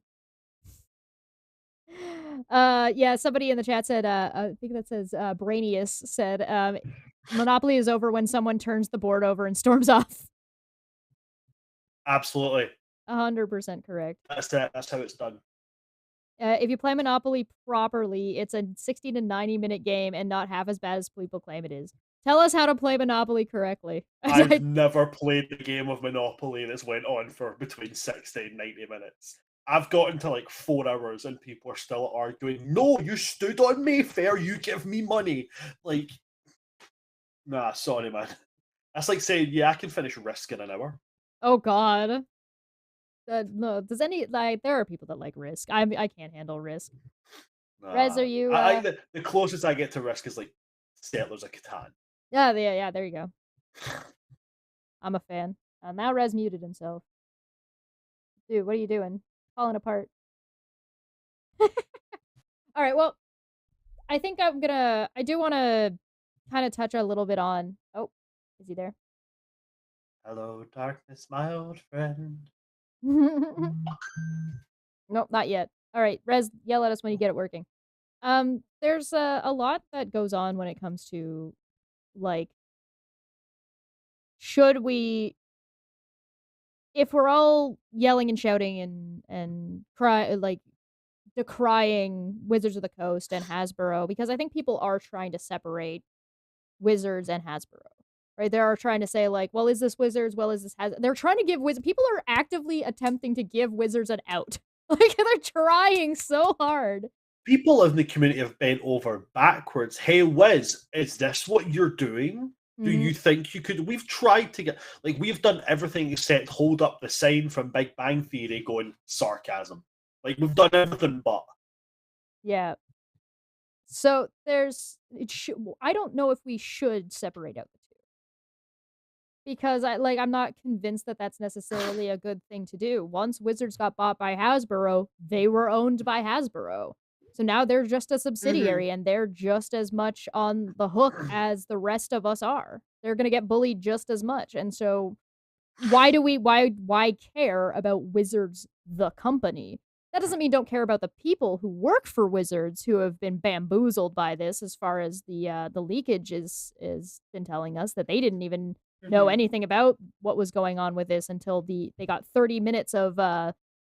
Yeah, somebody in the chat said, I think that says, Brainius said, Monopoly is over when someone turns the board over and storms off. Absolutely. 100% correct. That's it. That's how it's done. If you play Monopoly properly, it's a 60 to 90-minute game and not half as bad as people claim it is. Tell us how to play Monopoly correctly. I've never played the game of Monopoly that's went on for between 60 and 90 minutes. I've gotten to like 4 hours and people are still arguing, no, you stood on Mayfair, you give me money. Like, nah, sorry, man. That's like saying, yeah, I can finish Risk in an hour. Oh, God. No, does there are people that like Risk. I can't handle Risk. Rez, are you? The closest I get to Risk is like Settlers of Catan. Yeah, there you go. I'm a fan. Now Rez muted himself. Dude, what are you doing? Falling apart. All right, well, I think I do want to kind of touch a little bit on. Oh, is he there? Hello, darkness, my old friend. Nope, not yet. All right, Rez, yell at us when you get it working. There's a lot that goes on when it comes to, like, should we, if we're all yelling and shouting and decrying Wizards of the Coast and Hasbro, because I think people are trying to separate Wizards and Hasbro. Right? They are trying to say, like, well, is this Wizards? Well, is this Hasbro? They're trying to give Wizards. People are actively attempting to give Wizards an out. Like, they're trying so hard. People in the community have bent over backwards. Hey, Wiz, is this what you're doing? Do you think you could? We've tried to get, like, we've done everything except hold up the sign from Big Bang Theory going sarcasm. Like, we've done everything but. Yeah. So I don't know if we should separate out the two. Because I'm not convinced that that's necessarily a good thing to do. Once Wizards got bought by Hasbro, they were owned by Hasbro. So now they're just a subsidiary and they're just as much on the hook as the rest of us are. They're going to get bullied just as much. And so why care about Wizards the company? That doesn't mean don't care about the people who work for Wizards who have been bamboozled by this, as far as the leakage is been telling us that they didn't even know anything about what was going on with this until they got 30 minutes of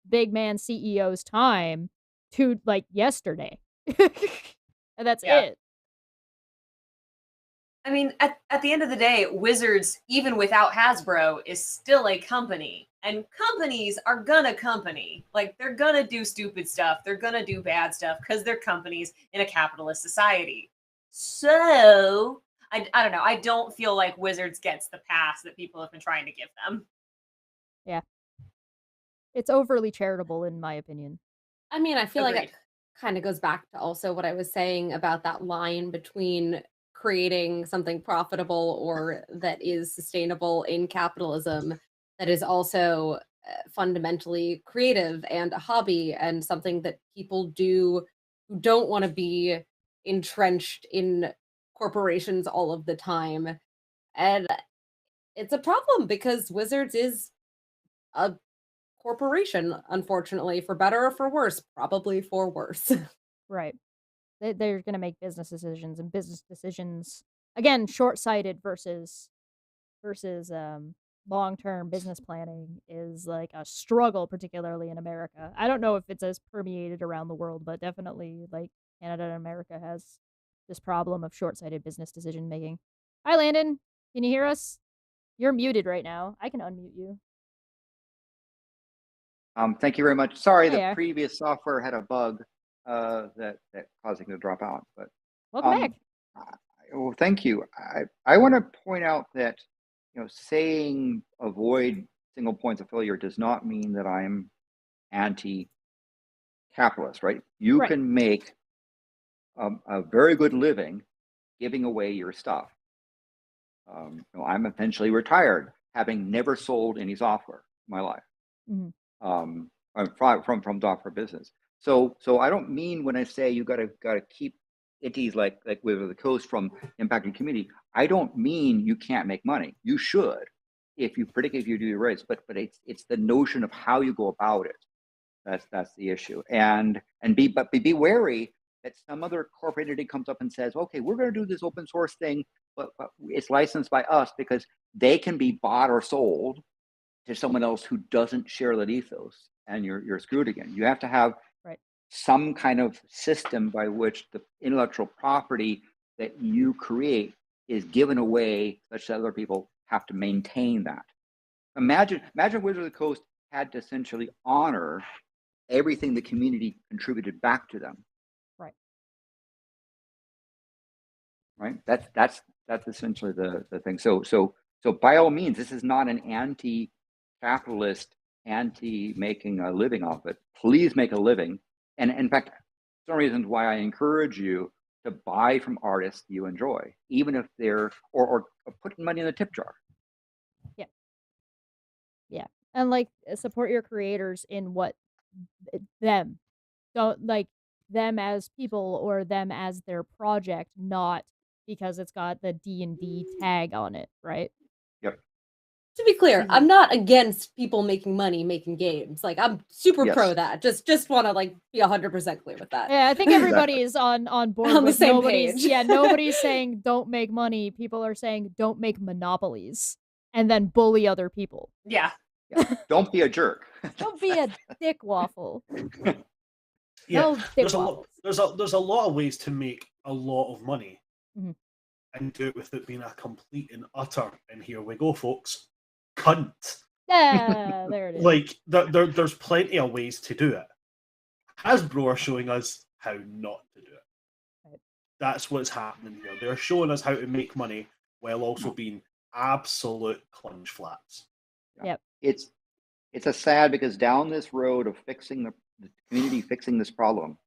big man CEO's time to, like, yesterday. And that's it. I mean, at the end of the day, Wizards, even without Hasbro, is still a company. And companies are gonna company. Like, they're gonna do stupid stuff. They're gonna do bad stuff because they're companies in a capitalist society. So, I don't know. I don't feel like Wizards gets the pass that people have been trying to give them. Yeah. It's overly charitable, in my opinion. I mean, I feel like Agreed. it kind of goes back to also what I was saying about that line between creating something profitable or that is sustainable in capitalism that is also fundamentally creative and a hobby and something that people do who don't want to be entrenched in corporations all of the time. And it's a problem because Wizards is a corporation, unfortunately, for better or for worse, probably for worse. Right. They're going to make business decisions, and business decisions again, short-sighted versus long-term business planning is like a struggle, particularly in America. I don't know if it's as permeated around the world, but definitely like Canada and America has this problem of short-sighted business decision making. Hi, Landon. Can you hear us? You're muted right now. I can unmute you. Thank you very much. Sorry, the Hiya. previous software had a bug that causing it to drop out. But Welcome back. well, thank you. I want to point out that saying avoid single points of failure does not mean that I'm anti-capitalist, right? You Right. can make a very good living giving away your stuff. I'm essentially retired, having never sold any software in my life. Mhm. From software business. So I don't mean when I say you gotta keep entities like Wizard of the Coast from impacting community. I don't mean you can't make money. You should, if you do your rates. But it's the notion of how you go about it. That's the issue. And be wary that some other corporate entity comes up and says, okay, we're going to do this open source thing, but it's licensed by us, because they can be bought or sold to someone else who doesn't share that ethos, and you're screwed again. You have to have some kind of system by which the intellectual property that you create is given away such that other people have to maintain that. Imagine Wizard of the Coast had to essentially honor everything the community contributed back to them. Right. That's essentially the thing. So by all means, this is not an anti-capitalist, anti-making a living off it. Please make a living. And in fact, some reasons why I encourage you to buy from artists you enjoy, even if they're or put money in the tip jar. Yeah. And like support your creators in what them. Don't like them as people or them as their project, not because it's got the D&D tag on it, right? Yep. To be clear, I'm not against people making money making games. Like, I'm super pro that. Just want to like be 100% clear with that. Yeah, I think everybody is on board on the with same nobody's page. yeah, nobody's saying don't make money. People are saying don't make monopolies and then bully other people. Yeah. Don't be a jerk. Don't be a dick waffle. Yeah, No dick waffles. there's a lot of ways to make a lot of money Mhm. and do it without being a complete and utter, and here we go, folks, cunt. Yeah, there it is. Like there's plenty of ways to do it. Hasbro are showing us how not to do it. That's what's happening here. They're showing us how to make money while also being absolute clunge flats. Yep. It's a sad, because down this road of fixing the community, fixing this problem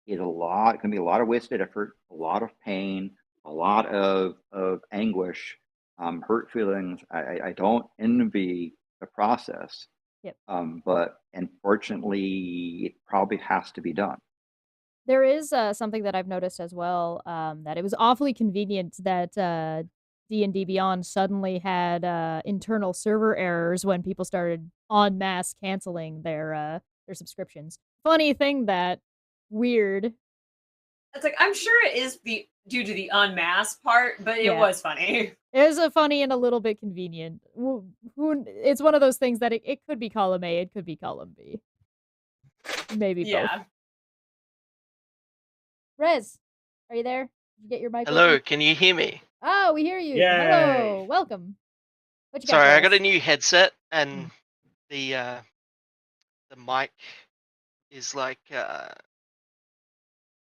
is can be a lot of wasted effort, a lot of pain, a lot of anguish, hurt feelings. I don't envy the process. Yep. But unfortunately, it probably has to be done. There is something that I've noticed as well, that it was awfully convenient that D&D Beyond suddenly had internal server errors when people started en masse canceling their subscriptions. Funny thing that weird. It's like, I'm sure it is due to the unmasked part, but it was funny. It was a funny and a little bit convenient. It's one of those things that it could be column A, it could be column B. Maybe both. Rez, are you there? Did you get your mic? Hello, open? can you hear me? Oh, we hear you. Yay. Hello, welcome. What you got Sorry, for I got us? a new headset and the mic is like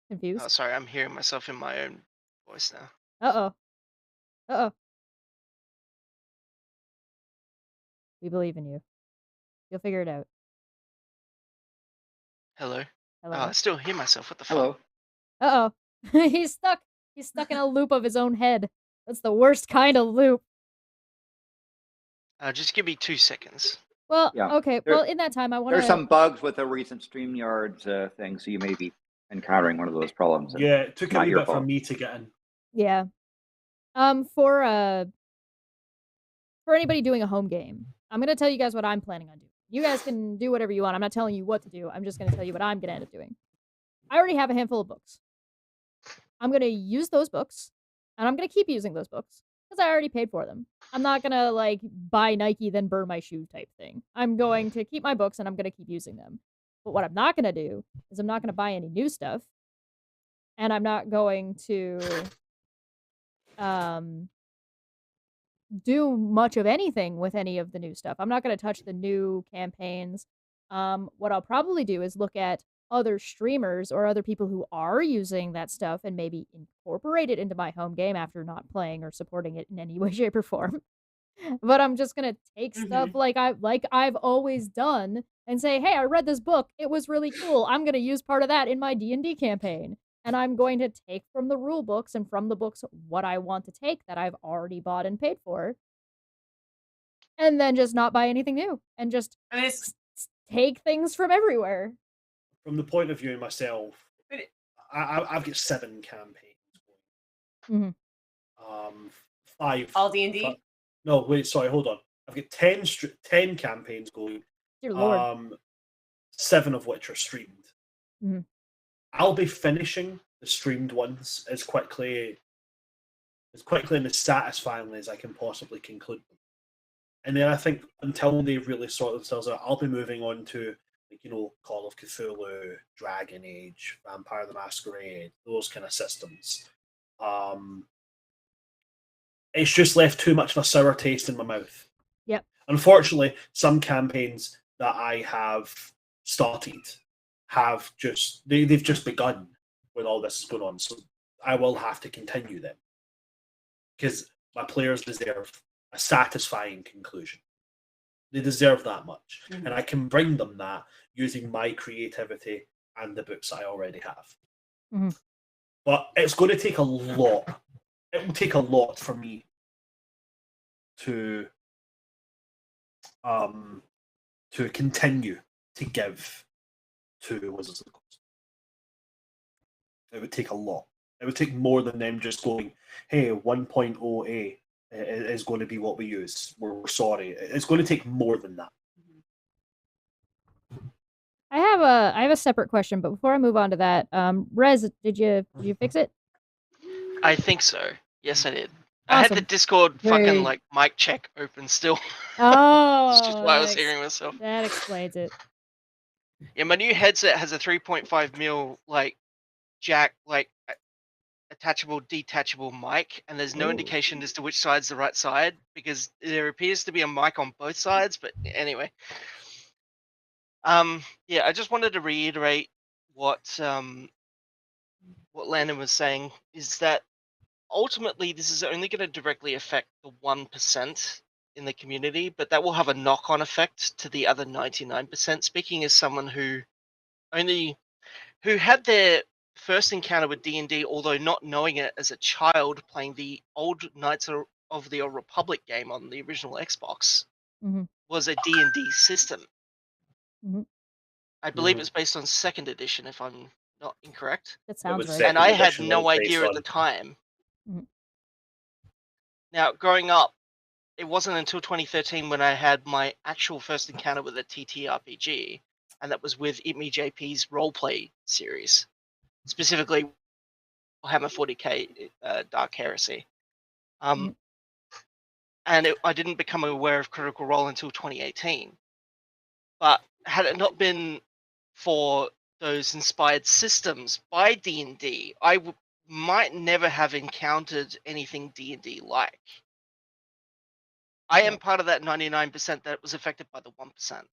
Confused? oh sorry, I'm hearing myself in my own voice now. Uh-oh. Uh-oh. We believe in you. You'll figure it out. Hello. Hello. Oh, I still hear myself. What the Hello. fuck? Uh-oh. He's stuck. He's stuck in a loop of his own head. That's the worst kind of loop. Just give me 2 seconds. Well, Yeah. okay. Well, in that time, I want to... There's some bugs with the recent StreamYards thing, so you may be encountering one of those problems. Yeah, it took a Not wee your bit for fault. me to get in. Yeah. For anybody doing a home game, I'm going to tell you guys what I'm planning on doing. You guys can do whatever you want. I'm not telling you what to do. I'm just going to tell you what I'm going to end up doing. I already have a handful of books. I'm going to use those books. and I'm gonna keep using those books because I already paid for them. I'm not gonna like buy Nike then burn my shoe type thing. I'm going to keep my books and I'm gonna keep using them. But what I'm not gonna do is I'm not gonna buy any new stuff, and I'm not going to um do much of anything with any of the new stuff. I'm not gonna touch the new campaigns. What I'll probably do is look at other streamers or other people who are using that stuff and maybe incorporate it into my home game after not playing or supporting it in any way, shape, or form. But I'm just gonna take stuff like I've always done and say, "Hey, I read this book. It was really cool. I'm gonna use part of that in my D&D campaign." And I'm going to take from the rule books and from the books what I want to take that I've already bought and paid for, and then just not buy anything new and just I mean, it's take things from everywhere. From the point of view of myself, But it- I've got 7 campaigns. Mhm. 5. all D&D. No, wait, sorry, hold on. I've got 10 campaigns going. Dear Lord. 7 of which are streamed. Mhm. I'll be finishing the streamed ones as quickly and as satisfyingly as I can possibly conclude them. And then I think until they really sort themselves out, I'll be moving on to, like, Call of Cthulhu, Dragon Age, Vampire the Masquerade, those kind of systems. It's just left too much of a sour taste in my mouth. Yep. Unfortunately, some campaigns that I have started have they've just begun when all this is going on. So I will have to continue them because my players deserve a satisfying conclusion. They deserve that much. Mhm. And I can bring them that using my creativity and the books I already have. Mhm. But it's going to take a lot. It will take a lot for me to continue to give to Wizards of the Coast. It would take a lot. It would take more than them just going, "Hey, 1.0a is going to be what we use. We're sorry." It's going to take more than that. I have a separate question, but before I move on to that, Rez, did you fix it? I think so. Yes, I did. I had the Awesome. Discord fucking Great. like mic check open still. Oh, It's just why I was hearing myself. that explains it. Yeah, my new headset has a 3.5 mil like jack attachable detachable mic, and there's no Ooh. indication as to which side's the right side because there appears to be a mic on both sides. But anyway, yeah, I just wanted to reiterate what Landon was saying is that ultimately this is only going to directly affect the 1% in the community, but that will have a knock-on effect to the other 99%. Speaking as someone who had their first encounter with D&D, although not knowing it as a child, playing the old Knights of the Old Republic game on the original Xbox, Mhm. was a D&D system. Mhm. I believe it's based on 2nd edition, if I'm not incorrect. That sounds was right. second And I had edition no was idea based at the on. time. Mhm. Now, growing up, it wasn't until 2013 when I had my actual first encounter with a TTRPG, and that was with Itme JP's roleplay series, specifically Hammer 40k Dark Heresy. Mhm. And I didn't become aware of Critical Role until 2018. But had it not been for those inspired systems by D&D, I might never have encountered anything D&D like. I am part of that 99% that was affected by the 1%.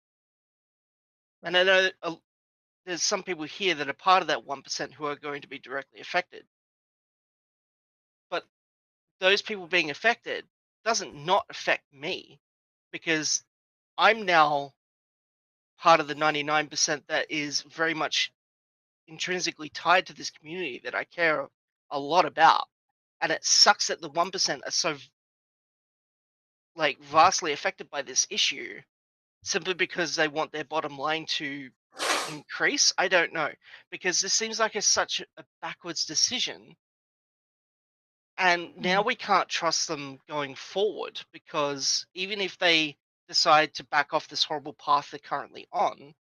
And I know there's some people here that are part of that 1% who are going to be directly affected. But those people being affected doesn't not affect me because I'm now part of the 99% that is very much intrinsically tied to this community that I care a lot about. And it sucks that the 1% are so vastly affected by this issue simply because they want their bottom line to increase. I don't know, because this seems like such a backwards decision. And now we can't trust them going forward because even if they decide to back off this horrible path they're currently on,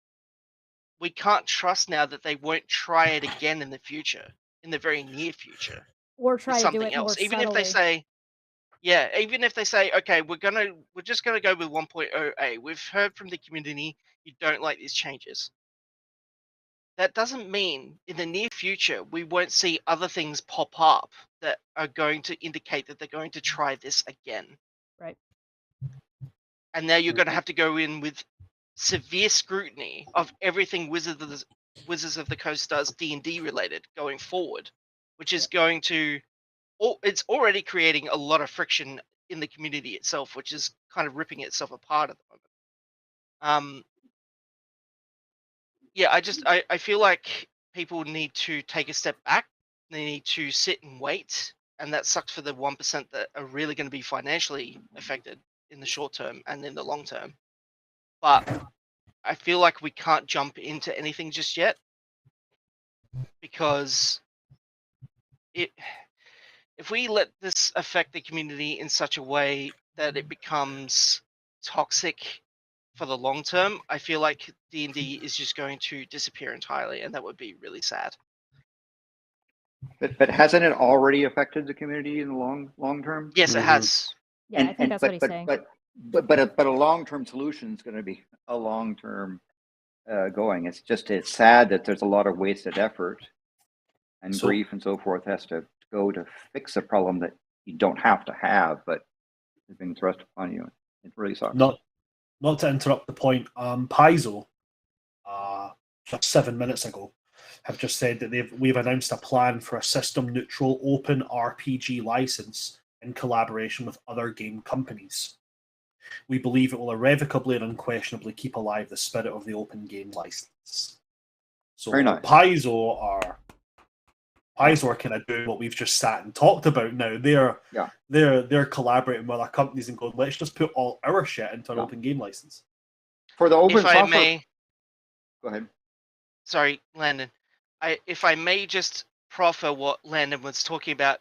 we can't trust now that they won't try it again in the future, in the very near future. or try to do something it more else. Even if they subtly. say, yeah, even if they say, okay, we're just gonna go with 1.0a. We've heard from the community you don't like these changes. That doesn't mean in the near future we won't see other things pop up that are going to indicate that they're going to try this again. Right. And now you're going to have to go in with severe scrutiny of everything Wizards of the Coast does D&D related going forward, which is going to, it's already creating a lot of friction in the community itself, which is kind of ripping itself apart at the moment. Yeah, I feel like people need to take a step back. They need to sit and wait, and that sucks for the 1% that are really going to be financially affected in the short term and in the long term. But I feel like we can't jump into anything just yet because if we let this affect the community in such a way that it becomes toxic for the long term, I feel like D&D is just going to disappear entirely, and that would be really sad. But hasn't it already affected the community in the long term? Yes, it has. Yeah, I think that's what he's saying. But a long term solution is going to be a long term going. It's sad that there's a lot of wasted effort and grief and so forth has to go to fix a problem that you don't have to have, but is being thrust upon you. It really sucks. Not to interrupt the point, Paizo, just 7 minutes ago, have just said that we've announced a plan for a system-neutral open RPG license in collaboration with other game companies. We believe it will irrevocably and unquestionably keep alive the spirit of the open game license. So very nice. Paizo are kind of doing what we've just sat and talked about now. They're collaborating with other companies and going, let's just put all our shit into an open game license. For the open software. If I may, go ahead. Sorry, Landon. If I may just proffer what Landon was talking about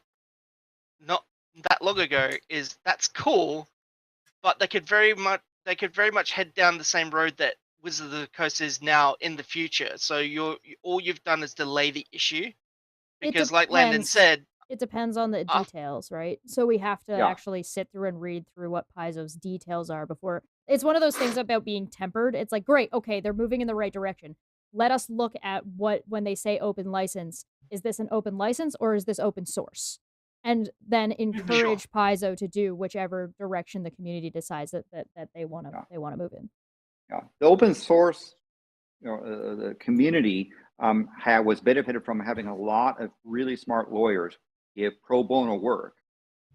not that long ago, is that's cool, but they could very much head down the same road that Wizards of the Coast is now in the future. So all you've done is delay the issue, because like Landon said, it depends on the details, right? So we have to actually sit through and read through what Paizo's details are before. It's one of those things about being tempered. It's like, great, okay, they're moving in the right direction. Let us look at when they say open license, is this an open license or is this open source? And then encourage Paizo to do whichever direction the community decides that they want to move in. Yeah, the open source, the community was benefited from having a lot of really smart lawyers give pro bono work,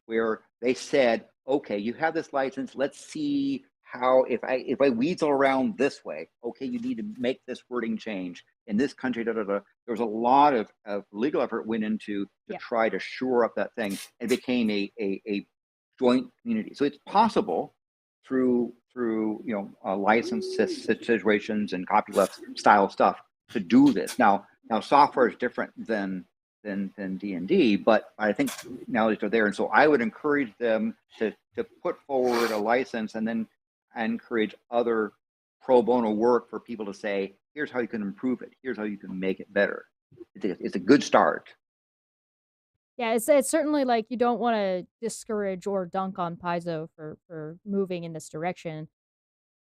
where they said, okay, you have this license. Let's see how if I weasel around this way, okay, you need to make this wording change in this country. There was a lot of legal effort went into to try to shore up that thing, and became a joint community. So it's possible through license situations and copyleft style stuff to do this. Now software is different than D&D, but I think now that they're there, and so I would encourage them to put forward a license and then encourage other pro bono work for people to say, here's how you can improve it, here's how you can make it better. It's a good start. Yeah, it's certainly like you don't want to discourage or dunk on Paizo for moving in this direction,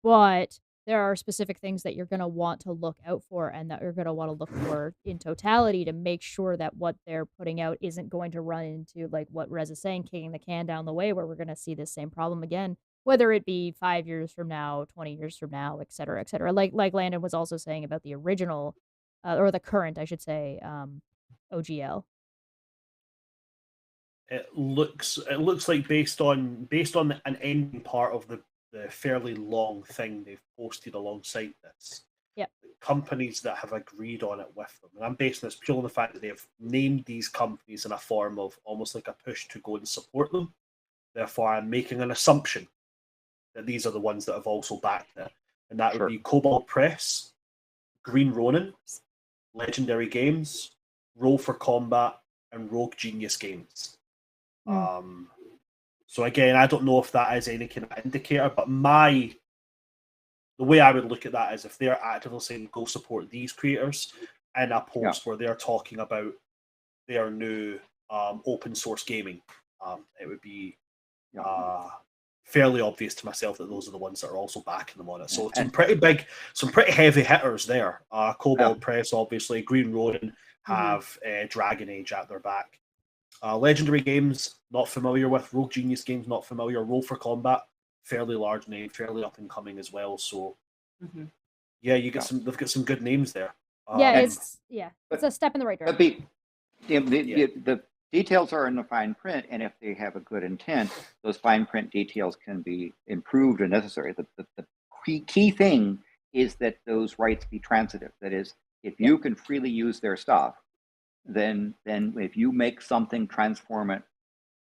but there are specific things that you're going to want to look out for and that you're going to want to look for in totality to make sure that what they're putting out isn't going to run into, like what Rez is saying, kicking the can down the way, where we're going to see this same problem again, whether it be 5 years from now, 20 years from now, et cetera, et cetera. Like Landon was also saying about the original, or the current, I should say, OGL. It looks like based on an ending part of the fairly long thing they've posted alongside this. Yep. Companies that have agreed on it with them, and I'm basing this purely on the fact that they've named these companies in a form of almost like a push to go and support them. Therefore, I'm making an assumption that these are the ones that have also backed it, and that would be Cobalt Press, Green Ronin, Legendary Games, Roll for Combat, and Rogue Genius Games. So again, I don't know if that is any kind of indicator, but the way I would look at that is if they're actively saying go support these creators in a post where they're talking about their new open source gaming. It would be fairly obvious to myself that those are the ones that are also backing them on it. So some pretty heavy hitters there. Cobalt Press, obviously, Green Ronin have Dragon Age at their back. Legendary Games, not familiar with. Rogue Genius Games, not familiar. Roll for Combat, fairly large name, fairly up and coming as well. So yeah, you get some. They've got some good names there. It's a step in the right direction. The details are in the fine print, and if they have a good intent, those fine print details can be improved or necessary. The key thing is that those rights be transitive. That is, if you can freely use their stuff, then if you make something, transform it,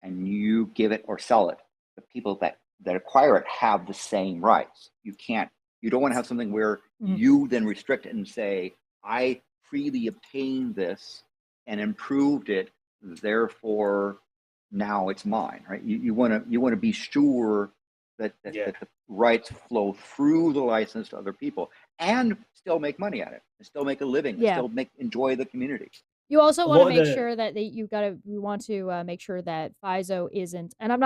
and you give it or sell it, the people that acquire it have the same rights. You don't want to have something where you then restrict it and say, I freely obtained this and improved it, therefore now it's mine, right? You want to be sure that the rights flow through the license to other people and still make money at it, and still make a living, and still enjoy the community. You also want to make sure that you want to make sure that FISO isn't, and I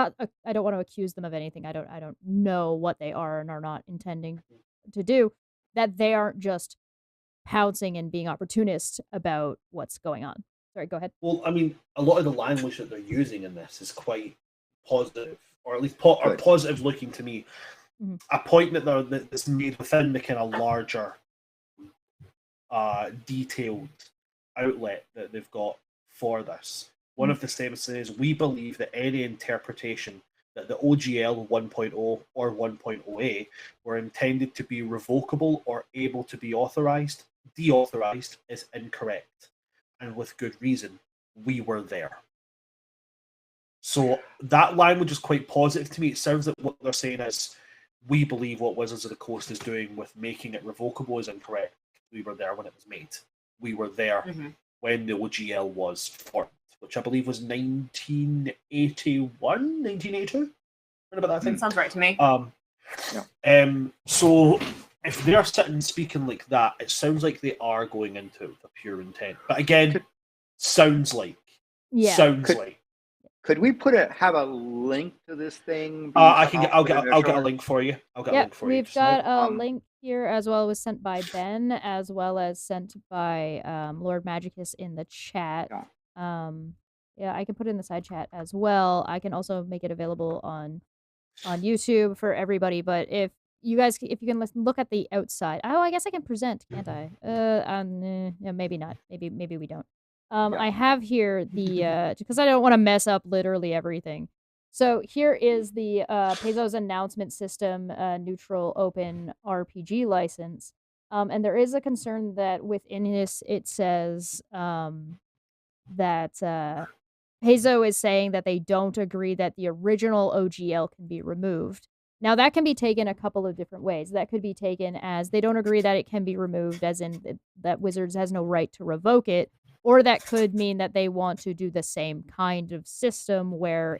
don't want to accuse them of anything. I don't know what they are and are not intending to do, that they aren't just pouncing and being opportunist about what's going on. Sorry, go ahead. Well, I mean, a lot of the language that they're using in this is quite positive, or at least positive looking to me. A point that's made within the kind of larger, detailed outlet that they've got for this. One of the statements says, we believe that any interpretation that the OGL 1.0 or 1.0A were intended to be revocable or able to be deauthorized is incorrect. And with good reason, we were there. So that language is quite positive to me. It sounds like what they're saying is, we believe what Wizards of the Coast is doing with making it revocable is incorrect. We were there when it was made. We were there when the OGL was formed, which I believe was 1981, 1982? What about that thing? Sounds right to me. So if they're sitting speaking like that, it sounds like they are going into it with a pure intent. But again, sounds like. Could we have a link to this thing? I'll get a link for you. We've got a link here as well. It was sent by Ben, as well as sent by Lord Magicus in the chat. I can put it in the side chat as well. I can also make it available on YouTube for everybody. But if you can look at the outside. Oh, I guess I can present, can't I? Maybe not. Maybe we don't. I have here the because I don't want to mess up literally everything. So here is the Paizo's announcement system, neutral open RPG license. And there is a concern that within this it says that Paizo is saying that they don't agree that the original OGL can be removed. Now, that can be taken a couple of different ways. That could be taken as they don't agree that it can be removed, as in that Wizards has no right to revoke it. Or that could mean that they want to do the same kind of system where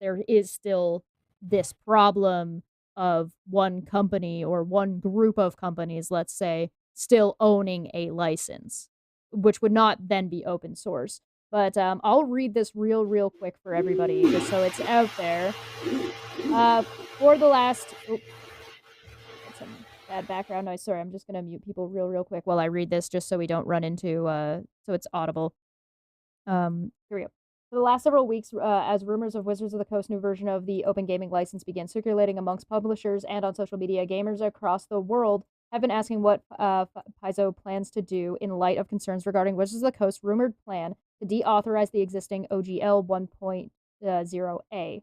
there is still this problem of one company or one group of companies, let's say, still owning a license, which would not then be open source. But I'll read this real quick for everybody, just so it's out there. For the last... that's some bad background noise. Sorry, I'm just going to mute people real quick while I read this, just so we don't run into... so it's audible. Here we go. For the last several weeks, as rumors of Wizards of the Coast new version of the Open Gaming License began circulating amongst publishers and on social media, gamers across the world have been asking what Paizo plans to do in light of concerns regarding Wizards of the Coast's rumored plan to deauthorize the existing OGL 1.0A.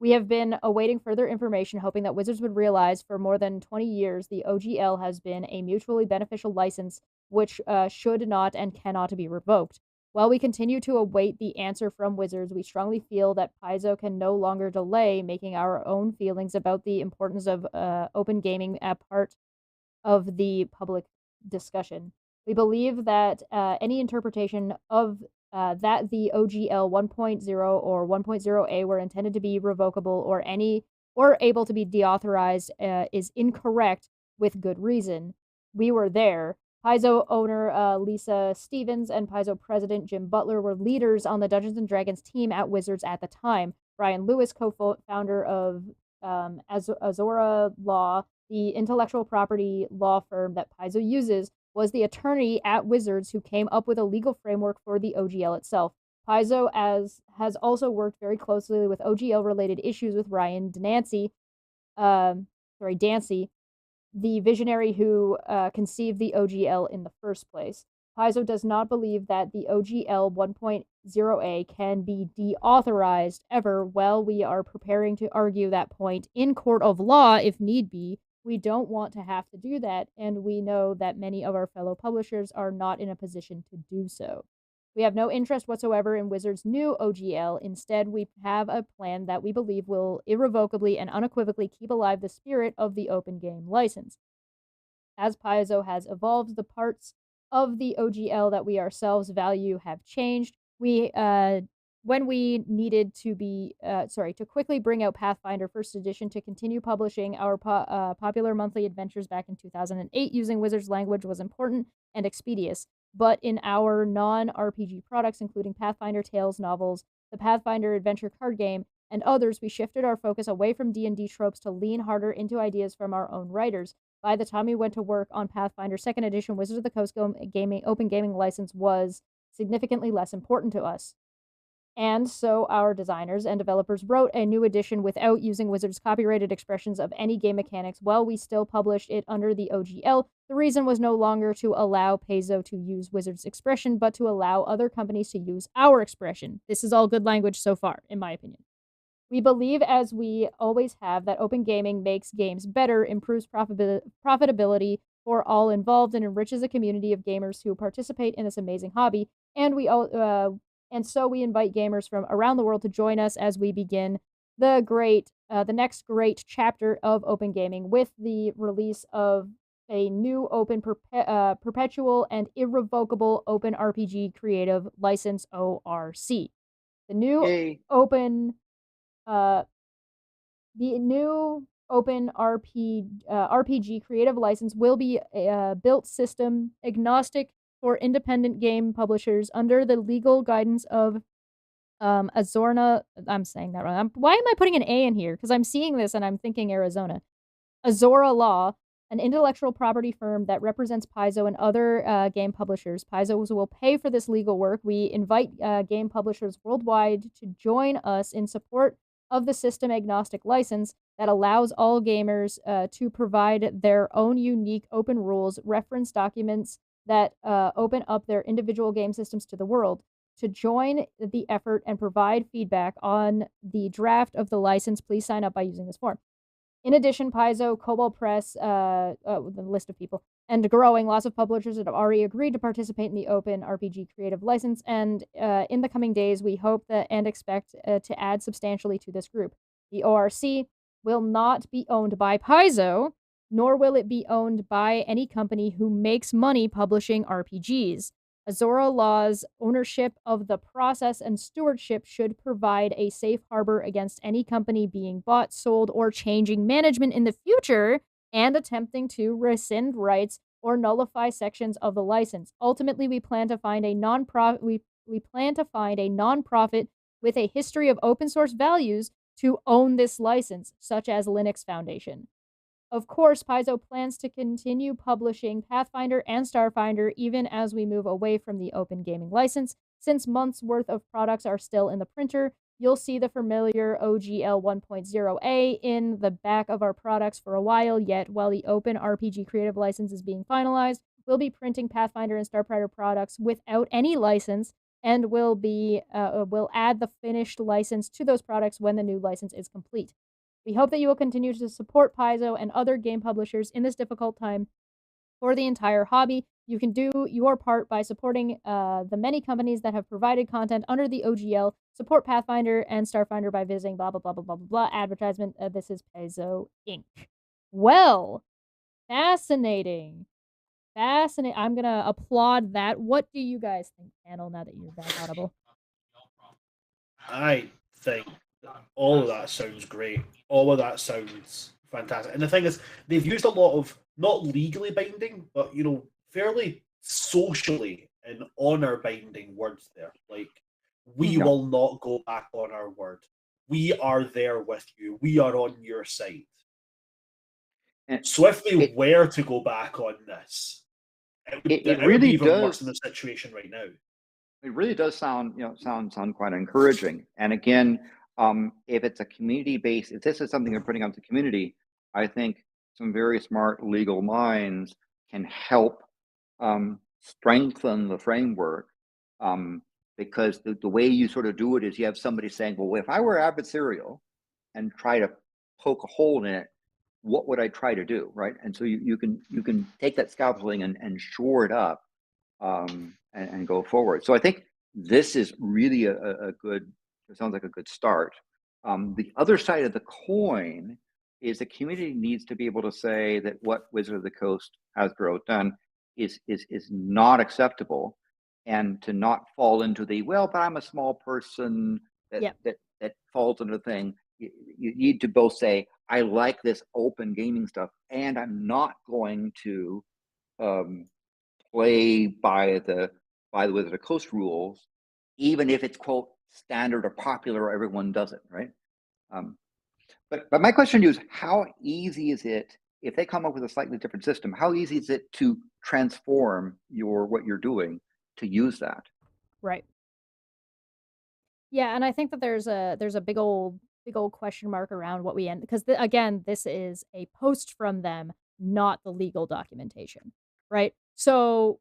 We have been awaiting further information, hoping that Wizards would realize for more than 20 years the OGL has been a mutually beneficial license which should not and cannot be revoked. While we continue to await the answer from Wizards, we strongly feel that Paizo can no longer delay making our own feelings about the importance of open gaming a part of the public discussion. We believe that any interpretation of that the OGL 1.0 or 1.0A were intended to be revocable or able to be deauthorized is incorrect with good reason. We were there. Paizo owner Lisa Stevens and Paizo president Jim Butler were leaders on the Dungeons & Dragons team at Wizards at the time. Brian Lewis, co-founder of Azora Law, the intellectual property law firm that Paizo uses, was the attorney at Wizards who came up with a legal framework for the OGL itself. Paizo has also worked very closely with OGL-related issues with Ryan Dancy, the visionary who conceived the OGL in the first place. Paizo does not believe that the OGL 1.0a can be deauthorized ever. While we are preparing to argue that point in court of law if need be, we don't want to have to do that, and we know that many of our fellow publishers are not in a position to do so. We have no interest whatsoever in Wizards' new OGL. Instead, we have a plan that we believe will irrevocably and unequivocally keep alive the spirit of the open game license. As Paizo has evolved, the parts of the OGL that we ourselves value have changed. When we needed to quickly bring out Pathfinder First Edition to continue publishing our popular monthly adventures back in 2008 using Wizards language was important and expeditious. But in our non-RPG products, including Pathfinder Tales novels, the Pathfinder Adventure card game, and others, we shifted our focus away from D&D tropes to lean harder into ideas from our own writers. By the time we went to work on Pathfinder 2nd Edition, Wizards of the Coast open gaming license was significantly less important to us. And so our designers and developers wrote a new edition without using Wizards' copyrighted expressions of any game mechanics while we still published it under the OGL. The reason was no longer to allow Paizo to use Wizards' expression, but to allow other companies to use our expression. This is all good language so far, in my opinion. We believe, as we always have, that open gaming makes games better, improves profitability for all involved, and enriches a community of gamers who participate in this amazing hobby. And so we invite gamers from around the world to join us as we begin the next great chapter of open gaming with the release of a new open perpetual and irrevocable open RPG creative license, ORC. The new open RPG creative license will be built system agnostic for independent game publishers under the legal guidance of Azorna. I'm saying that wrong. Why am I putting an A in here? Because I'm seeing this and I'm thinking Arizona. Azora Law, an intellectual property firm that represents Paizo and other game publishers. Paizo will pay for this legal work. We invite game publishers worldwide to join us in support of the system agnostic license that allows all gamers to provide their own unique open rules, reference documents that open up their individual game systems to the world. To join the effort and provide feedback on the draft of the license, please sign up by using this form. In addition, Paizo, Cobalt Press, the list of people, and growing, lots of publishers that have already agreed to participate in the open RPG creative license, and in the coming days, we hope that and expect to add substantially to this group. The ORC will not be owned by Paizo, nor will it be owned by any company who makes money publishing RPGs. Azora Law's ownership of the process and stewardship should provide a safe harbor against any company being bought, sold, or changing management in the future and attempting to rescind rights or nullify sections of the license. Ultimately, we plan to find a nonprofit. We plan to find a nonprofit with a history of open source values to own this license, such as Linux Foundation. Of course, Paizo plans to continue publishing Pathfinder and Starfinder even as we move away from the open gaming license. Since months' worth of products are still in the printer, you'll see the familiar OGL 1.0a in the back of our products for a while yet. While the open RPG creative license is being finalized, we'll be printing Pathfinder and Starfinder products without any license, and we'll add the finished license to those products when the new license is complete. We hope that you will continue to support Paizo and other game publishers in this difficult time for the entire hobby. You can do your part by supporting the many companies that have provided content under the OGL. Support Pathfinder and Starfinder by visiting blah, blah, blah, blah, blah, blah, blah. Advertisement. This is Paizo Inc. Well, fascinating. I'm going to applaud that. What do you guys think, panel, now that you're back audible? I think all of that sounds great. All of that sounds fantastic. And the thing is, they've used a lot of, not legally binding, but, fairly socially and honor binding words there. Like, we Yeah. will not go back on our word. We are there with you. We are on your side. And So if they it, were to go back on this, it it would really be even worse does. than the situation right now. It really does sound quite encouraging. And again, if it's a community based, if this is something they're putting out to the community, I think some very smart legal minds can help strengthen the framework. Because the way you sort of do it is you have somebody saying, well, if I were adversarial and try to poke a hole in it, what would I try to do, right? And so you can take that scaffolding and shore it up, and go forward. So I think this is really a good, it sounds like a good start. The other side of the coin is the community needs to be able to say that what Wizard of the Coast Hasbro done is not acceptable, and to not fall into the, well, but I'm a small person that Yep. that falls into the thing. You need to both say, I like this open gaming stuff, and I'm not going to play by the Wizard of the Coast rules, even if it's quote standard or popular or everyone does it, right? But my question to you is, how easy is it, if they come up with a slightly different system, how easy is it to transform what you're doing to use that? Right. Yeah, and I think that there's a big old question mark around what we end, because again, this is a post from them, not the legal documentation, right? So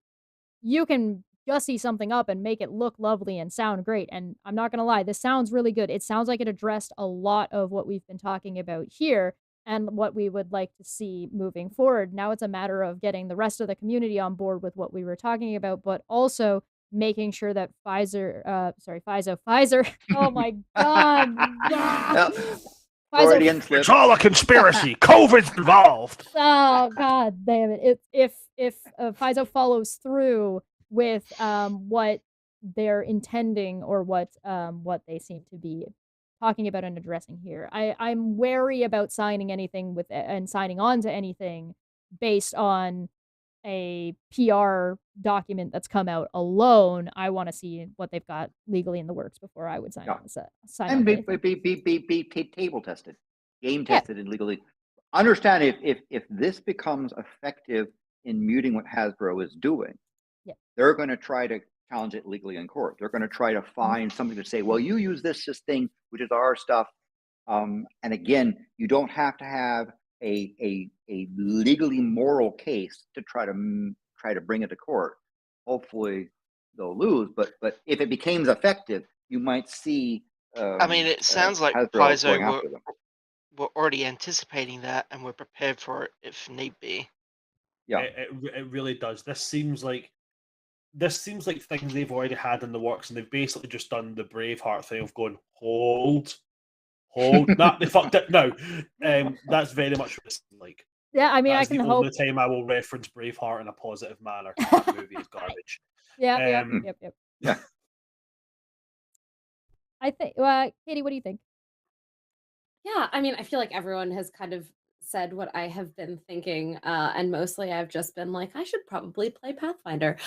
you can gussy something up and make it look lovely and sound great, and I'm not gonna lie, this sounds really good. It sounds like it addressed a lot of what we've been talking about here and what we would like to see moving forward. Now it's a matter of getting the rest of the community on board with what we were talking about, but also making sure that Pfizer, oh my god. Freudian slip. It's all a conspiracy. COVID's involved. Oh god damn it! If FISO follows through with what they're intending, or what they seem to be talking about and addressing here, I'm wary about signing anything with and signing on to anything based on a PR document that's come out alone. I want to see what they've got legally in the works before I would sign on to And anything. be table tested, game Yeah. tested, and legally. Understand if this becomes effective in muting what Hasbro is doing, Yeah. they're going to try to challenge it legally in court. They're going to try to find something to say, well, you use this thing, which is our stuff. And again, you don't have to have a legally moral case to try to bring it to court. Hopefully they'll lose, but if it becomes effective, you might see. I mean, it sounds like Hasbro Pfizer going after them. were already anticipating that and were prepared for it if need be. Yeah, It really does. This seems like things they've already had in the works, and they've basically just done the Braveheart thing of going, hold. Nah, they fucked it. No, that's very much what it's like. Yeah, I mean, That's I can the hope. only time I will reference Braveheart in a positive manner. That movie is garbage. Yep. Yeah. I think, Katie, what do you think? Yeah, I mean, I feel like everyone has kind of said what I have been thinking, and mostly I've just been like, I should probably play Pathfinder.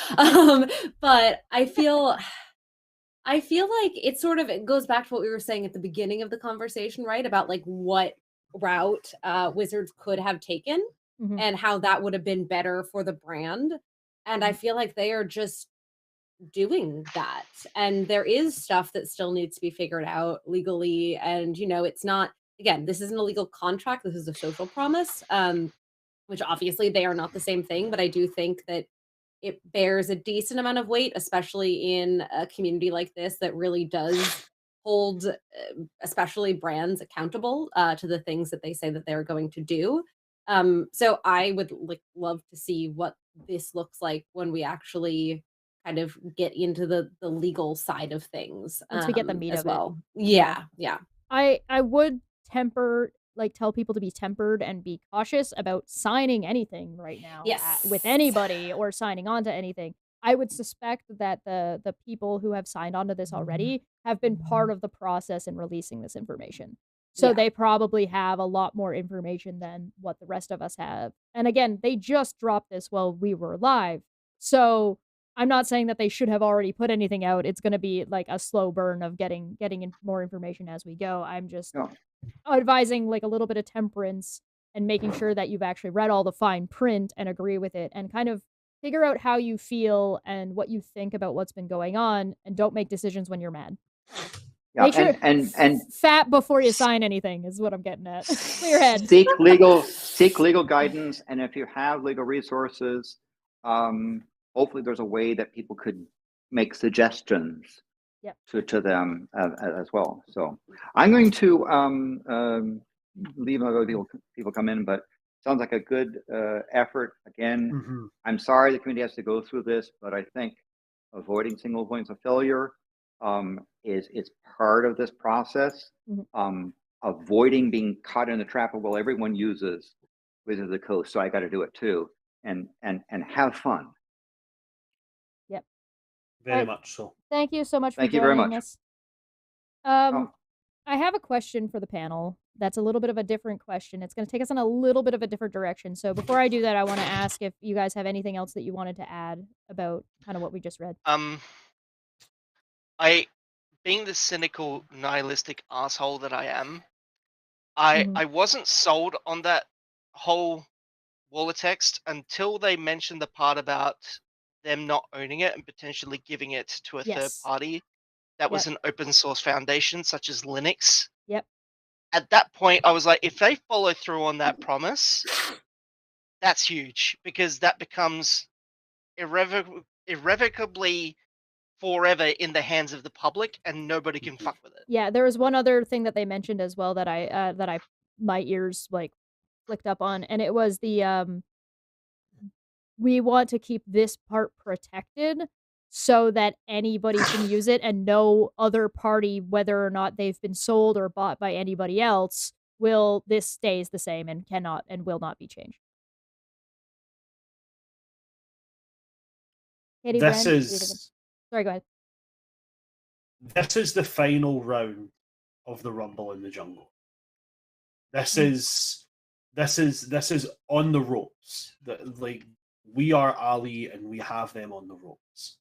But I feel like it goes back to what we were saying at the beginning of the conversation, right? About like what route Wizards could have taken Mhm. and how that would have been better for the brand. And I feel like they are just doing that. And there is stuff that still needs to be figured out legally. And, it's not, again, this isn't a legal contract. This is a social promise, which obviously they are not the same thing. But I do think that it bears a decent amount of weight, especially in a community like this that really does hold, especially brands accountable to the things that they say that they're going to do. So I would love to see what this looks like when we actually kind of get into the legal side of things, Once we get the meat as of it. well. Yeah. I would tell people to be tempered and be cautious about signing anything right now with Yes. anybody, or signing on to anything. I would suspect that the people who have signed on to this already have been part of the process in releasing this information. So Yeah. they probably have a lot more information than what the rest of us have. And again, they just dropped this while we were live. So I'm not saying that they should have already put anything out. It's going to be like a slow burn of getting more information as we go. I'm just Yeah. advising like a little bit of temperance and making sure that you've actually read all the fine print and agree with it and kind of figure out how you feel and what you think about what's been going on, and don't make decisions when you're mad. Yeah, Make sure and fat before you sign anything is what I'm getting at. Clear head. seek legal guidance, and if you have legal resources, hopefully there's a way that people could make suggestions Yep. to them as well. So I'm going to leave and let other people come in, but sounds like a good effort. Again, I'm sorry the community has to go through this, but I think avoiding single points of failure is part of this process. Avoiding being caught in the trap of, well, everyone uses Wizards of the Coast, so I got to do it too, and have fun. Yep. Very much so. Thank you so much for Thank you very joining much. us. I have a question for the panel that's a little bit of a different question. It's going to take us in a little bit of a different direction. So before I do that, I want to ask if you guys have anything else that you wanted to add about kind of what we just read. Being the cynical, nihilistic asshole that I am, I wasn't sold on that whole wall of text until they mentioned the part about them not owning it and potentially giving it to a third party that was an open source foundation such as Linux. Yep. At that point, I was like, if they follow through on that promise, that's huge, because that becomes irrevocably forever in the hands of the public, and nobody can fuck with it. Yeah, there was one other thing that they mentioned as well that I my ears like flicked up on, and it was the we want to keep this part protected so that anybody can use it, and no other party, whether or not they've been sold or bought by anybody else, this stays the same and cannot and will not be changed. Katie, sorry, go ahead. This is the final round of the Rumble in the Jungle. This is on the ropes. Like, we are Ali and we have them on the ropes.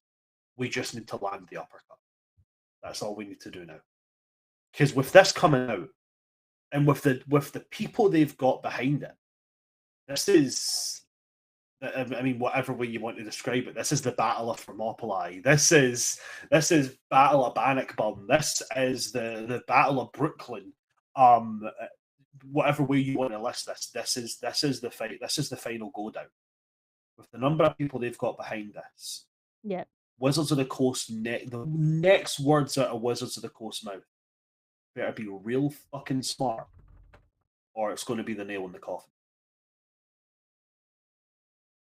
We just need to land the uppercut. That's all we need to do now. Because with this coming out, and with the people they've got behind it, this is, I mean, whatever way you want to describe it, this is the Battle of Thermopylae. This is Battle of Bannockburn. This is the Battle of Brooklyn. Whatever way you want to list this is the fight. This is the final go down. With the number of people they've got behind this, yeah, Wizards of the Coast. The next words out of Wizards of the Coast mouth better be real fucking smart, or it's going to be the nail in the coffin.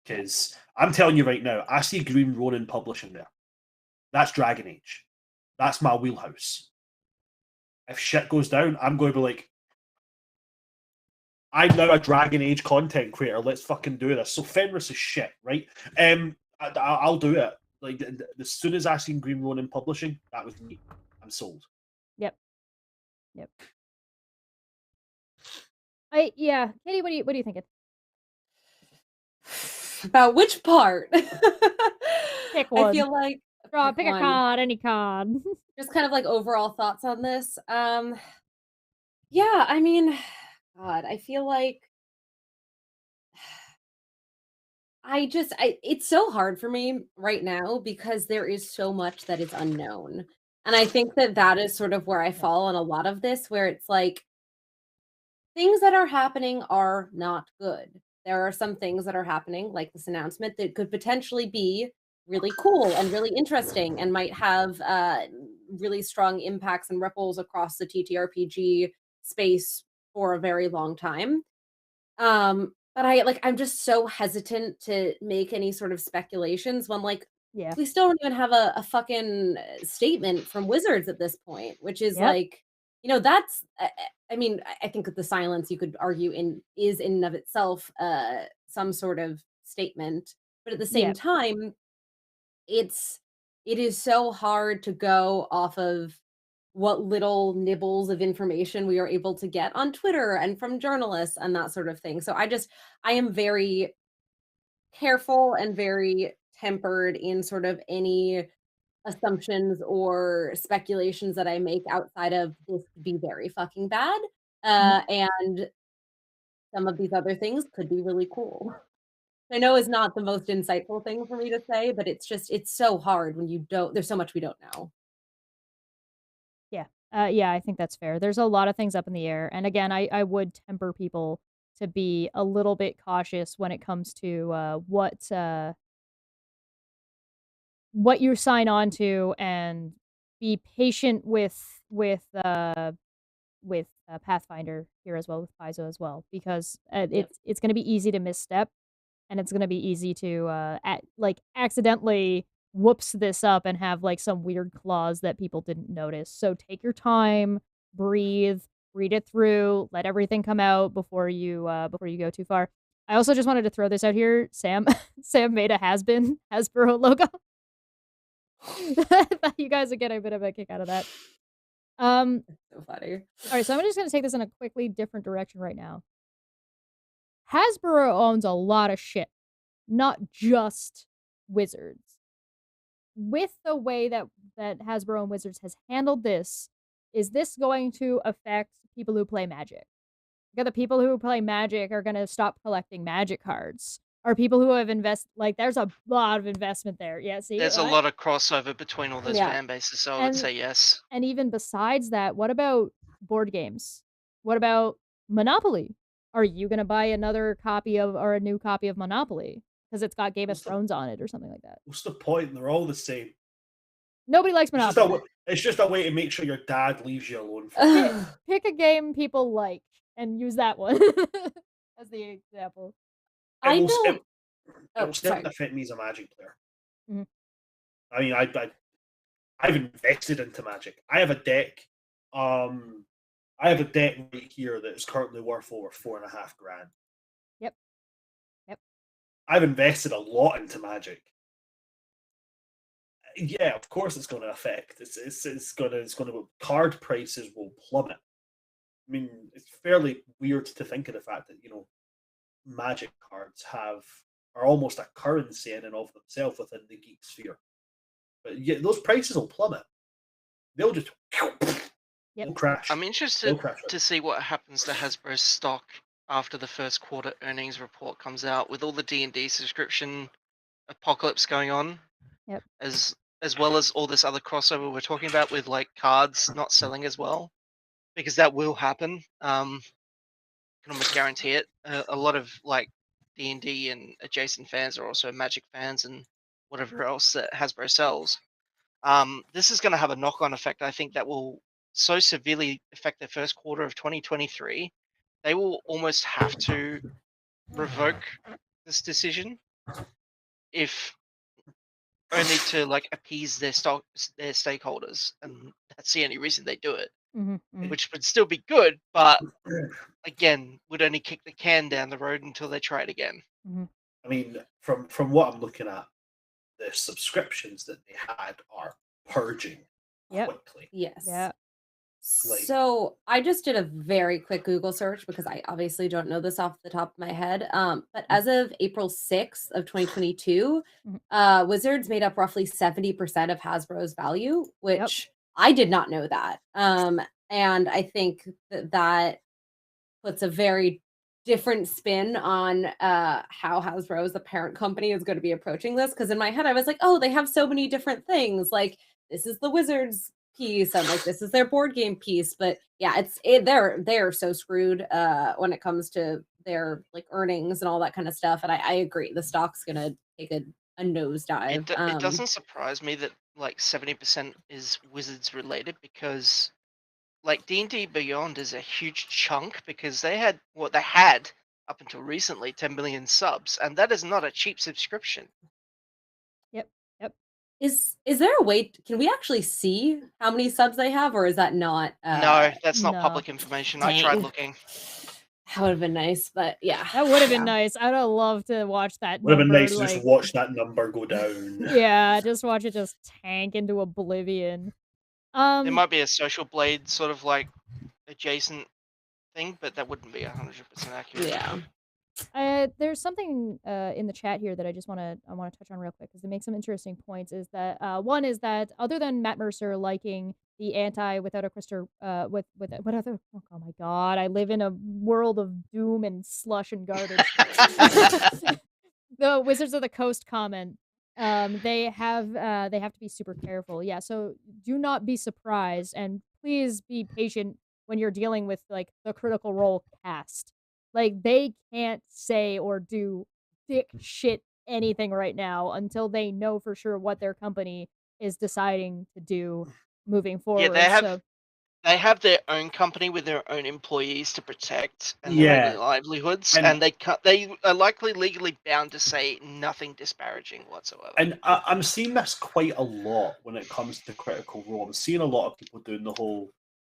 Because I'm telling you right now, I see Green Ronin Publishing there. That's Dragon Age. That's my wheelhouse. If shit goes down, I'm going to be like, I'm now a Dragon Age content creator. Let's fucking do this. So Fenris is shit, right? I'll do it. Like, as soon as I seen Green Ronin Publishing, that was me. I'm sold. Yep. Yeah, Katie, what are you thinking? About which part? Pick one. I feel like pick a card, any card. Just kind of like overall thoughts on this. Yeah, I mean, God, I feel like it's so hard for me right now because there is so much that is unknown. And I think that is sort of where I fall on a lot of this, where it's like things that are happening are not good. There are some things that are happening, like this announcement, that could potentially be really cool and really interesting and might have really strong impacts and ripples across the TTRPG space for a very long time. But I'm just so hesitant to make any sort of speculations when we still don't even have a fucking statement from Wizards at this point, which is that's I mean, I think that the silence, you could argue, is in and of itself some sort of statement, but at the same time, it is so hard to go off of what little nibbles of information we are able to get on Twitter and from journalists and that sort of thing. So I am very careful and very tempered in sort of any assumptions or speculations that I make outside of this could be very fucking bad. And some of these other things could be really cool. I know is not the most insightful thing for me to say, but it's so hard when you don't there's so much we don't know. Yeah. Yeah, I think that's fair. There's a lot of things up in the air. And again, I would temper people to be a little bit cautious when it comes to what you sign on to, and be patient with Pathfinder here as well, with Paizo as well, because Yep. it's going to be easy to misstep, and it's going to be easy to accidentally whoops this up and have like some weird clause that people didn't notice. So take your time, breathe, read it through, let everything come out before you go too far. I also just wanted to throw this out here. Sam made a Hasbro logo. I thought you guys would get a bit of a kick out of that. So funny. All right, so I'm just going to take this in a quickly different direction right now. Hasbro owns a lot of shit, not just Wizards. With the way that Hasbro and Wizards has handled this, is this going to affect people who play Magic? Because the people who play Magic are going to stop collecting Magic cards. Are people who have invested, like, there's a lot of investment there. Yeah, see? There's a lot of crossover between all those Yeah. fan bases, so I would say yes. And even besides that, what about board games? What about Monopoly? Are you going to buy another copy of, or a new copy of Monopoly? Because it's got Game of Thrones on it or something like that. What's the point? They're all the same. Nobody likes Monopoly. It's just a way to make sure your dad leaves you alone. For Pick a game people like and use that one as the example. I It don't. will still sorry. affect me as a Magic player. Mhm. I mean, I've invested into Magic. I have a deck. I have a deck right here that is currently worth over $4,500. Yep. I've invested a lot into Magic. Yeah, of course it's going to affect. It's going to card prices will plummet. I mean, it's fairly weird to think of the fact that Magic cards are almost a currency in and of themselves within the geek sphere. But yeah, those prices will plummet. They'll just they'll crash. I'm interested to see what happens to Hasbro's stock after the first quarter earnings report comes out, with all the D&D subscription apocalypse going on. Yep. As well as all this other crossover we're talking about with like cards not selling as well, because that will happen. Can almost guarantee it. A lot of like D&D and adjacent fans are also Magic fans and whatever else that Hasbro sells. This is going to have a knock-on effect, I think, that will so severely affect the first quarter of 2023. They will almost have to revoke this decision, if only to like appease their stakeholders, and that's the only reason they do it. Which would still be good, but again, would only kick the can down the road until they try it again. I mean, from what I'm looking at, the subscriptions that they had are purging quickly. Yes. Yeah. So I just did a very quick Google search because I obviously don't know this off the top of my head. But as of April 6th of 2022, Wizards made up roughly 70% of Hasbro's value, which I did not know that. And I think that puts a very different spin on how Hasbro as the parent company is going to be approaching this. Because in my head, I was like, oh, they have so many different things. Like, this is the Wizards piece. I'm like, this is their board game piece. But yeah, they're so screwed when it comes to their like earnings and all that kind of stuff. And I agree, the stock's going to take a nosedive. It doesn't surprise me that like 70% is Wizards related, because like D&D Beyond is a huge chunk, because they had up until recently 10 million subs, and that is not a cheap subscription. Yep. Is there a way? Can we actually see how many subs they have, or is that not? No, that's not public information. I tried looking. That would have been nice, but yeah, that would have been nice. I'd have loved to watch that. Would have been nice to just watch that number go down. Yeah, just watch it just tank into oblivion. There might be a Social Blade sort of like adjacent thing, but that wouldn't be 100% accurate. Yeah. There's something in the chat here that I want to touch on real quick because it makes some interesting points. Is that one is that other than Matt Mercer liking the anti without a Krister with what other oh my god, I live in a world of doom and slush and garbage. The Wizards of the Coast comment. They have to be super careful. Yeah, so do not be surprised and please be patient when you're dealing with like the Critical Role cast. Like they can't say or do dick shit anything right now until they know for sure what their company is deciding to do moving forward. Yeah, they have their own company with their own employees to protect and Yeah. their own livelihoods, And- and they are likely legally bound to say nothing disparaging whatsoever. And I'm seeing this quite a lot when it comes to Critical Role. I'm seeing a lot of people doing the whole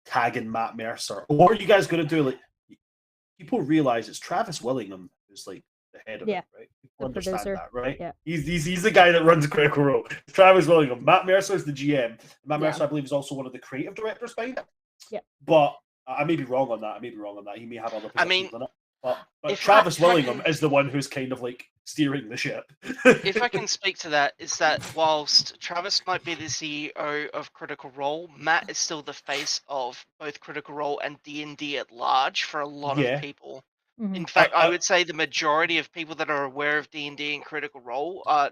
tagging Matt Mercer. What are you guys going to do? Like, people realize it's Travis Willingham who's like the head of it, right? People the understand producer. that, right? Yeah. He's the guy that runs Critical Role. Travis Willingham. Matt Mercer is the GM. Matt Yeah. Mercer, I believe, is also one of the creative directors behind it. Yeah. But I may be wrong on that. He may have other positions in it. But if Travis I Willingham can- is the one who's kind of like steering the ship. If I can speak to that, is that whilst Travis might be the CEO of Critical Role, Matt is still the face of both Critical Role and D&D at large for a lot Yeah. of people. Mhm. In fact, I would say the majority of people that are aware of D&D and Critical Role are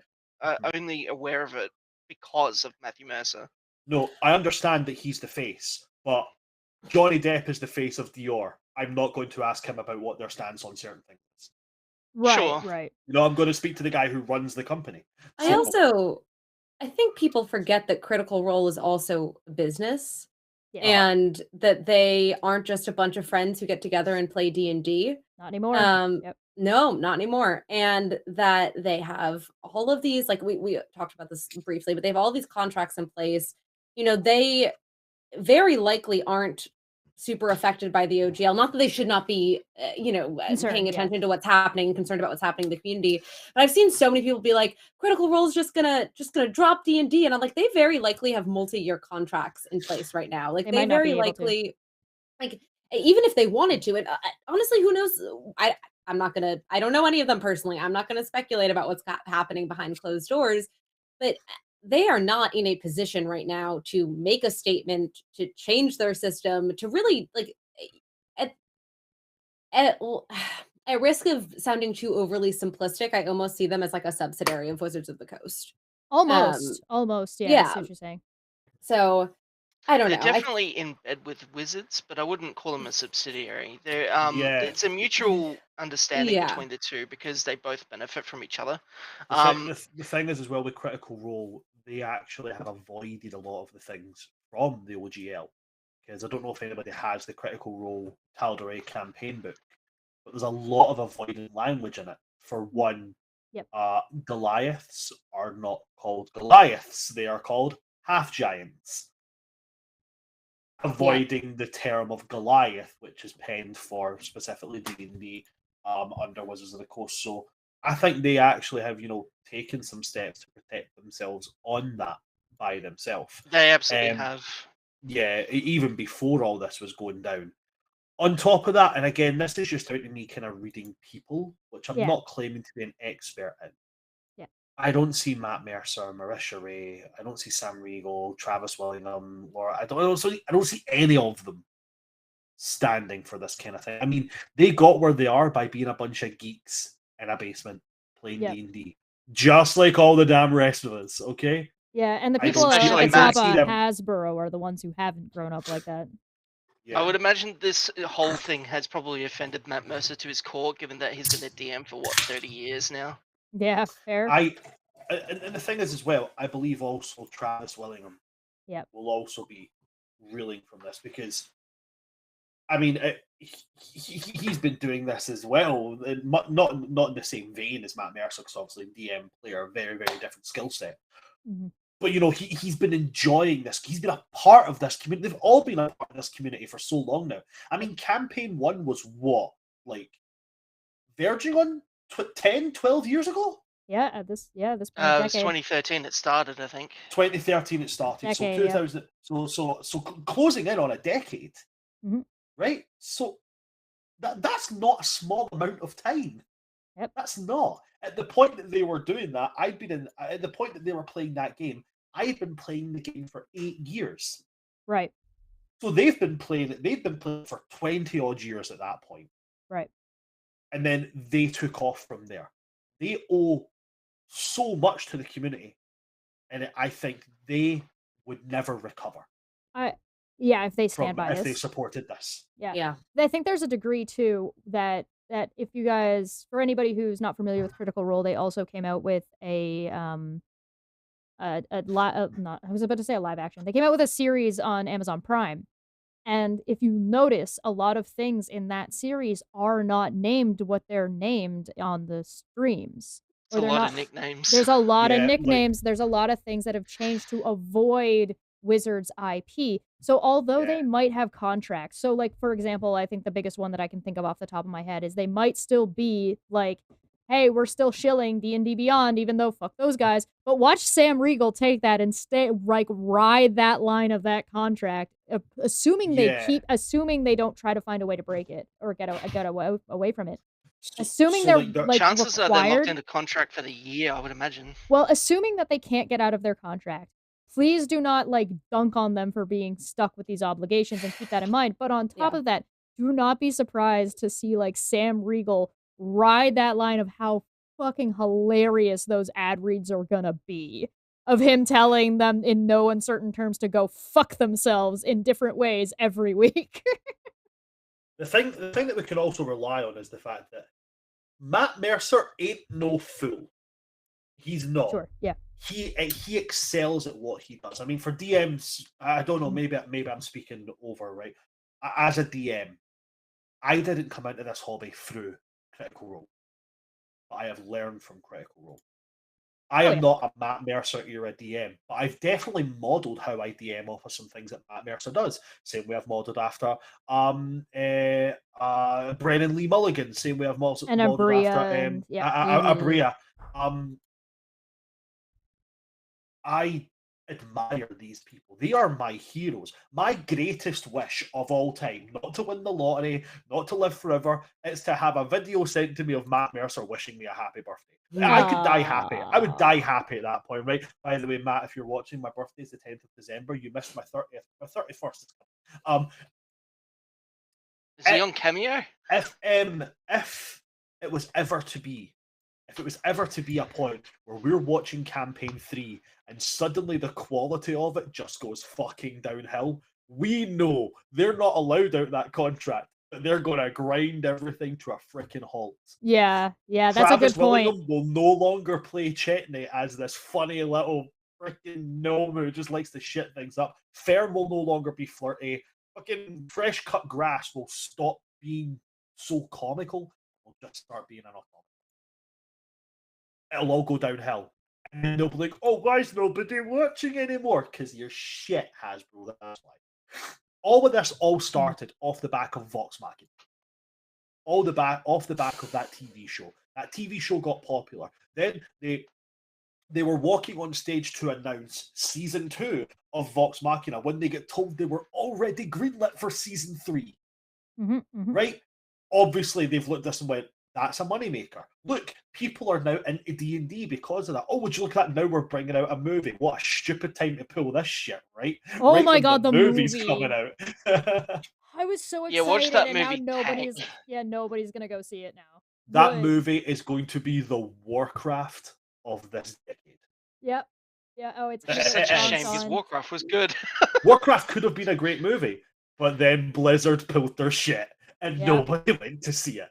only aware of it because of Matthew Mercer. No, I understand that he's the face, but Johnny Depp is the face of Dior. I'm not going to ask him about what their stance on certain things is. Right, Sure. right. You know, I'm going to speak to the guy who runs the company. I think people forget that Critical Role is also a business. Yeah. And that they aren't just a bunch of friends who get together and play D&D. Not anymore. Yep. No, not anymore. And that they have all of these, like we talked about this briefly, but they have all these contracts in place. You know, they very likely aren't super affected by the OGL. Not that they should not be, Concerned, paying yeah. attention to what's happening, concerned about what's happening in the community. But I've seen so many people be like, Critical Role is just gonna drop D&D, and I'm like, they very likely have multi-year contracts in place right now. Like They they might not very be able to. likely, like even if they wanted to, and honestly, who knows? I don't know any of them personally. I'm not gonna speculate about what's happening behind closed doors, but they are not in a position right now to make a statement, to change their system, to really like at at risk of sounding too overly simplistic, I almost see them as like a subsidiary of Wizards of the Coast. Almost, yeah. I see yeah. what you're saying. So I don't They're know. definitely in bed with Wizards, but I wouldn't call them a subsidiary. They're Yeah. it's a mutual understanding Yeah. between the two because they both benefit from each other. The thing is, as well, with Critical Role, they actually have avoided a lot of the things from the OGL. Because I don't know if anybody has the Critical Role Tal'Dorei campaign book, but there's a lot of avoided language in it. For one, Yep. Goliaths are not called Goliaths; they are called half giants. Avoiding the term of Goliath, which is penned for specifically D&D under Wizards of the Coast. So I think they actually have, taken some steps to protect themselves on that by themselves. They absolutely have. Yeah, even before all this was going down. On top of that, and again, this is just out of me kind of reading people, which I'm Yeah. not claiming to be an expert in. Yeah. I don't see Matt Mercer, Marisha Ray, I don't see Sam Riegel, Travis Willingham, Laura. I don't see any of them standing for this kind of thing. I mean, they got where they are by being a bunch of geeks in a basement playing Yep. D&D, just like all the damn rest of us. Okay. Yeah, and the I people don't at see the them. top See of them. Hasbro are the ones who haven't grown up like that. Yeah. I would imagine this whole thing has probably offended Matt Mercer to his core, given that he's been a DM for 30 years now. Yeah, fair. And the thing is, as well, I believe also Travis Willingham Yep. will also be reeling from this because, I mean, he's been doing this as well, and not in the same vein as Matt Mercer, because obviously DM player, very, very different skill set. Mm-hmm. But he's been enjoying this. He's been a part of this community. They've all been a part of this community for so long now. I mean, campaign 1 was what, like, verging on 10, 12 years ago? Yeah, at this point, It was decade. 2013 it started, I think. 2013 it started. Decade, so yeah. 2000. So closing in on a decade, Mhm. right? So that's not a small amount of time. Yep. That's not. At the point that they were doing that, at the point that they were playing that game, I've been playing the game for 8 years. Right. So they've been playing for 20 odd years at that point. Right. And then they took off from there. They owe so much to the community. And I think they would never recover Yeah, if they stand from by if they this. supported this. Yeah. Yeah. I think there's a degree too that if you guys, for anybody who's not familiar with Critical Role, they also came out with not I was about to say a live action. They came out with a series on Amazon Prime. And if you notice, a lot of things in that series are not named what they're named on the streams. It's Or a they're lot not of nicknames. There's a lot of Yeah, like- nicknames. There's a lot of things that have changed to avoid Wizards IP. So although they Yeah. might have contracts, so like for example, I think the biggest one that I can think of off the top of my head is they might still be like, hey, we're still shilling D&D Beyond, even though fuck those guys. But watch Sam Riegel take that and ride that line of that contract, assuming they don't try to find a way to break it or get away from it. Assuming they're like chances are they're locked required. into contract for the year, I would imagine. Well, assuming that they can't get out of their contract, please do not like dunk on them for being stuck with these obligations and keep that in mind. But on top of that, do not be surprised to see like Sam Riegel ride that line of how fucking hilarious those ad reads are gonna be. Of him telling them in no uncertain terms to go fuck themselves in different ways every week. The thing that we can also rely on is the fact that Matt Mercer ain't no fool. He's not. Sure, yeah. He excels at what he does. I mean, for DMs, I don't know. Maybe I'm speaking over, right? As a DM, I didn't come into this hobby through Critical Role, but I have learned from Critical Role. I am not a Matt Mercer era DM, but I've definitely modelled how I DM off of some things that Matt Mercer does. Same way I've modelled after Brennan Lee Mulligan. Same way I've modelled after Abria. I admire these people. They are my heroes. My greatest wish of all time, not to win the lottery, not to live forever, it's to have a video sent to me of Matt Mercer wishing me a happy birthday. I could die happy. I would die happy at that point, right? By the way, Matt, if you're watching, my birthday is the 10th of December. You missed my 30th. My 31st is coming. Is he on Cameo? If it was ever to be a point where we're watching campaign 3 and suddenly the quality of it just goes fucking downhill, we know they're not allowed out that contract, but they're going to grind everything to a freaking halt. Yeah, that's Travis a good point. Willingham will no longer play Chetney as this funny little freaking gnome who just likes to shit things up. Fern will no longer be flirty. Fucking fresh cut grass will stop being so comical. Will just start being an automaton. It'll all go downhill. And then they'll be like, oh, why is nobody watching anymore? Because your shit, Hasbro, that's why. All of this all started off the back of Vox Machina. Off the back of that TV show. That TV show got popular. Then they were walking on stage to announce season 2 of Vox Machina when they get told they were already greenlit for season 3. Right? Obviously, they've looked at this and went, that's a moneymaker. Look, people are now into D&D because of that. Oh, would you look at that? Now we're bringing out a movie. What a stupid time to pull this shit, right? Oh right my god, the movie's movie coming out. I was so excited, Yeah, watch that and now movie. nobody's gonna go see it now. That Good. movie is going to be the Warcraft of this decade. Yep. Yeah. Oh, it's It's such a shame because Warcraft was good. Warcraft could have been a great movie, but then Blizzard pulled their shit, and Yep. nobody went to see it.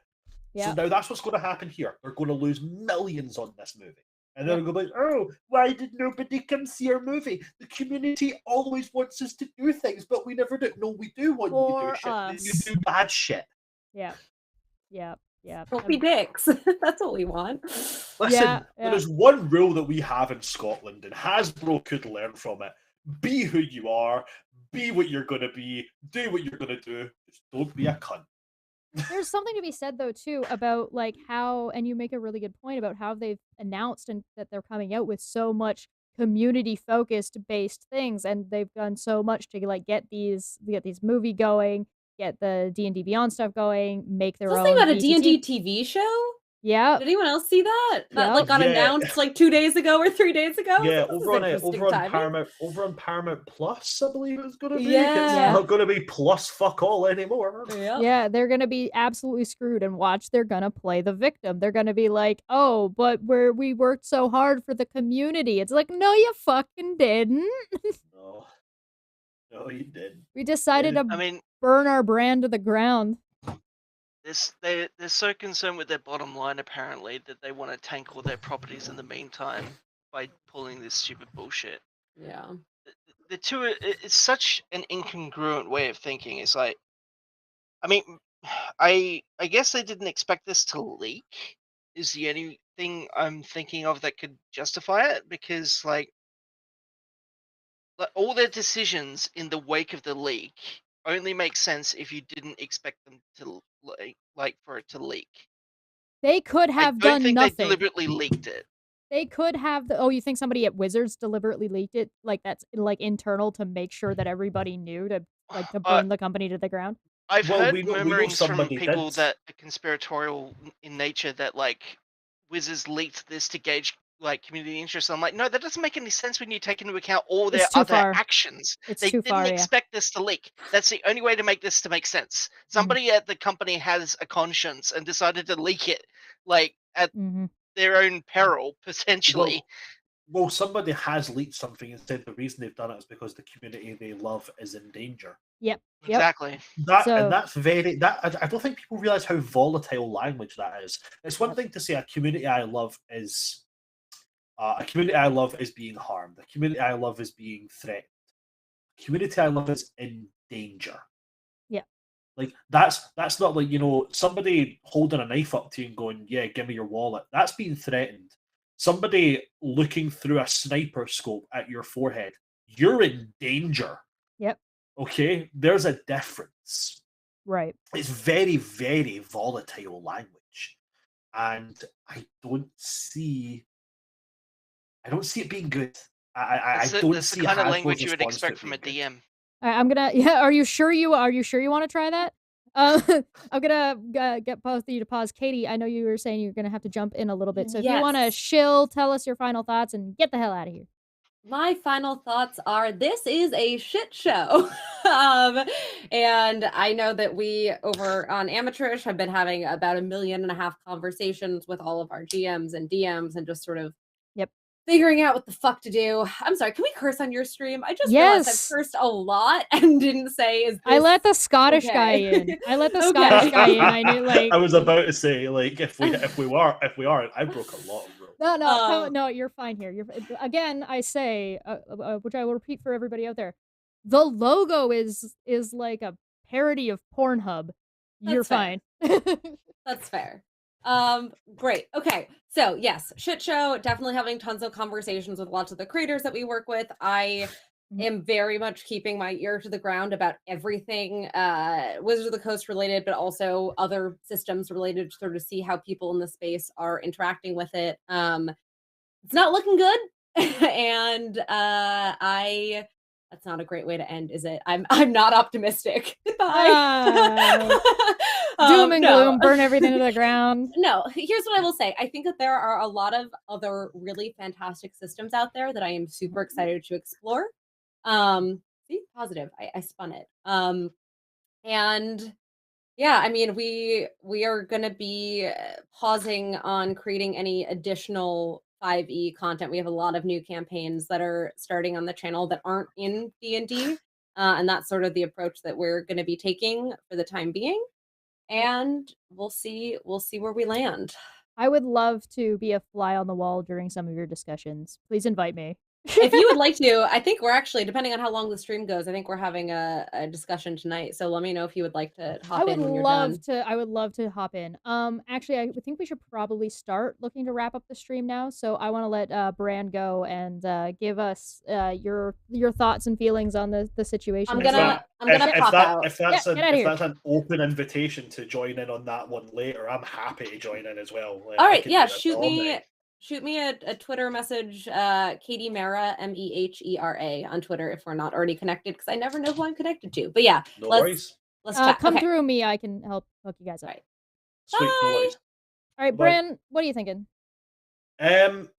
So Yep. now that's what's going to happen here. They're going to lose millions on this movie. And then Yep. they'll go like, oh, why did nobody come see our movie? The community always wants us to do things, but we never do. No, we do want you to do shit. us. You do bad shit. Yeah. Don't be dicks. That's what we want. Listen, there's one rule that we have in Scotland, and Hasbro could learn from it. Be who you are, be what you're going to be, do what you're going to do. Just don't be a cunt. There's something to be said though too about like how, and you make a really good point about how they've announced and that they're coming out with so much community focused based things, and they've done so much to like get these movie going, get the D&D Beyond stuff going, make their own Something about a D&D D&D TV show? Yeah. Did anyone else see that? That Yep. like got Yeah. announced like 2 days ago or 3 days ago? I was Yeah, like, "This is interesting timing." Over on Paramount Plus, I believe it's going to be. Yeah. It's Yeah. not going to be plus fuck all anymore. Yep. Yeah, they're gonna be absolutely screwed, and watch, they're gonna play the victim. They're gonna be like, "Oh, but we worked so hard for the community." It's like, "No, you fucking didn't." No. No, you did. We decided Yeah. to I mean, burn our brand to the ground. they're so concerned with their bottom line apparently that they want to tank all their properties in the meantime by pulling this stupid bullshit. Yeah. The two, it's such an incongruent way of thinking. It's like, I mean, I guess they didn't expect this to leak. Is the only thing I'm thinking of that could justify it, because like all their decisions in the wake of the leak only make sense if you didn't expect them to like for it to leak. They could I have don't done think they nothing. deliberately leaked it. They could have oh, you think somebody at Wizards deliberately leaked it? Like, that's, like, internal to make sure that everybody knew to burn the company to the ground? I've Well, heard we know murmurings from somebody people did. that are conspiratorial in nature that like Wizards leaked this to gauge like community interest. I'm like, no, that doesn't make any sense when you take into account all their It's too other far. actions. It's They too didn't far, yeah. expect this to leak. That's the only way to make this to make sense. Somebody at the company has a conscience and decided to leak it, like at their own peril, potentially. Well, somebody has leaked something and said the reason they've done it is because the community they love is in danger. Yep. Exactly. And that's very I don't think people realize how volatile language that is. It's one thing to say a community I love is being harmed. A community I love is being threatened. A community I love is in danger. Yeah. Like that's not like, somebody holding a knife up to you and going, "Yeah, give me your wallet." That's being threatened. Somebody looking through a sniper scope at your forehead, you're in danger. Yep. Okay? There's a difference. Right. It's very, very volatile language. And I don't see it being good. I don't That's see the kind of Hasbro's language you would response to expect it from a being good. DM. I'm gonna. Yeah. Are you sure you want to try that? I'm gonna get both of you to pause. Katie, I know you were saying you're gonna have to jump in a little bit, so if you want to Yes. shill, tell us your final thoughts and get the hell out of here. My final thoughts are this is a shit show. And I know that we over on Amateurish have been having about 1.5 million conversations with all of our GMs and DMs and just sort of figuring out what the fuck to do. I'm sorry, can we curse on your stream? I just realized I've cursed a lot and didn't say is this I let the Scottish guy in. I let the Scottish guy in. I knew, like, I was about to say, like, if we are, I broke a lot of rules. No, you're fine here. Again, I say, which I will repeat for everybody out there, the logo is like a parody of Pornhub. You're fine. That's fair. Great. Okay. So yes, shit show, definitely having tons of conversations with lots of the creators that we work with. I am very much keeping my ear to the ground about everything Wizards of the Coast related, but also other systems related to sort of see how people in the space are interacting with it. It's not looking good. And that's not a great way to end, is it? I'm not optimistic. Bye. Doom and gloom, burn everything to the ground. No, here's what I will say. I think that there are a lot of other really fantastic systems out there that I am super excited to explore. See, positive. I spun it. And yeah, I mean, we are going to be pausing on creating any additional 5e content. We have a lot of new campaigns that are starting on the channel that aren't in D&D, and that's sort of the approach that we're going to be taking for the time being. And we'll see where we land. I would love to be a fly on the wall during some of your discussions. Please invite me. If you would like to, I think we're actually, depending on how long the stream goes, I think we're having a discussion tonight. So let me know if you would like to hop in when you're done. I would love to hop in. Actually, I think we should probably start looking to wrap up the stream now. So I want to let Bran go and give us your thoughts and feelings on the situation. I'm gonna pop out. If that's an open invitation to join in on that one later, I'm happy to join in as well. All right, yeah, shoot me a Twitter message, Katie Mehra, Mehera on Twitter if we're not already connected, because I never know who I'm connected to. But yeah, no worries. Let's chat. Come through me. I can help hook you guys up. Right. Sweet, no worries. All right, But Bran, what are you thinking? After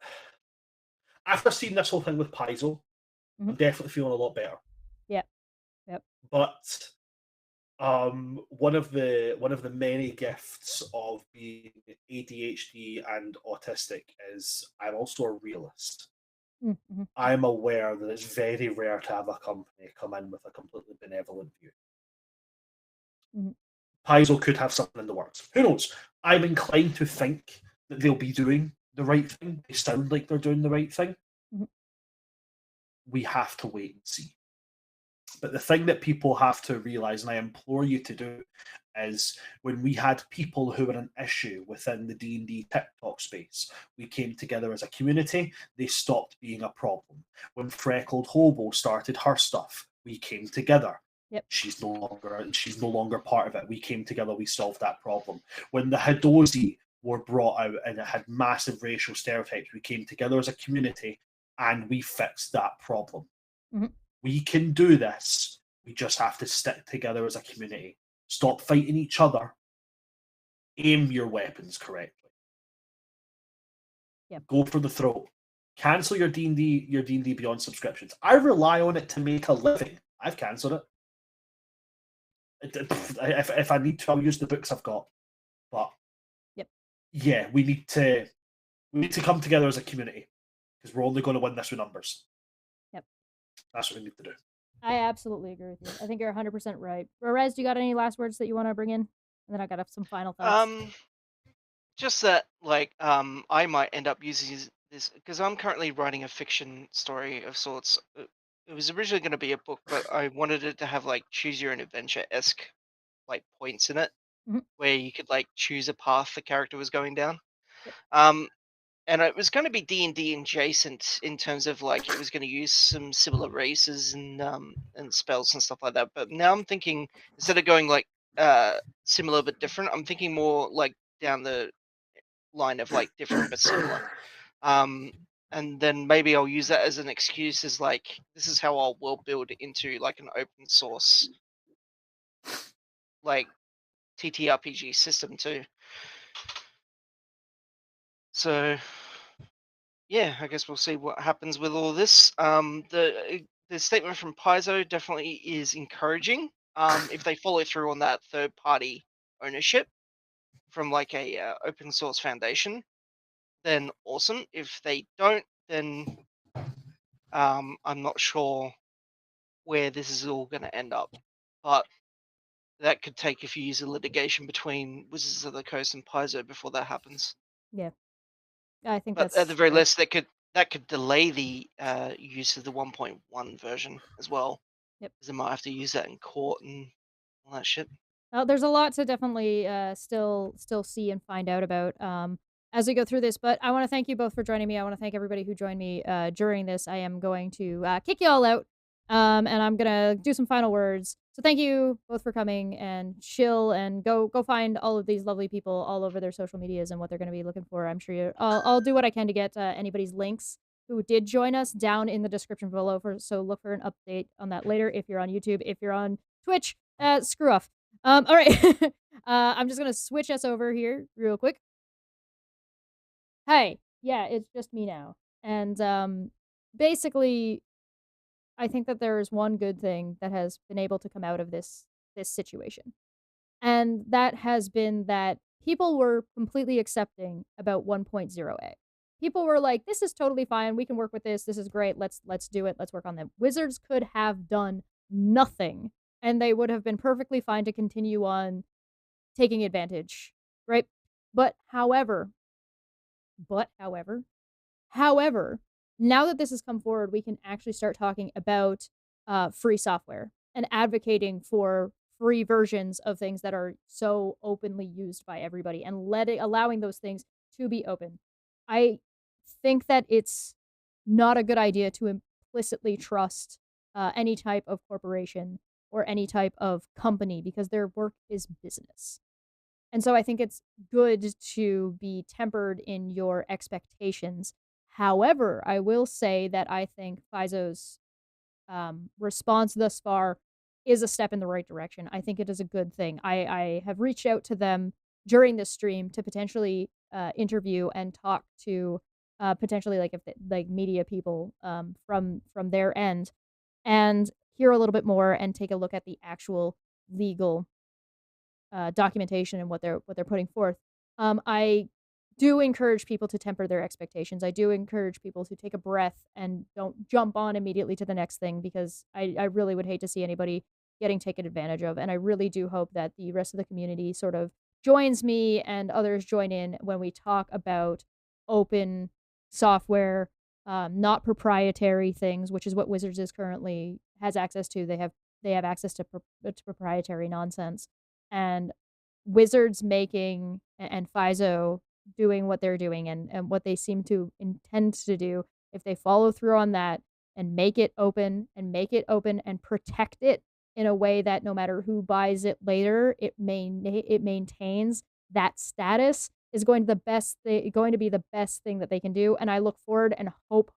seeing this whole thing with Paizo, I'm Mhm. definitely feeling a lot better. Yeah. Yep. But one of the many gifts of being ADHD and autistic is I'm also a realist. Mm-hmm. I'm aware that it's very rare to have a company come in with a completely benevolent view. Mhm. Paizo could have something in the works. Who knows? I'm inclined to think that they'll be doing the right thing. They sound like they're doing the right thing. Mhm. We have to wait and see. But the thing that people have to realize, and I implore you to do, is when we had people who were an issue within the D&D TikTok space, we came together as a community. They stopped being a problem. When Freckled Hobo started her stuff, we came together. Yep. She's no longer part of it. We came together. We solved that problem. When the Hadozi were brought out and it had massive racial stereotypes, we came together as a community and we fixed that problem. Mhm. We can do this. We just have to stick together as a community. Stop fighting each other. Aim your weapons correctly. Yep. Go for the throat. Cancel your D&D Beyond subscriptions. I rely on it to make a living. I've cancelled it. If I need to, I'll use the books I've got. But Yep. yeah, we need to come together as a community because we're only going to win this with numbers. Yep. That's what we need to do. I absolutely agree with you. I think you're 100% right. Rez, do you got any last words that you want to bring in? And then I got some final thoughts. Just that, like, I might end up using this because I'm currently writing a fiction story of sorts. It was originally going to be a book, but I wanted it to have like choose your own adventure esque like points in it, Mhm. where you could like choose a path the character was going down. Yep. And it was going to be D&D adjacent in terms of like it was going to use some similar races and spells and stuff like that. But now I'm thinking instead of going like similar but different, I'm thinking more like down the line of like different but similar. And then maybe I'll use that as an excuse as like this is how I'll world build into like an open source like TTRPG system too. So yeah, I guess we'll see what happens with all this. The statement from Paizo definitely is encouraging. If they follow through on that third party ownership from like a open source foundation, then awesome. If they don't, then I'm not sure where this is all going to end up. But that could take a few years of litigation between Wizards of the Coast and Paizo before that happens. Yeah. I think But that's at the very fair. least, that could delay the use of the 1.1 version as well. Yep. Because they might have to use that in court and all that shit. There's a lot to definitely still see and find out about as we go through this. But I want to thank you both for joining me. I want to thank everybody who joined me during this. I am going to kick you all out, and I'm gonna do some final words. So thank you both for coming and chill and go find all of these lovely people all over their social medias and what they're going to be looking for. I'm sure I'll do what I can to get anybody's links who did join us down in the description below. So look for an update on that later. If you're on YouTube, if you're on Twitch, screw off. All right. I'm just gonna switch us over here real quick. Hey, yeah, it's just me now. And basically, I think that there is one good thing that has been able to come out of this situation. And that has been that people were completely accepting about 1.0a. People were like, this is totally fine. We can work with this. This is great. Let's do it. Let's work on them. Wizards could have done nothing and they would have been perfectly fine to continue on taking advantage, right? However, now that this has come forward, we can actually start talking about free software and advocating for free versions of things that are so openly used by everybody and allowing those things to be open. I think that it's not a good idea to implicitly trust any type of corporation or any type of company because their work is business. And so I think it's good to be tempered in your expectations. However, I will say that I think Paizo's response thus far is a step in the right direction. I think it is a good thing. I have reached out to them during this stream to potentially interview and talk to potentially like if like media people from their end and hear a little bit more and take a look at the actual legal documentation and what they're putting forth. I do encourage people to temper their expectations. I do encourage people to take a breath and don't jump on immediately to the next thing, because I really would hate to see anybody getting taken advantage of. And I really do hope that the rest of the community sort of joins me and others join in when we talk about open software, not proprietary things, which is what Wizards is currently has access to. They have access to proprietary nonsense, and Wizards making and FISO doing what they're doing and what they seem to intend to do. If they follow through on that and make it open and protect it in a way that no matter who buys it later, it maintains that status, is going to be the best thing that they can do. And I look forward and hope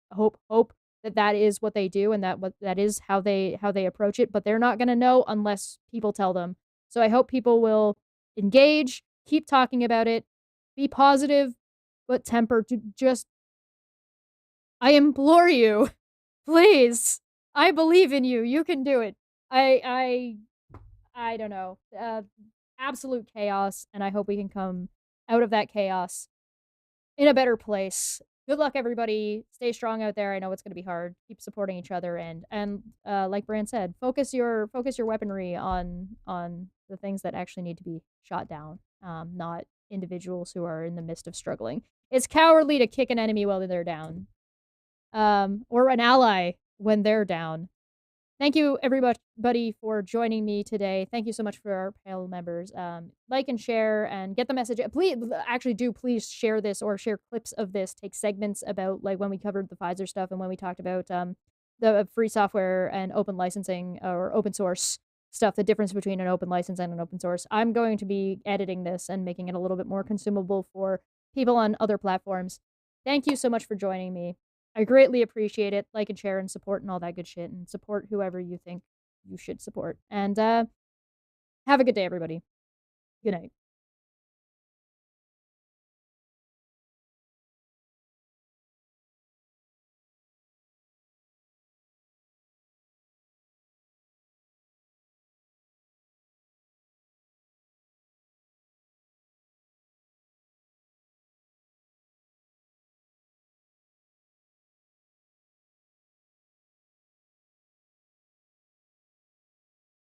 that is what they do, and that is how they approach it. But they're not going to know unless people tell them. So I hope people will engage, keep talking about it, be positive, but tempered. To just, I implore you, please. I believe in you. You can do it. I don't know. Absolute chaos, and I hope we can come out of that chaos in a better place. Good luck, everybody. Stay strong out there. I know it's going to be hard. Keep supporting each other, and like Brand said, focus your weaponry on the things that actually need to be shot down, not individuals who are in the midst of struggling. It's cowardly to kick an enemy while they're down, or an ally when they're down. Thank you, everybody, for joining me today. Thank you so much for our panel members. Like and share and get the message. Please share this or share clips of this. Take segments about like when we covered the Pfizer stuff and when we talked about the free software and open licensing or open source stuff, the difference between an open license and an open source. I'm going to be editing this and making it a little bit more consumable for people on other platforms. Thank you so much for joining me. I greatly appreciate it. Like and share and support and all that good shit, and support whoever you think you should support. And have a good day, everybody. Good night.